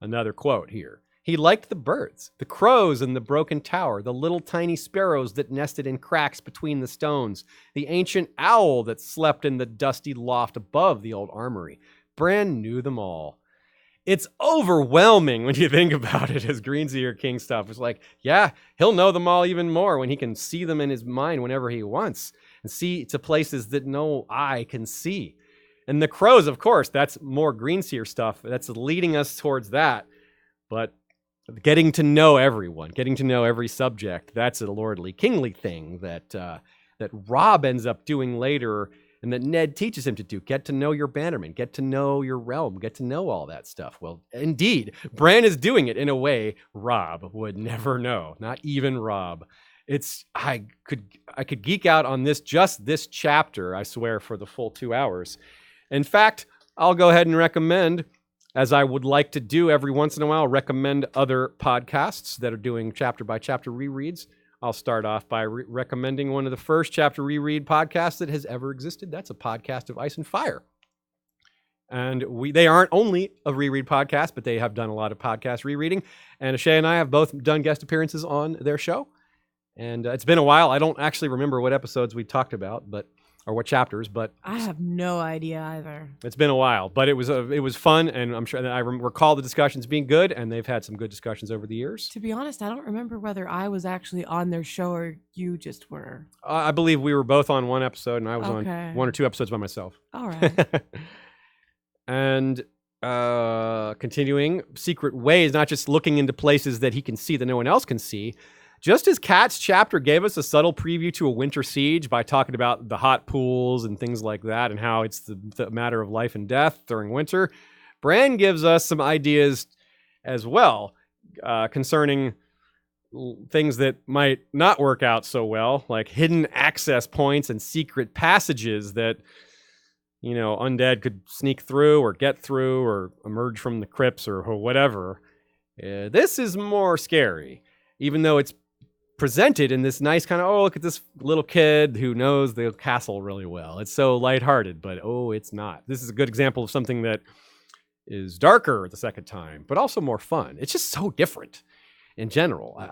Another quote here. He liked the birds, the crows in the broken tower, the little tiny sparrows that nested in cracks between the stones, the ancient owl that slept in the dusty loft above the old armory. Bran knew them all. It's overwhelming when you think about it as Greenseer King stuff. It's like, yeah, he'll know them all even more when he can see them in his mind whenever he wants and see to places that no eye can see. And the crows, of course, that's more Greenseer stuff. That's leading us towards that. But getting to know everyone, getting to know every subject, that's a lordly, kingly thing that Robb ends up doing later and that Ned teaches him to do. Get to know your bannermen, get to know your realm, get to know all that stuff. Well, indeed, Bran is doing it in a way Robb would never know, not even Robb. I could geek out on just this chapter, I swear, for the full 2 hours. In fact, I'll go ahead and recommend, as I would like to do every once in a while, recommend other podcasts that are doing chapter-by-chapter rereads. I'll start off by recommending one of the first chapter reread podcasts that has ever existed. That's a podcast of Ice and Fire. And they aren't only a reread podcast, but they have done a lot of podcast rereading. And Ashay and I have both done guest appearances on their show. And it's been a while. I don't actually remember what episodes we talked about, or what chapters, but I have no idea either. It's been a while, but it was fun, and I'm sure that I recall the discussions being good, and they've had some good discussions over the years. To be honest, I don't remember whether I was actually on their show or you just were. I believe we were both on one episode, and I was on 1 or 2 episodes by myself. All right. And continuing, secret ways, not just looking into places that he can see that no one else can see. Just as Kat's chapter gave us a subtle preview to a winter siege by talking about the hot pools and things like that and how it's the matter of life and death during winter, Bran gives us some ideas as well concerning things that might not work out so well, like hidden access points and secret passages that, undead could sneak through or get through or emerge from the crypts or whatever. This is more scary, even though it's presented in this nice kind of, oh, look at this little kid who knows the castle really well. It's so lighthearted, but it's not. This is a good example of something that is darker the second time, but also more fun. It's just so different. in general.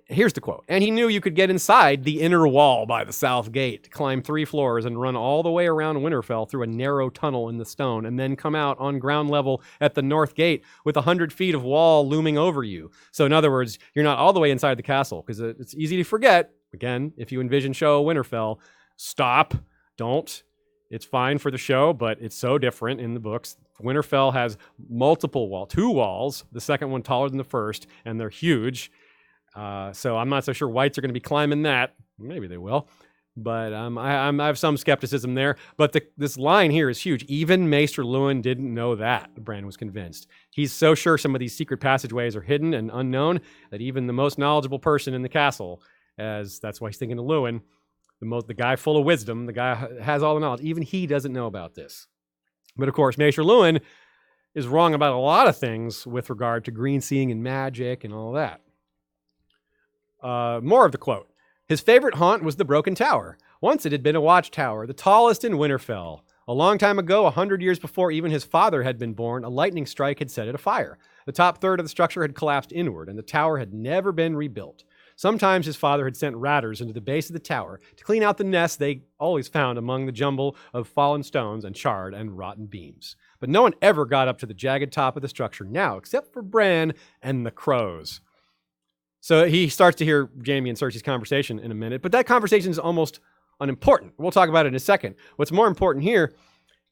Here's the quote. And he knew you could get inside the inner wall by the south gate, climb 3 floors, and run all the way around Winterfell through a narrow tunnel in the stone, and then come out on ground level at the north gate with 100 feet of wall looming over you. So in other words, you're not all the way inside the castle, because it's easy to forget. Again, if you envision show Winterfell, stop, don't. It's fine for the show, but it's so different in the books. Winterfell has multiple 2 walls, the second one taller than the first, and they're huge. So I'm not so sure whites are going to be climbing that. Maybe they will. But I have some skepticism there. But this line here is huge. Even Maester Luwin didn't know that, Bran was convinced. He's so sure some of these secret passageways are hidden and unknown that even the most knowledgeable person in the castle, that's why he's thinking of Luwin, the guy full of wisdom, the guy has all the knowledge, even he doesn't know about this. But of course, Maester Luwin is wrong about a lot of things with regard to green seeing and magic and all that. More of the quote. His favorite haunt was the Broken Tower. Once it had been a watchtower, the tallest in Winterfell. A long time ago, 100 years before even his father had been born, a lightning strike had set it afire. The top third of the structure had collapsed inward, and the tower had never been rebuilt. Sometimes his father had sent ratters into the base of the tower to clean out the nests they always found among the jumble of fallen stones and charred and rotten beams. But no one ever got up to the jagged top of the structure now, except for Bran and the crows. So he starts to hear Jaime and Cersei's conversation in a minute, but that conversation is almost unimportant. We'll talk about it in a second. What's more important here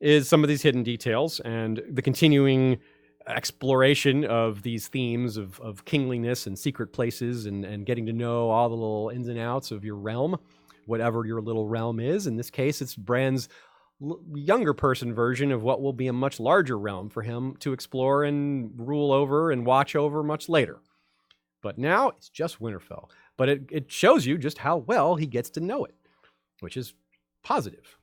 is some of these hidden details and the continuing exploration of these themes of kingliness and secret places and getting to know all the little ins and outs of your realm, whatever your little realm is. In this case, it's Bran's younger person version of what will be a much larger realm for him to explore and rule over and watch over much later. But now it's just Winterfell. But it shows you just how well he gets to know it, which is positive.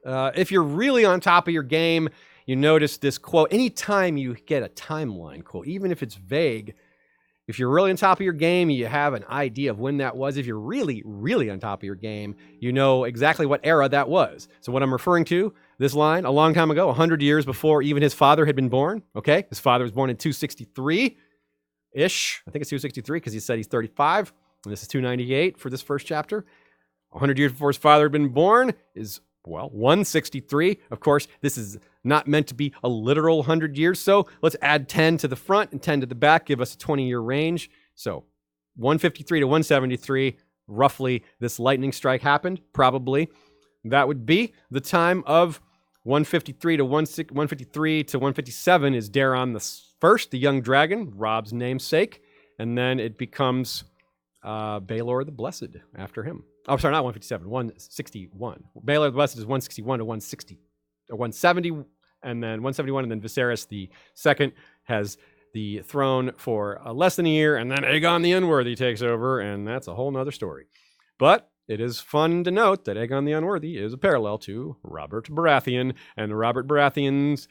If you're really on top of your game, you notice this quote. Anytime you get a timeline quote, even if it's vague, if you're really on top of your game, you have an idea of when that was. If you're really, really on top of your game, you know exactly what era that was. So what I'm referring to, this line, a long time ago, 100 years before even his father had been born. Okay, his father was born in 263-ish. I think it's 263 because he said he's 35. And this is 298 for this first chapter. 100 years before his father had been born is, 163. Of course, this is not meant to be a literal 100 years. So let's add 10 to the front and 10 to the back, give us a 20-year range. So 153 to 173, roughly, this lightning strike happened, probably. That would be the time of 153 to 157 is Daeron the First, the young dragon, Robb's namesake. And then it becomes Baelor the Blessed after him. Oh, sorry, not 157, 161. Baelor the Blessed is 161 to 160, or 170, and then 171, and then Viserys the Second has the throne for less than a year, and then Aegon the Unworthy takes over, and that's a whole nother story. But it is fun to note that Aegon the Unworthy is a parallel to Robert Baratheon, and Robert Baratheon's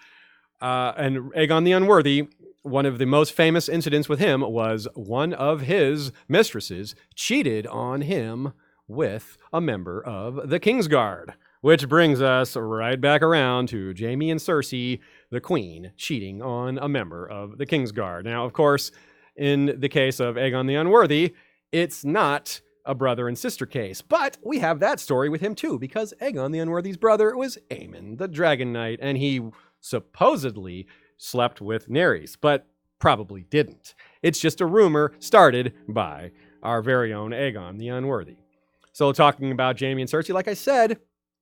and Aegon the Unworthy. One of the most famous incidents with him was one of his mistresses cheated on him with a member of the Kingsguard, which brings us right back around to Jaime and Cersei, the queen, cheating on a member of the Kingsguard. Now, of course, in the case of Aegon the Unworthy, it's not a brother and sister case, but we have that story with him too, because Aegon the Unworthy's brother was Aemon, the Dragon Knight, and he supposedly slept with Daenerys, but probably didn't. It's just a rumor started by our very own Aegon the Unworthy. So talking about Jaime and Cersei, like I said,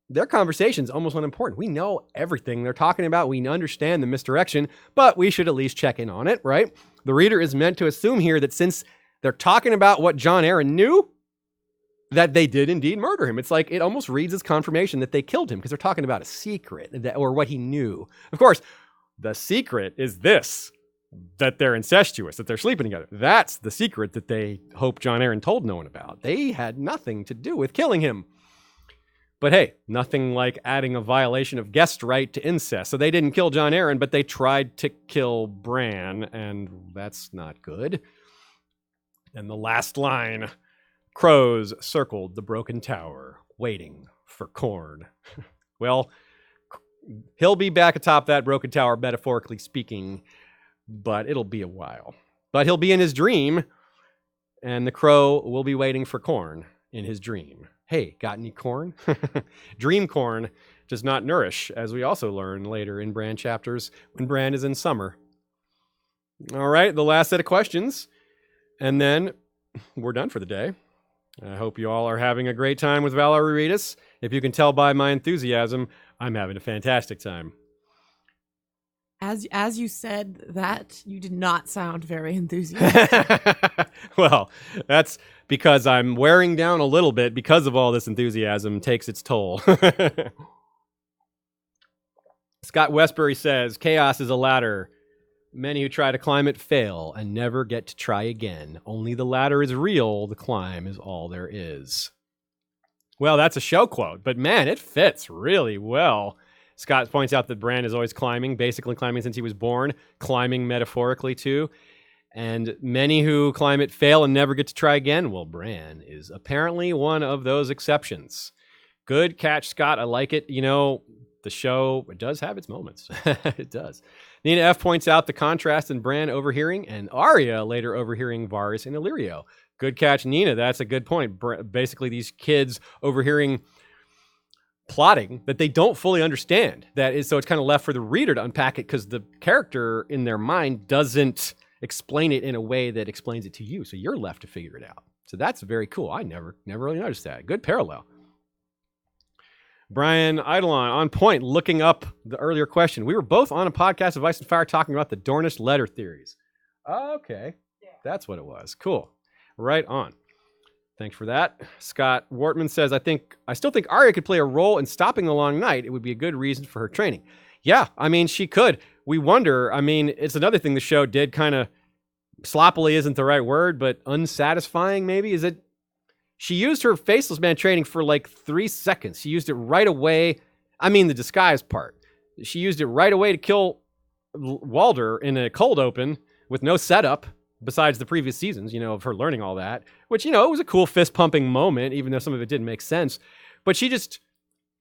their conversation's almost unimportant. We know everything they're talking about. We understand the misdirection, but we should at least check in on it, right? The reader is meant to assume here that since they're talking about what Jon Arryn knew, that they did indeed murder him. It's like it almost reads as confirmation that they killed him because they're talking about a secret or what he knew. Of course, the secret is this, that they're incestuous, that they're sleeping together. That's the secret that they hope Jon Arryn told no one about. They had nothing to do with killing him. But hey, nothing like adding a violation of guest right to incest. So they didn't kill Jon Arryn, but they tried to kill Bran, and that's not good. And the last line, crows circled the broken tower, waiting for corn. Well, he'll be back atop that broken tower, metaphorically speaking, but it'll be a while. But he'll be in his dream and the crow will be waiting for corn in his dream. Hey, got any corn? Dream corn does not nourish, as we also learn later in Bran chapters when Bran is in summer. All right, the last set of questions, and then we're done for the day. I hope you all are having a great time with Valar Rereadis. If you can tell by my enthusiasm, I'm having a fantastic time. As you said that, you did not sound very enthusiastic. Well, that's because I'm wearing down a little bit because of all this enthusiasm takes its toll. Scott Westbury says, chaos is a ladder. Many who try to climb it fail and never get to try again. Only the ladder is real. The climb is all there is. Well, that's a show quote, but man, it fits really well. Scott points out that Bran is always climbing, basically climbing since he was born, climbing metaphorically too. And many who climb it fail and never get to try again. Well, Bran is apparently one of those exceptions. Good catch, Scott. I like it. You know, the show, it does have its moments. It does. Nina F. points out the contrast in Bran overhearing and Arya later overhearing Varys and Illyrio. Good catch, Nina. That's a good point. Basically, these kids overhearing plotting that they don't fully understand. So it's kind of left for the reader to unpack it because the character in their mind doesn't explain it in a way that explains it to you. So you're left to figure it out. So that's very cool. I never really noticed that. Good parallel. Brian Eidolon, on point, looking up the earlier question. We were both on a podcast of Ice and Fire talking about the Dornish letter theories. Okay. Yeah. That's what it was. Cool. Right on. Thanks for that. Scott Wortman says, I still think Arya could play a role in stopping the Long Night. It would be a good reason for her training. Yeah, I mean, she could. We wonder, I mean, it's another thing the show did kind of sloppily isn't the right word, but unsatisfying maybe. Is it? She used her Faceless Man training for like 3 seconds. She used it right away. I mean, the disguise part. She used it right away to kill Walder in a cold open with no setup besides the previous seasons, you know, of her learning all that, which, you know, it was a cool fist pumping moment, even though some of it didn't make sense. But she just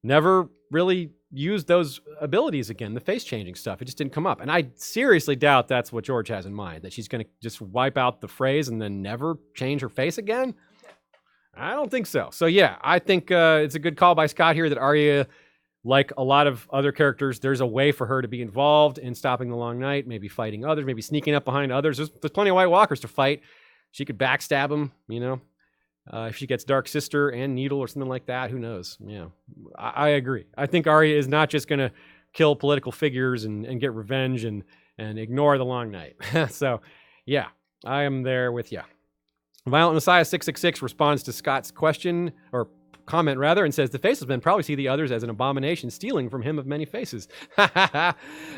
never really used those abilities again, the face changing stuff. It just didn't come up. And I seriously doubt that's what George has in mind, that she's going to just wipe out the phrase and then never change her face again. I don't think so. So yeah, I think it's a good call by Scott here that Arya, like a lot of other characters, there's a way for her to be involved in stopping the Long Night, maybe fighting others, maybe sneaking up behind others. There's plenty of White Walkers to fight. She could backstab them, you know, if she gets Dark Sister and Needle or something like that. Who knows? Yeah, I agree. I think Arya is not just going to kill political figures and get revenge and ignore the Long Night. So yeah, I am there with you. Violent Messiah 666 responds to Scott's question, or comment rather, and says the Faceless Men probably see the others as an abomination stealing from him of many faces.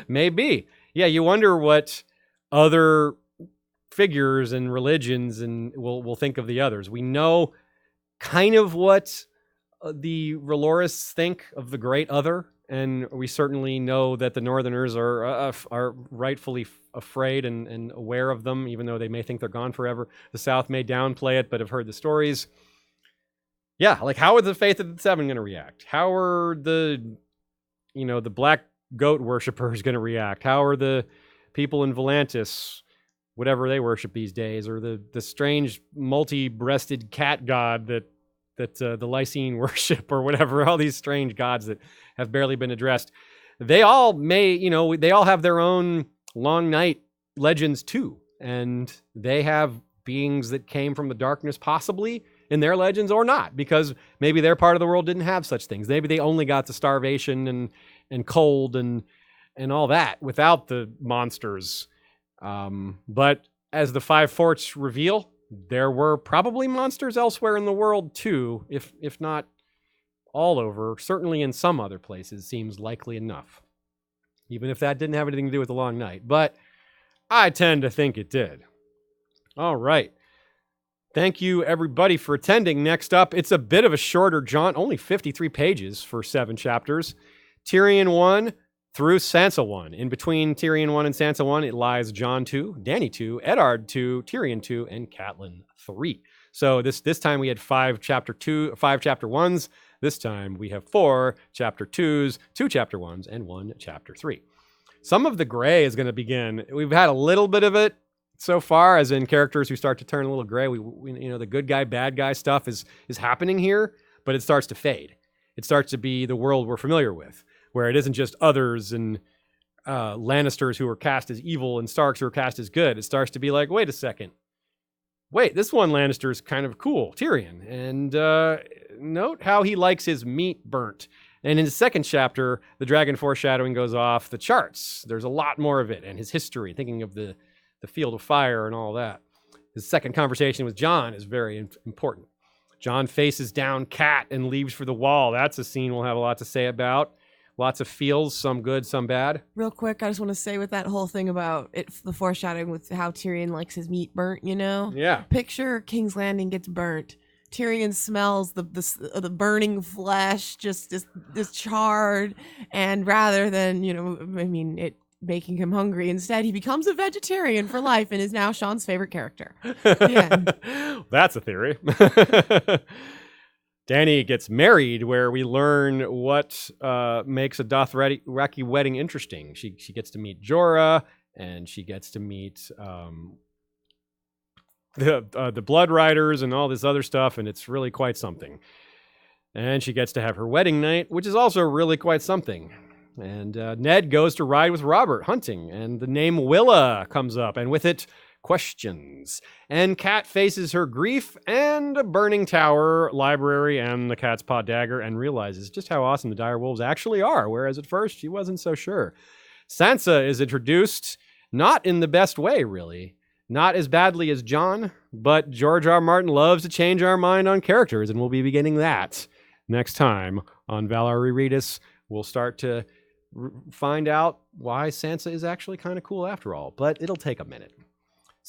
Maybe. Yeah, you wonder what other figures and religions and will think of the others. We know kind of what the Relorists think of the Great Other, and we certainly know that the Northerners are rightfully afraid and aware of them, even though they may think they're gone forever. The South may downplay it, but have heard the stories. Yeah, like how are the Faith of the Seven going to react? How are the black goat worshippers going to react? How are the people in Volantis, whatever they worship these days, or the strange multi-breasted cat god that the Lysine worship, or whatever, all these strange gods that have barely been addressed. They all they all have their own Long Night legends too, and they have beings that came from the darkness possibly in their legends or not, because maybe their part of the world didn't have such things. Maybe they only got the starvation and cold and all that without the monsters. But as the Five Forts reveal, there were probably monsters elsewhere in the world too, if not all over. Certainly in some other places seems likely enough, even if that didn't have anything to do with the Long Night. But I tend to think it did. All right. Thank you, everybody, for attending. Next up, it's a bit of a shorter jaunt, only 53 pages for 7 chapters. Tyrion 1 through Sansa 1. In between Tyrion 1 and Sansa 1, it lies Jon 2, Dany 2, Eddard 2, Tyrion 2, and Catelyn 3. So this time we had 5 chapter 1s. This time we have 4 chapter 2s, 2 chapter 1s, and 1 chapter 3. Some of the gray is going to begin. We've had a little bit of it so far, as in characters who start to turn a little gray. We the good guy, bad guy stuff is happening here, but it starts to fade. It starts to be the world we're familiar with, where it isn't just others and Lannisters who are cast as evil and Starks who are cast as good. It starts to be like, wait a second. Wait, this one Lannister is kind of cool, Tyrion. And note how he likes his meat burnt. And in the second chapter, the dragon foreshadowing goes off the charts. There's a lot more of it, and his history, thinking of the Field of Fire and all that. His second conversation with Jon is very important. Jon faces down Cat and leaves for the Wall. That's a scene we'll have a lot to say about. Lots of feels, some good, some bad. Real quick, I just want to say with that whole thing about it, the foreshadowing with how Tyrion likes his meat burnt, Yeah. Picture King's Landing gets burnt. Tyrion smells the burning flesh, just charred, and rather than it making him hungry, instead he becomes a vegetarian for life and is now Sean's favorite character. Yeah. That's a theory. Dany gets married, where we learn what makes a Dothraki wedding interesting. She gets to meet Jorah, and she gets to meet the Blood Riders and all this other stuff, and it's really quite something. And she gets to have her wedding night, which is also really quite something. And Ned goes to ride with Robert hunting, and the name Willa comes up, and with it, questions. And Cat faces her grief and a burning tower, library, and the cat's paw dagger, and realizes just how awesome the direwolves actually are, whereas at first she wasn't so sure. Sansa is introduced, not in the best way, really. Not as badly as Jon, but George R. Martin loves to change our mind on characters, and we'll be beginning that next time on Valar Rereadis. We'll start to find out why Sansa is actually kind of cool after all, but it'll take a minute.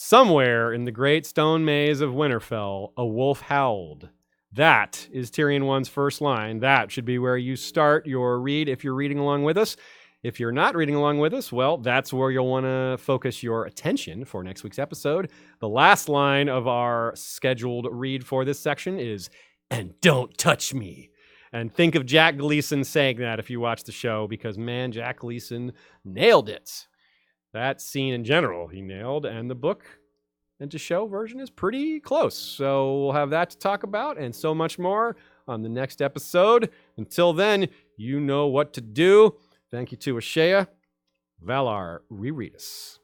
Somewhere in the great stone maze of Winterfell, a wolf howled. That is Tyrion 1's first line. That should be where you start your read if you're reading along with us. If you're not reading along with us, well, that's where you'll want to focus your attention for next week's episode. The last line of our scheduled read for this section is, "And don't touch me." And think of Jack Gleason saying that if you watch the show, because, man, Jack Gleason nailed it. That scene in general, he nailed, and the book and to show version is pretty close. So we'll have that to talk about and so much more on the next episode. Until then, you know what to do. Thank you to Ashea. Valar Rereadis.